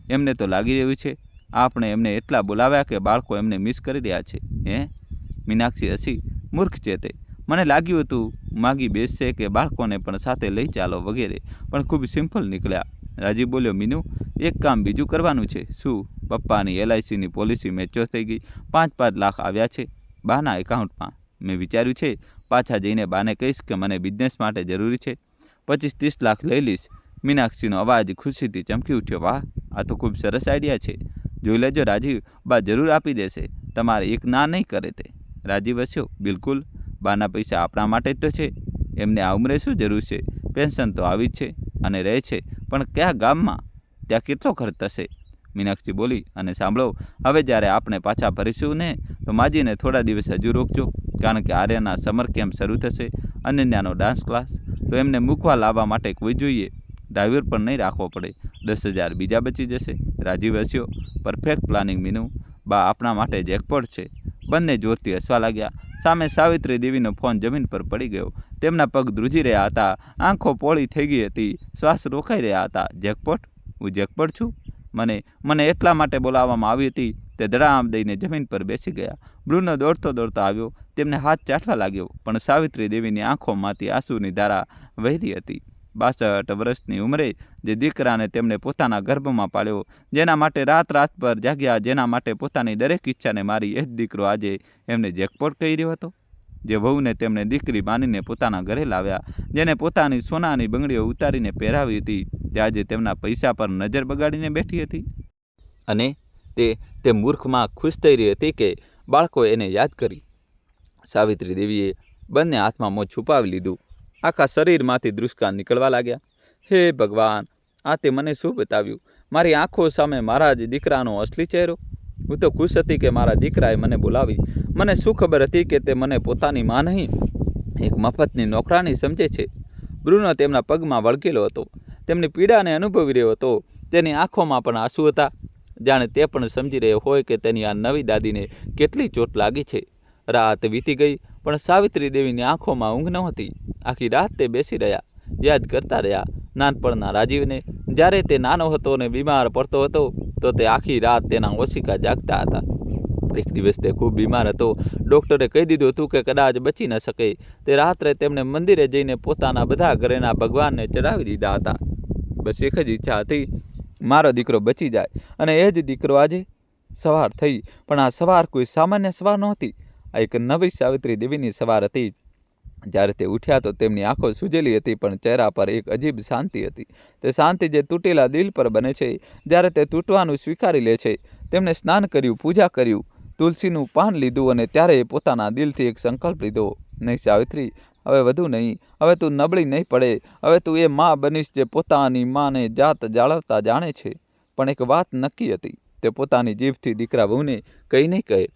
એમને તો લાગી રહ્યું છે આપણે એમને એટલા બોલાવ્યા કે બાળકો એમને મિસ કરી રહ્યા છે. હે? મીનાક્ષી હસી. મૂર્ખ છે તે. મને લાગ્યું હતું માગી બેસશે કે બાળકોને પણ સાથે લઈ ચાલો વગેરે, પણ ખૂબ સિમ્પલ નીકળ્યા. રાજીવ બોલ્યો, મીનુ, એક કામ બીજું કરવાનું છે. શું? પપ્પાની LICની પોલિસી મેચ્યોર થઈ ગઈ. 5-5 લાખ આવ્યા છે બાના એકાઉન્ટમાં. મેં વિચાર્યું છે પાછા જઈને બાને કહીશ કે મને બિઝનેસ માટે જરૂરી છે, 25-30 લાખ લઈ લઈશ. મીનાક્ષીનો અવાજ ખુશીથી ચમકી ઉઠ્યો. વાહ, આ તો ખૂબ સરસ આઈડિયા છે. જોઈ લેજો રાજીવ, બા જરૂર આપી દેશે, તમારે એક ના નહીં કરે તે. રાજીવ હસ્યો. બિલકુલ, બાના પૈસા આપણા માટે જ તો છે, એમને આ ઉંમરે શું જરૂર છે? પેન્શન તો આવી જ છે અને રહે છે, પણ કયા ગામમાં? ત્યાં કેટલો ખર્ચ થશે? મીનાક્ષી બોલી. અને સાંભળો, હવે જ્યારે આપણે પાછા ફરીશું ને, તો માજીને થોડા દિવસ હજુ રોકજો, કારણ કે આર્યના સમર કેમ્પ શરૂ થશે, અનન્યાનો ડાન્સ ક્લાસ, તો એમને મૂકવા લાવવા માટે કોઈ જોઈએ, ડ્રાઈવર પણ નહીં રાખવો પડે. 10,000 બીજા બચી જશે. રાજીવ હસ્યો. પરફેક્ટ પ્લાનિંગ મીનુ, બા આપણા માટે જેકપોટ છે. બંને જોરથી હસવા લાગ્યા. સામે સાવિત્રી દેવીનો ફોન જમીન પર પડી ગયો. તેમના પગ ધ્રુજી રહ્યા હતા, આંખો પોળી થઈ ગઈ હતી, શ્વાસ રોકાઈ રહ્યા હતા. જેકપોટ? હું જેકપોટ છું? મને એટલા માટે બોલાવવામાં આવી હતી. તે ધડામ દઈને જમીન પર બેસી ગયા. બ્રુનો દોડતો દોડતો આવ્યો, તેમને હાથ ચાટવા લાગ્યો, પણ સાવિત્રી દેવીની આંખોમાંથી આંસુની ધારા વહેતી હતી. 62 વર્ષની ઉંમરે જે દીકરાને તેમણે પોતાના ગર્ભમાં પાળ્યો, જેના માટે રાત પર જાગ્યા, જેના માટે પોતાની દરેક ઈચ્છાને મારી, એ જ દીકરો આજે એમને જેકપોટ કહી રહ્યો હતો. જે વહુને તેમણે દીકરી માનીને પોતાના ઘરે લાવ્યા, જેને પોતાની સોનાની બંગડીઓ ઉતારીને પહેરાવી હતી, તે આજે તેમના પૈસા પર નજર બગાડીને બેઠી હતી. અને તે મૂર્ખમાં ખુશ થઈ રહી હતી કે બાળકોએ એને યાદ કરી. સાવિત્રી દેવીએ બંને હાથમાં મોં છુપાવી લીધું. આખા શરીરમાંથી ધ્રુસકા નીકળવા લાગ્યા. હે ભગવાન, આ તે મને શું બતાવ્યું? મારી આંખો સામે મારા જ દીકરાનો અસલી ચહેરો. હું તો ખુશ હતી કે મારા દીકરાએ મને બોલાવી. મને શું ખબર હતી કે તે મને પોતાની માં નહીં, એક મફતની નોકરાની સમજે છે. બ્રુનો તેમના પગમાં વળગેલો હતો. તેમની પીડાને અનુભવી રહ્યો હતો. તેની આંખોમાં પણ આંસુ હતા, જાણે તે પણ સમજી રહ્યો હોય કે તેની આ નવી દાદીને કેટલી ચોટ લાગી છે. રાત વીતી ગઈ, પણ સાવિત્રી દેવીની આંખોમાં ઊંઘ નહોતી. આખી રાત તે બેસી રહ્યા, યાદ કરતા રહ્યા નાનપણના રાજીવને. જ્યારે તે નાનો હતો અને બીમાર પડતો હતો તો તે આખી રાત તેના ઓશિકા જાગતા હતા. એક દિવસ તે ખૂબ બીમાર હતો. ડૉક્ટરે કહી દીધું હતું કે કદાચ બચી ન શકે. તે રાત્રે તેમણે મંદિરે જઈને પોતાના બધા ઘરેના ભગવાનને ચડાવી દીધા હતા. બસ એક જ ઈચ્છા હતી, મારો દીકરો બચી જાય. અને એ જ દીકરો આજે સવાર થઈ. પણ આ સવાર કોઈ સામાન્ય સવાર નહોતી. આ એક નવી સાવિત્રી દેવીની સવાર હતી. જ્યારે તે ઉઠ્યા તો તેમની આંખો સૂજેલી હતી, પણ ચહેરા પર એક અજીબ શાંતિ હતી. તે શાંતિ જે તૂટેલા દિલ પર બને છે જ્યારે તે તૂટવાનું સ્વીકારી લે છે. તેમણે સ્નાન કર્યું, પૂજા કર્યું, તુલસીનું પાન લીધું અને ત્યારે પોતાના દિલથી એક સંકલ્પ લીધો, નહીં સાવિત્રી, હવે વધુ નહીં. હવે તું નબળી નહીં પડે. હવે તું એ માં બનીશ જે પોતાની માને જાત જાળવતા જાણે છે. પણ એક વાત નક્કી હતી, તે પોતાની જીભથી દીકરા વહુને કંઈ નહીં કહે.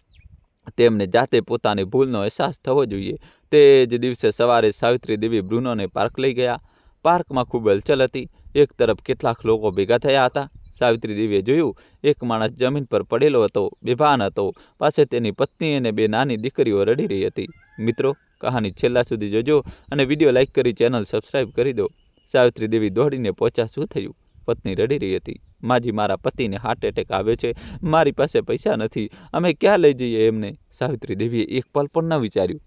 તેમને જાતે પોતાની ભૂલનો અહેસાસ થવો જોઈએ. તે જ દિવસે સવારે સાવિત્રી દેવી બ્રુનોને પાર્ક લઈ ગયા. પાર્કમાં ખૂબ હલચલ હતી. એક તરફ કેટલાક લોકો ભેગા થયા હતા. સાવિત્રી દેવીએ જોયું, એક માણસ જમીન પર પડેલો હતો, બેભાન હતો. પાસે તેની પત્ની અને બે નાની દીકરીઓ રડી રહી હતી. મિત્રો, કહાની છેલ્લા સુધી જોજો અને વિડીયો લાઇક કરી ચેનલ સબસ્ક્રાઈબ કરી દો. સાવિત્રી દેવી દોડીને પહોંચ્યા. શું થયું? પત્ની રડી રહી હતી. માજી, મારા પતિને હાર્ટ એટેક આવ્યો છે. મારી પાસે પૈસા નથી. અમે ક્યાં લઈ જઈએ એમને? સાવિત્રી દેવીએ એક પલ પણ ન વિચાર્યું.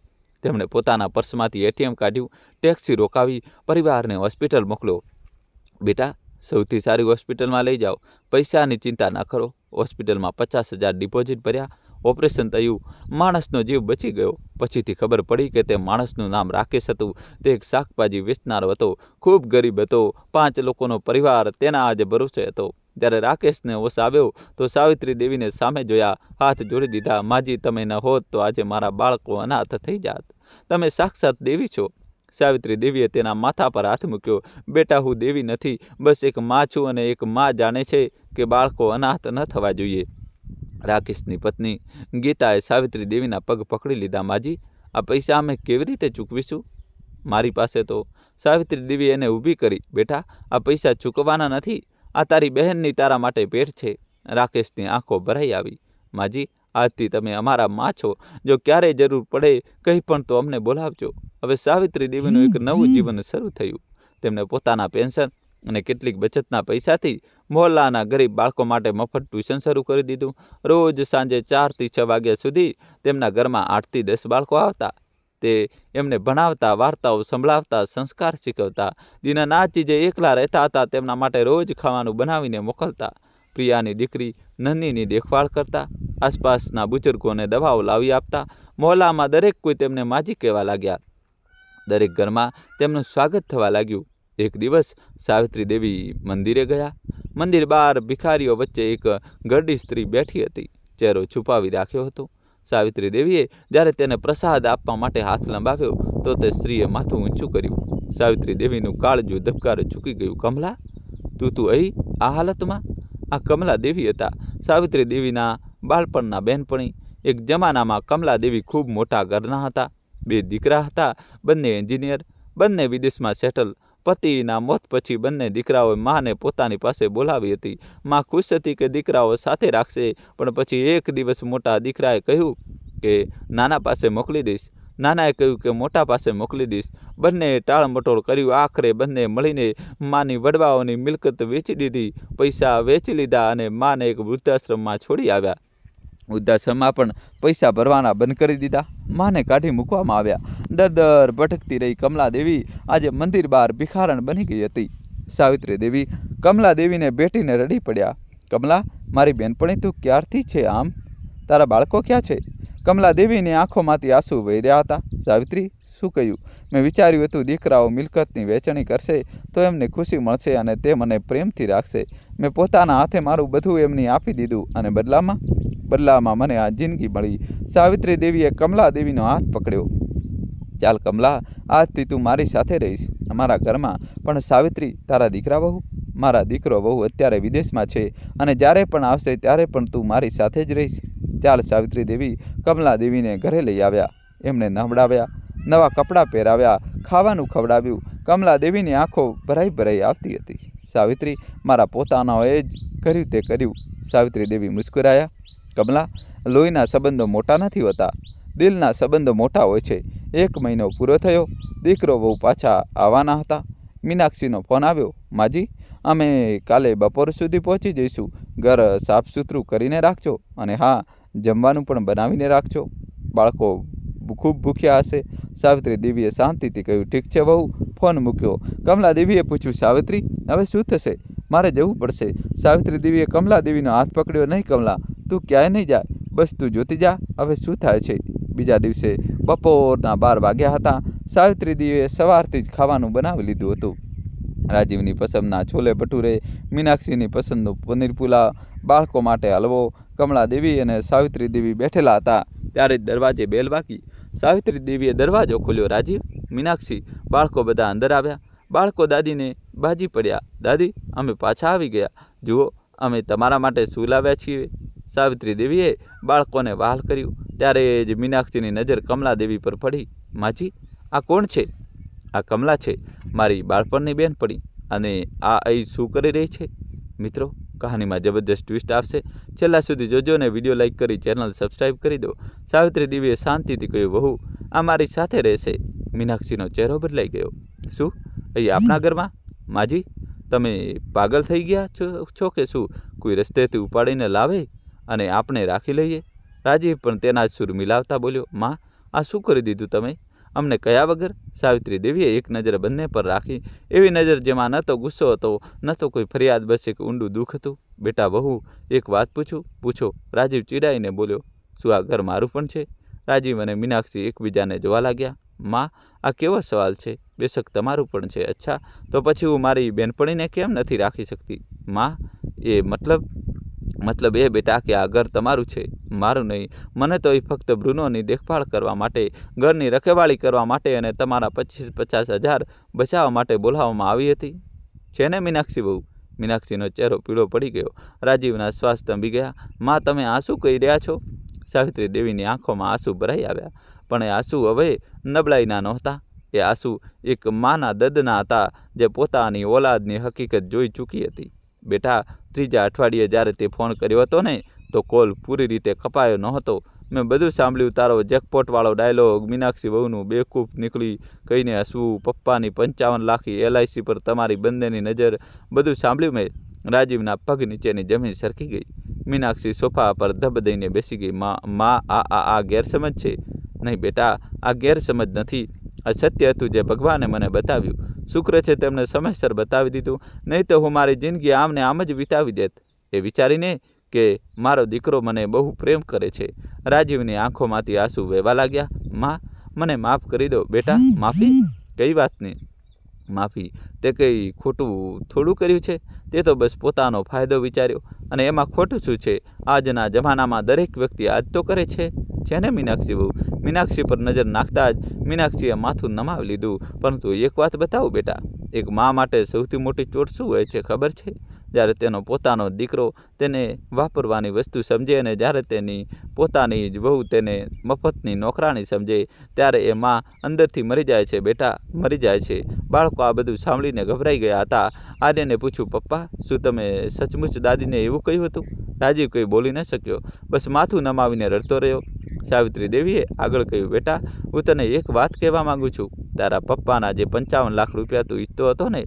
તેમણે પોતાના પર્સમાંથી ATM કાઢ્યું, ટેક્સી રોકાવી, પરિવારને હોસ્પિટલ મોકલ્યો. બેટા, સૌથી સારી હોસ્પિટલમાં લઈ જાઓ. પૈસાની ચિંતા ના કરો. હોસ્પિટલમાં 50,000 ડિપોઝિટ ભર્યા. ઓપરેશન થયું. માણસનો જીવ બચી ગયો. પછીથી ખબર પડી કે તે માણસનું નામ રાકેશ હતું. તે એક શાકભાજી વેચનારો હતો. ખૂબ ગરીબ હતો. 5 લોકોનો પરિવાર તેના આજે ભરોસે હતો. જ્યારે રાકેશને હોશ આવ્યો તો સાવિત્રી દેવીને સામે જોયા, હાથ જોડી દીધા. માજી, તમે ન હોત તો આજે મારા બાળકો અનાથ થઈ જાત. તમે સાક્ષાત દેવી છો. સાવિત્રી દેવીએ તેના માથા પર હાથ મૂક્યો. બેટા, હું દેવી નથી, બસ એક માં છું અને એક માં જાણે છે કે બાળકો અનાથ ન થવા જોઈએ. રાકેશની પત્ની ગીતાએ સાવિત્રી દેવીના પગ પકડી લીધા. માજી, આ પૈસા અમે કેવી રીતે ચૂકવીશું? મારી પાસે તો. સાવિત્રી દેવીએ એને ઊભી કરી. બેટા, આ પૈસા ચૂકવવાના નથી. આ તારી બહેનની તારા માટે ભેટ છે. રાકેશની આંખો ભરાઈ આવી. માજી, આજથી તમે અમારા માં છો. જો ક્યારેય જરૂર પડે કંઈ પણ તો અમને બોલાવજો. હવે સાવિત્રી દેવીનું એક નવું જીવન શરૂ થયું. તેમણે પોતાના પેન્શન અને કેટલીક બચતના પૈસાથી મોહલ્લાના ગરીબ બાળકો માટે મફત ટ્યુશન શરૂ કરી દીધું. રોજ સાંજે 4 થી 6 વાગ્યા સુધી તેમના ઘરમાં 8 થી 10 બાળકો આવતા. તે એમને ભણાવતા, વાર્તાઓ સંભળાવતા, સંસ્કાર શીખવતા. દીનાનાથજી જે એકલા રહેતા હતા તેમના માટે રોજ ખાવાનું બનાવીને મોકલતા. પ્રિયાની દીકરી નન્હીની દેખભાળ કરતા. આસપાસના બુજુર્ગોને દવાઓ લાવી આપતા. મોહલ્લામાં દરેક કોઈ તેમને માજી કહેવા લાગ્યા. દરેક ઘરમાં તેમનું સ્વાગત થવા લાગ્યું. એક દિવસ સાવિત્રી દેવી મંદિરે ગયા. મંદિર બહાર ભિખારીઓ વચ્ચે એક ગરડી સ્ત્રી બેઠી હતી. ચહેરો છુપાવી રાખ્યો હતો. સાવિત્રી દેવીએ જ્યારે તેને પ્રસાદ આપવા માટે હાથ લંબાવ્યો તો તે સ્ત્રીએ માથું ઊંચું કર્યું. સાવિત્રી દેવીનું કાળજું ધબકારે ઝૂકી ગયું. કમલા, તું અહીં આ હાલતમાં? આ કમલા દેવી હતા, સાવિત્રી દેવીના બાળપણના બહેનપણી. એક જમાનામાં કમલા દેવી ખૂબ મોટા ઘરના હતા. 2 દીકરા હતા, બંને એન્જિનિયર, બંને વિદેશમાં સેટલ. પતિના મોત પછી બંને દીકરાઓએ માને પોતાની પાસે બોલાવી હતી. માં ખુશ હતી કે દીકરાઓ સાથે રાખશે, પણ પછી એક દિવસ મોટા દીકરાએ કહ્યું કે નાના પાસે મોકલી દઈશ. નાનાએ કહ્યું કે મોટા પાસે મોકલી દઈશ. બંને ટાળમટોળ કર્યું. આખરે બંને મળીને માની વડવાઓની મિલકત વેચી દીધી, પૈસા વેચી લીધા અને માને એક વૃદ્ધાશ્રમમાં છોડી આવ્યા. વૃદ્ધાશ્રમમાં પણ પૈસા ભરવાના બંધ કરી દીધા. માને કાઢી મૂકવામાં આવ્યા. દર ભટકતી રહી કમલા દેવી આજે મંદિર બહાર ભિખારણ બની ગઈ હતી. સાવિત્રી દેવી કમલા દેવીને ભેટીને રડી પડ્યા. કમલા, મારી બેનપણી, તું ક્યારથી છે આમ? તારા બાળકો ક્યાં છે? કમલા દેવીની આંખોમાંથી આંસુ વહી રહ્યા હતા. સાવિત્રી, શું કહ્યું? મેં વિચાર્યું હતું દીકરાઓ મિલકતની વહેંચણી કરશે તો એમને ખુશી મળશે અને તે મને પ્રેમથી રાખશે. મેં પોતાના હાથે મારું બધું એમની આપી દીધું અને બદલામાં મને આ જિંદગી મળી. સાવિત્રી દેવીએ કમલા દેવીનો હાથ પકડ્યો. ચાલ કમલા, આજથી તું મારી સાથે રહીશ અમારા ઘરમાં. પણ સાવિત્રી, તારા દીકરા વહુ? મારા દીકરો વહુ અત્યારે વિદેશમાં છે અને જ્યારે પણ આવશે ત્યારે પણ તું મારી સાથે જ રહીશ. ચાલ. સાવિત્રી દેવી કમલા દેવીને ઘરે લઈ આવ્યા. એમને નવડાવ્યા, નવા કપડાં પહેરાવ્યા, ખાવાનું ખવડાવ્યું. કમલા દેવીની આંખો ભરાઈ આવતી હતી. સાવિત્રી, મારા પોતાનાઓએ જ કર્યું તે કર્યું. સાવિત્રી દેવી મુસ્કુરાયા. કમલા, લોહીના સંબંધો મોટા નથી હોતા, દિલના સંબંધો મોટા હોય છે. 1 મહિનો પૂરો થયો, દીકરો વહુ પાછા આવવાના હતા. મીનાક્ષીનો ફોન આવ્યો. માજી, અમે કાલે બપોર સુધી પહોંચી જઈશું. ઘર સાફ સુથરું કરીને રાખજો અને હા, જમવાનું પણ બનાવીને રાખજો. બાળકો ખૂબ ભૂખ્યા હશે. સાવિત્રી દેવીએ શાંતિથી કહ્યું. ઠીક છે વહુ. ફોન મૂક્યો. કમલા દેવીએ પૂછ્યું. સાવિત્રી, હવે શું થશે? મારે જવું પડશે. સાવિત્રી દેવીએ કમલા દેવીનો હાથ પકડ્યો. નહીં કમલા, તું ક્યાંય નહીં જાય. બસ તું જોતી જા હવે શું થાય છે. બીજા દિવસે બપોરના 12 વાગ્યા હતા. સાવિત્રી દેવીએ સવારથી જ ખાવાનું બનાવી લીધું હતું. રાજીવની પસંદના છોલે ભટુરે, મીનાક્ષીની પસંદનું પનીર પુલાવ, બાળકો માટે હલવો. કમલા દેવી અને સાવિત્રી દેવી બેઠેલા હતા ત્યારે જ દરવાજે બેલ વાગી. સાવિત્રી દેવીએ દરવાજો ખોલ્યો. રાજીવ, મીનાક્ષી, બાળકો બધા અંદર આવ્યા. બાળકો દાદીને બાજી પડ્યા. દાદી, અમે પાછા આવી ગયા. જુઓ, અમે તમારા માટે શું લાવ્યા છીએ. સાવિત્રી દેવીએ બાળકોને વહાલ કર્યું. ત્યારે જ મીનાક્ષીની નજર કમલા દેવી પર પડી. માજી, આ કોણ છે? આ કમલા છે, મારી બાળપણની બેનપણી. અને આ અહીં શું કરી રહી છે? મિત્રો, કહાનીમાં જબરદસ્ત ટ્વિસ્ટ આવશે. છેલ્લા સુધી જોજો ને વિડીયો લાઈક કરી ચેનલ સબસ્ક્રાઈબ કરી દો. સાવિત્રી દેવીએ શાંતિથી કહ્યું. વહુ, આ મારી સાથે રહેશે. મીનાક્ષીનો ચહેરો બદલાઈ ગયો. શું, અહીં આપણા ઘરમાં? માજી, તમે પાગલ થઈ ગયા છો કે શું? કોઈ રસ્તેથી ઉપાડીને લાવે અને આપણે રાખી લઈએ? રાજીવ પણ તેના જ સૂર મિલાવતા બોલ્યો. માં, આ શું કરી દીધું તમે? અમને કયા વગર? સાવિત્રી દેવીએ એક નજર બંને પર રાખી. એવી નજર જેમાં ન તો ગુસ્સો હતો, ન તો કોઈ ફરિયાદ બસ એક ઊંડું દુઃખ હતું. બેટા વહુ, એક વાત પૂછું? પૂછો. રાજીવ ચીડાઈને બોલ્યો. શું આ ઘર મારું પણ છે? રાજીવ અને મીનાક્ષી એકબીજાને જોવા લાગ્યા. માં, આ કેવો સવાલ છે? બેશક તમારું પણ છે. અચ્છા, તો પછી હું મારી બેનપણીને કેમ નથી રાખી શકતી? માં, એ મતલબ એ બેટા કે આ ઘર તમારું છે, મારું નહીં. મને તો એ ફક્ત બ્રુનોની દેખભાળ કરવા માટે, ઘરની રખેવાળી કરવા માટે અને તમારા 25-50 હજાર બચાવવા માટે બોલાવવામાં આવી હતી. છે ને મીનાક્ષી વહુ? મીનાક્ષીનો ચહેરો પીળો પડી ગયો. રાજીવના શ્વાસ થંભી ગયા. માં, તમે આ શું કહી રહ્યા છો? સાવિત્રી દેવીની આંખોમાં આંસુ ભરાઈ આવ્યા. પણ એ આંસુ હવે નબળાઈના નહોતા. એ આંસુ એક માના દર્દના હતા જે પોતાની ઓલાદની હકીકત જોઈ ચૂકી હતી. બેટા, 3જા અઠવાડિયે જ્યારે તે ફોન કર્યો હતો ને, તો કોલ પૂરી રીતે કપાયો નહોતો. મેં બધું સાંભળ્યું. તારો જેકપોટવાળો ડાયલોગ, મીનાક્ષી વહુનું બેકૂફ નીકળી કહીને હસવું, પપ્પાની 55 લાખી LIC પર તમારી બંનેની નજર, બધું સાંભળ્યું મેં. રાજીવના પગ નીચેની જમીન સરકી ગઈ. મીનાક્ષી સોફા પર ધબ દઈને બેસી ગઈ. માં, આ ગેરસમજ છે. નહીં બેટા, આ ગેરસમજ નથી. આ સત્ય હતું જે ભગવાને મને બતાવ્યું. શુક્ર છે તેમને સમયસર બતાવી દીધું, નહીં તો હું મારી જિંદગી આમને આમ જ વિતાવી દેત. એ વિચારીને કે મારો દીકરો મને બહુ પ્રેમ કરે છે. રાજીવની આંખોમાંથી આંસુ વહેવા લાગ્યા. માં, મને માફ કરી દો. બેટા, માફી? કઈ વાતની માફી? તે કંઈ ખોટું થોડું કર્યું છે? તે તો બસ પોતાનો ફાયદો વિચાર્યો. અને એમાં ખોટું શું છે? આજના જમાનામાં દરેક વ્યક્તિ આજ તો કરે છે ને મીનાક્ષી વહુ? મીનાક્ષી પર નજર નાખતા જ મીનાક્ષીએ માથું નમાવી લીધું. પરંતુ એક વાત બતાવું બેટા, એક મા માટે સૌથી મોટી ચોટ શું હોય છે ખબર છે? જ્યારે તેનો પોતાનો દીકરો તેને વાપરવાની વસ્તુ સમજે અને જ્યારે તેની પોતાની જ વહુ તેને મફતની નોકરાણી સમજે, ત્યારે એ માં અંદરથી મરી જાય છે બેટા, મરી જાય છે. બાળકો આ બધું સાંભળીને ગભરાઈ ગયા હતા. આર્યને પૂછ્યું. પપ્પા, શું તમે સચમુચ દાદીને એવું કહ્યું હતું? રાજીવ કંઈ બોલી ન શક્યો, બસ માથું નમાવીને રડતો રહ્યો. સાવિત્રી દેવીએ આગળ કહ્યું. બેટા, હું તને એક વાત કહેવા માંગુ છું. તારા પપ્પાના જે 55 લાખ રૂપિયા તું ઈચ્છતો હતો ને,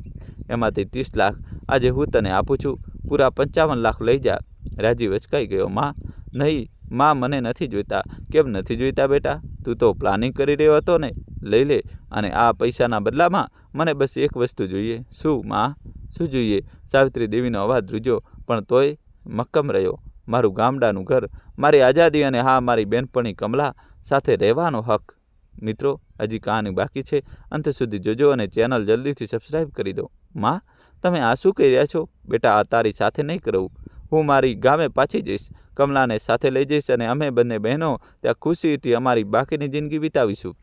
એમાંથી 30 લાખ આજે હું તને આપું છું. પૂરા 55 લાખ લઈ જા. રાજીવ અચકાઈ ગયો. માં, નહીં માં, મને નથી જોઈતા. કેમ નથી જોઈતા બેટા? તું તો પ્લાનિંગ કરી રહ્યો હતો ને. લઈ લે. અને આ પૈસાના બદલામાં મને બસ એક વસ્તુ જોઈએ. શું માં? શું જોઈએ? સાવિત્રી દેવીનો અવાજ ધ્રુજ્યો, પણ તોય મક્કમ રહ્યો. મારું ગામડાનું ઘર, મારી આઝાદી અને હા મારી બહેનપણી કમલા સાથે રહેવાનો હક. મિત્રો, હજી કહાની બાકી છે. અંત સુધી જોજો અને ચેનલ જલ્દીથી સબસ્ક્રાઈબ કરી દો. માં, તમે આ શું કહી રહ્યા છો? બેટા, આ તારી સાથે નહીં કરું. હું મારી ગામે પાછી જઈશ, કમલાને સાથે લઈ જઈશ અને અમે બંને બહેનો ત્યાં ખુશીથી અમારી બાકીની જિંદગી વિતાવીશું.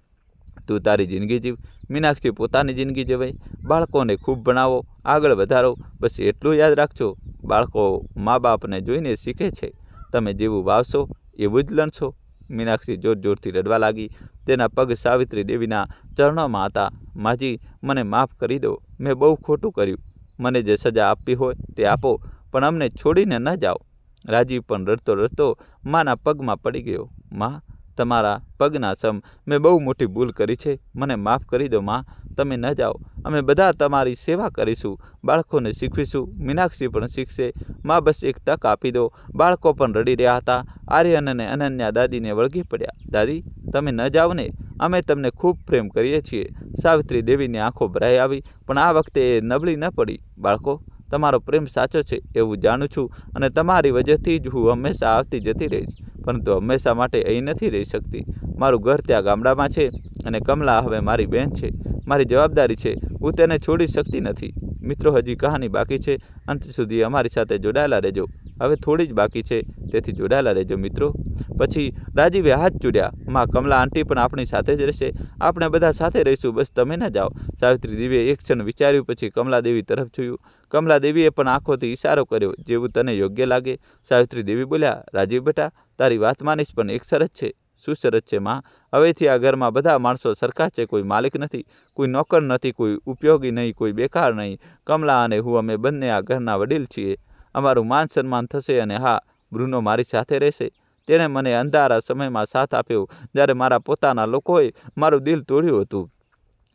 તું તારી જિંદગી જીવ, મીનાક્ષી પોતાની જિંદગી જીવાય. બાળકોને ખૂબ ભણાવો, આગળ વધારો. બસ એટલું યાદ રાખજો, બાળકો મા બાપને જોઈને શીખે છે. તમે જેવું વાવશો એવું જ લણશો. મીનાક્ષી જોર જોરથી રડવા લાગી. તેના પગ સાવિત્રી દેવીના ચરણોમાં હતા. માજી, મને માફ કરી દો. મેં બહુ ખોટું કર્યું. મને જે સજા આપવી હોય તે આપો, પણ અમને છોડીને ન જાઓ. રાજીવ પણ રડતો રડતો માના પગમાં પડી ગયો. માં, તમારા પગના સમ મેં બહુ મોટી ભૂલ કરી છે. મને માફ કરી દો માં. તમે ન જાઓ, અમે બધા તમારી સેવા કરીશું, બાળકોને શીખવીશું. મીનાક્ષી પણ શીખશે. માં, બસ એક તક આપી દો. બાળકો પણ રડી રહ્યા હતા. આર્યન અને અનન્યા દાદીને વળગી પડ્યા. દાદી, તમે ન જાઓ ને, અમે તમને ખૂબ પ્રેમ કરીએ છીએ. સાવિત્રી દેવીની આંખો ભરાઈ આવી, પણ આ વખતે એ નબળી ન પડી. બાળકો, તમારો પ્રેમ સાચો છે એવું જાણું છું, અને તમારી વજહથી જ હું હંમેશા આવતી જતી રહીશ, પરંતુ હંમેશા માટે અહીં નથી રહી શકતી. મારું ઘર ત્યાં ગામડામાં છે, અને કમલા હવે મારી બહેન છે, મારી જવાબદારી છે. હું તેને છોડી શકતી નથી. મિત્રો, હજી કહાની બાકી છે. અંત સુધી અમારી સાથે જોડાયેલા રહેજો. હવે થોડી જ બાકી છે, તેથી જોડાયેલા રહેજો મિત્રો. પછી રાજીવે હાથ જોડ્યા. માં, કમલા આંટી પણ આપણી સાથે જ રહેશે. આપણે બધા સાથે રહીશું. બસ તમે ન જાઓ. સાવિત્રી દેવીએ એક ક્ષણ વિચાર્યું, પછી કમલા દેવી તરફ જોયું. કમલા દેવીએ પણ આંખોથી ઈશારો કર્યો, જેવું તને યોગ્ય લાગે. સાવિત્રી દેવી બોલ્યા, રાજીવ બેટા, તારી વાત માનીશ, પણ એક શરત છે. શું શરત છે માં? હવેથી આ ઘરમાં બધા માણસો સરખા છે. કોઈ માલિક નથી, કોઈ નોકર નથી, કોઈ ઉપયોગી નહીં, કોઈ બેકાર નહીં. કમલા અને હું અમે બંને આ ઘરના વડીલ છીએ. અમારું માન સન્માન થશે. અને હા, બ્રુનો મારી સાથે રહેશે. તેણે મને અંધારા સમયમાં સાથ આપ્યો, જ્યારે મારા પોતાના લોકોએ મારું દિલ તોડ્યું હતું.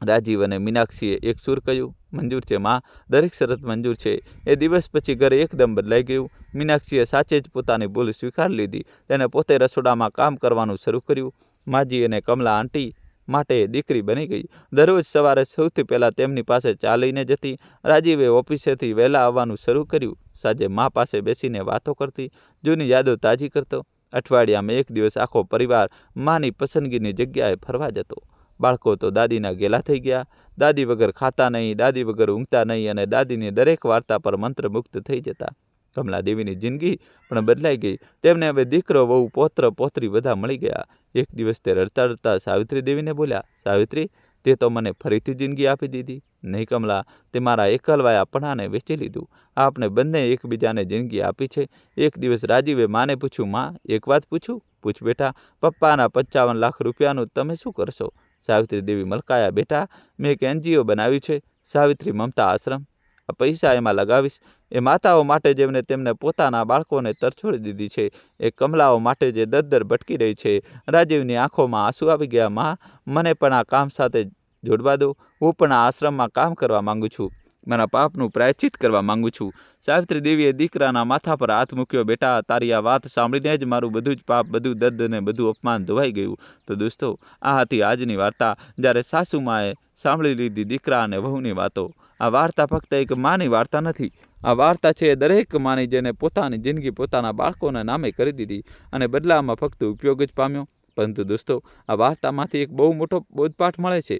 રાજીવ અને મીનાક્ષીએ એક સુર કહ્યું, મંજૂર છે માં, દરેક શરત મંજૂર છે. એ દિવસ પછી ઘર એકદમ બદલાઈ ગયું. મીનાક્ષીએ સાચે જ પોતાની ભૂલ સ્વીકારી લીધી. તેને પોતે રસોડામાં કામ કરવાનું શરૂ કર્યું. માજી અને કમલા આંટી માટે દીકરી બની ગઈ. દરરોજ સવારે સૌથી પહેલાં તેમની પાસે ચા લઈને જતી. રાજીવે ઓફિસેથી વહેલા આવવાનું શરૂ કર્યું. સાંજે મા પાસે બેસીને વાતો કરતી, જૂની યાદો તાજી કરતો. અઠવાડિયામાં એક દિવસ આખો પરિવાર માની પસંદગીની જગ્યાએ ફરવા જતો. બાળકો તો દાદીના ગેલા થઈ ગયા. દાદી વગર ખાતા નહીં, દાદી વગર ઊંઘતા નહીં, અને દાદીની દરેક વાર્તા પર મંત્રમુગ્ધ થઈ જતા. કમલા દેવીની જિંદગી પણ બદલાઈ ગઈ. તેમને હવે દીકરો, વહુ, પૌત્ર, પૌત્રી બધા મળી ગયા. એક દિવસ તે રડતા રડતા સાવિત્રી દેવીને બોલ્યા, સાવિત્રી, તે તો મને ફરીથી જિંદગી આપી દીધી. નહીં કમલા, તે મારા એકલવાયાપણાને વેચી લીધું. આપણે બંને એકબીજાને જિંદગી આપી છે. એક દિવસ રાજીવે માને પૂછ્યું, માં, એક વાત પૂછું? પૂછ બેટા. પપ્પાના 55 લાખ રૂપિયાનું તમે શું કરશો? સાવિત્રી દેવી મલકાયા, બેટા, મેં એક NGO બનાવ્યું છે, સાવિત્રી મમતા આશ્રમ. આ પૈસા એમાં લગાવીશ. એ માતાઓ માટે જેમને તેમને પોતાના બાળકોને તરછોડી દીધી છે, એ કમલાઓ માટે જે દર ભટકી રહી છે. રાજીવની આંખોમાં આંસુ આવી ગયા. માં, મને પણ આ કામ સાથે જોડવા દો. હું પણ આ આશ્રમમાં કામ કરવા માંગુ છું. મારા પાપનું પ્રાયશ્ચિત કરવા માંગુ છું. સાવિત્રી દેવીએ દીકરાના માથા પર હાથ મૂક્યો. બેટા, તારી આ વાત સાંભળીને જ મારું બધું જ પાપ, બધું દર્દ અને બધું અપમાન ધોવાઈ ગયું. તો દોસ્તો, આ હતી આજની વાર્તા, જ્યારે સાસુમાએ સાંભળી લીધી દીકરા અને વહુની વાતો. આ વાર્તા ફક્ત એક માની વાર્તા નથી. આ વાર્તા છે દરેક માની જેને પોતાની જિંદગી પોતાના બાળકોના નામે કરી દીધી, અને બદલામાં ફક્ત ઉપયોગ જ પામ્યો. પરંતુ દોસ્તો, આ વાર્તામાંથી એક બહુ મોટો બોધપાઠ મળે છે.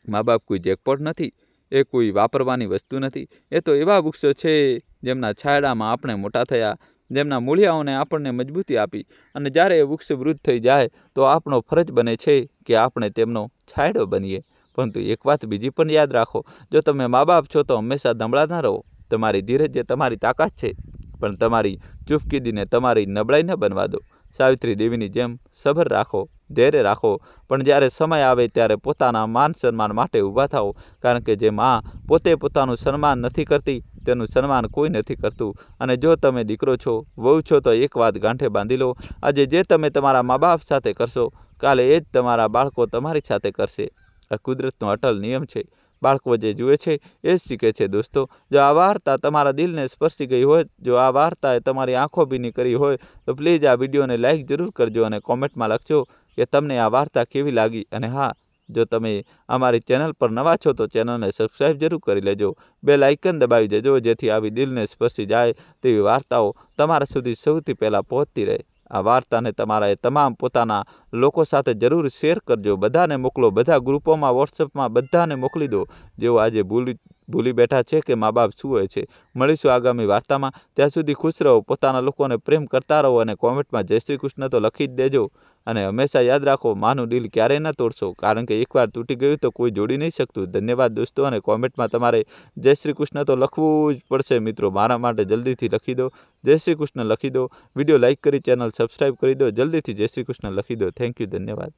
મા બાપ કોઈ જેકપોટ નથી, એ કોઈ વાપરવાની વસ્તુ નથી. એ તો એવા વૃક્ષો છે જેમના છાયડામાં આપણે મોટા થયા, જેમના મૂળિયાઓને આપણને મજબૂતી આપી. અને જ્યારે એ વૃક્ષ વૃદ્ધ થઈ જાય તો આપણો ફરજ બને છે કે આપણે તેમનો છાયડો બનીએ. પરંતુ એક વાત બીજી પણ યાદ રાખો, જો તમે મા બાપ છો તો હંમેશા નબળા ન રહો. તમારી ધીરજ જે તમારી તાકાત છે, પણ તમારી ચૂપકીદીને તમારી નબળાઈ ન બનવા દો. સાવિત્રી દેવીની જેમ સબર રાખો, ધૈર્ય રાખો, પણ જ્યારે સમય આવે ત્યારે પોતાના માન સન્માન માટે ઊભા થાઓ. કારણ કે જે માં પોતે પોતાનું સન્માન નથી કરતી, તેનું સન્માન કોઈ નથી કરતું. અને જો તમે દીકરો છો, વહુ છો, તો એક વાત ગાંઠે બાંધી લો, આજે જે તમે તમારા મા બાપ સાથે કરશો, કાલે એ જ તમારા બાળકો તમારી સાથે કરશે. આ કુદરતનો અટલ નિયમ છે. બાળકો જે જુએ છે એ જ શીખે છે. દોસ્તો, જો આ વાર્તા તમારા દિલને સ્પર્શી ગઈ હોય, જો આ વાર્તાએ તમારી આંખો ભીની કરી હોય, તો પ્લીઝ આ વિડીયોને લાઇક જરૂર કરજો અને કોમેન્ટમાં લખજો કે તમને આ વાર્તા કેવી લાગી. અને હા, જો તમે અમારી ચેનલ પર નવા છો તો ચેનલને સબસ્ક્રાઈબ જરૂર કરી લેજો. બેલ આઇકન દબાવી દેજો, જેથી આવી દિલને સ્પર્શી જાય તેવી વાર્તાઓ તમારા સુધી સૌથી પહેલાં પહોંચતી રહે. આ વાર્તાને તમારા તમામ પોતાના લોકો સાથે જરૂર શેર કરજો, બધાને મોકલો, બધા ગ્રુપોમાં વોટ્સઅપમાં બધાને મોકલી દો જેઓ આજે ભૂલી બેઠા છે કે મા બાપ શું હોય છે. મળીશું આગામી વાર્તામાં, ત્યાં સુધી ખુશ રહો, પોતાના લોકોને પ્રેમ કરતા રહો અને કોમેન્ટમાં જય શ્રી કૃષ્ણ તો લખી જ દેજો. અને હંમેશા યાદ રાખો, માનું દિલ ક્યારેય ન તોડશો, કારણ કે એકવાર તૂટી ગયું તો કોઈ જોડી નહીં શકતું. ધન્યવાદ દોસ્તો, અને કોમેન્ટમાં તમારે જય શ્રી કૃષ્ણ તો લખવું જ પડશે મિત્રો, મારા માટે જલ્દીથી લખી દો, જય શ્રી કૃષ્ણ લખી દો. વિડીયો લાઇક કરી ચેનલ સબસ્ક્રાઈબ કરી દો, જલ્દીથી જય શ્રી કૃષ્ણ લખી દો. થેન્ક યુ, ધન્યવાદ.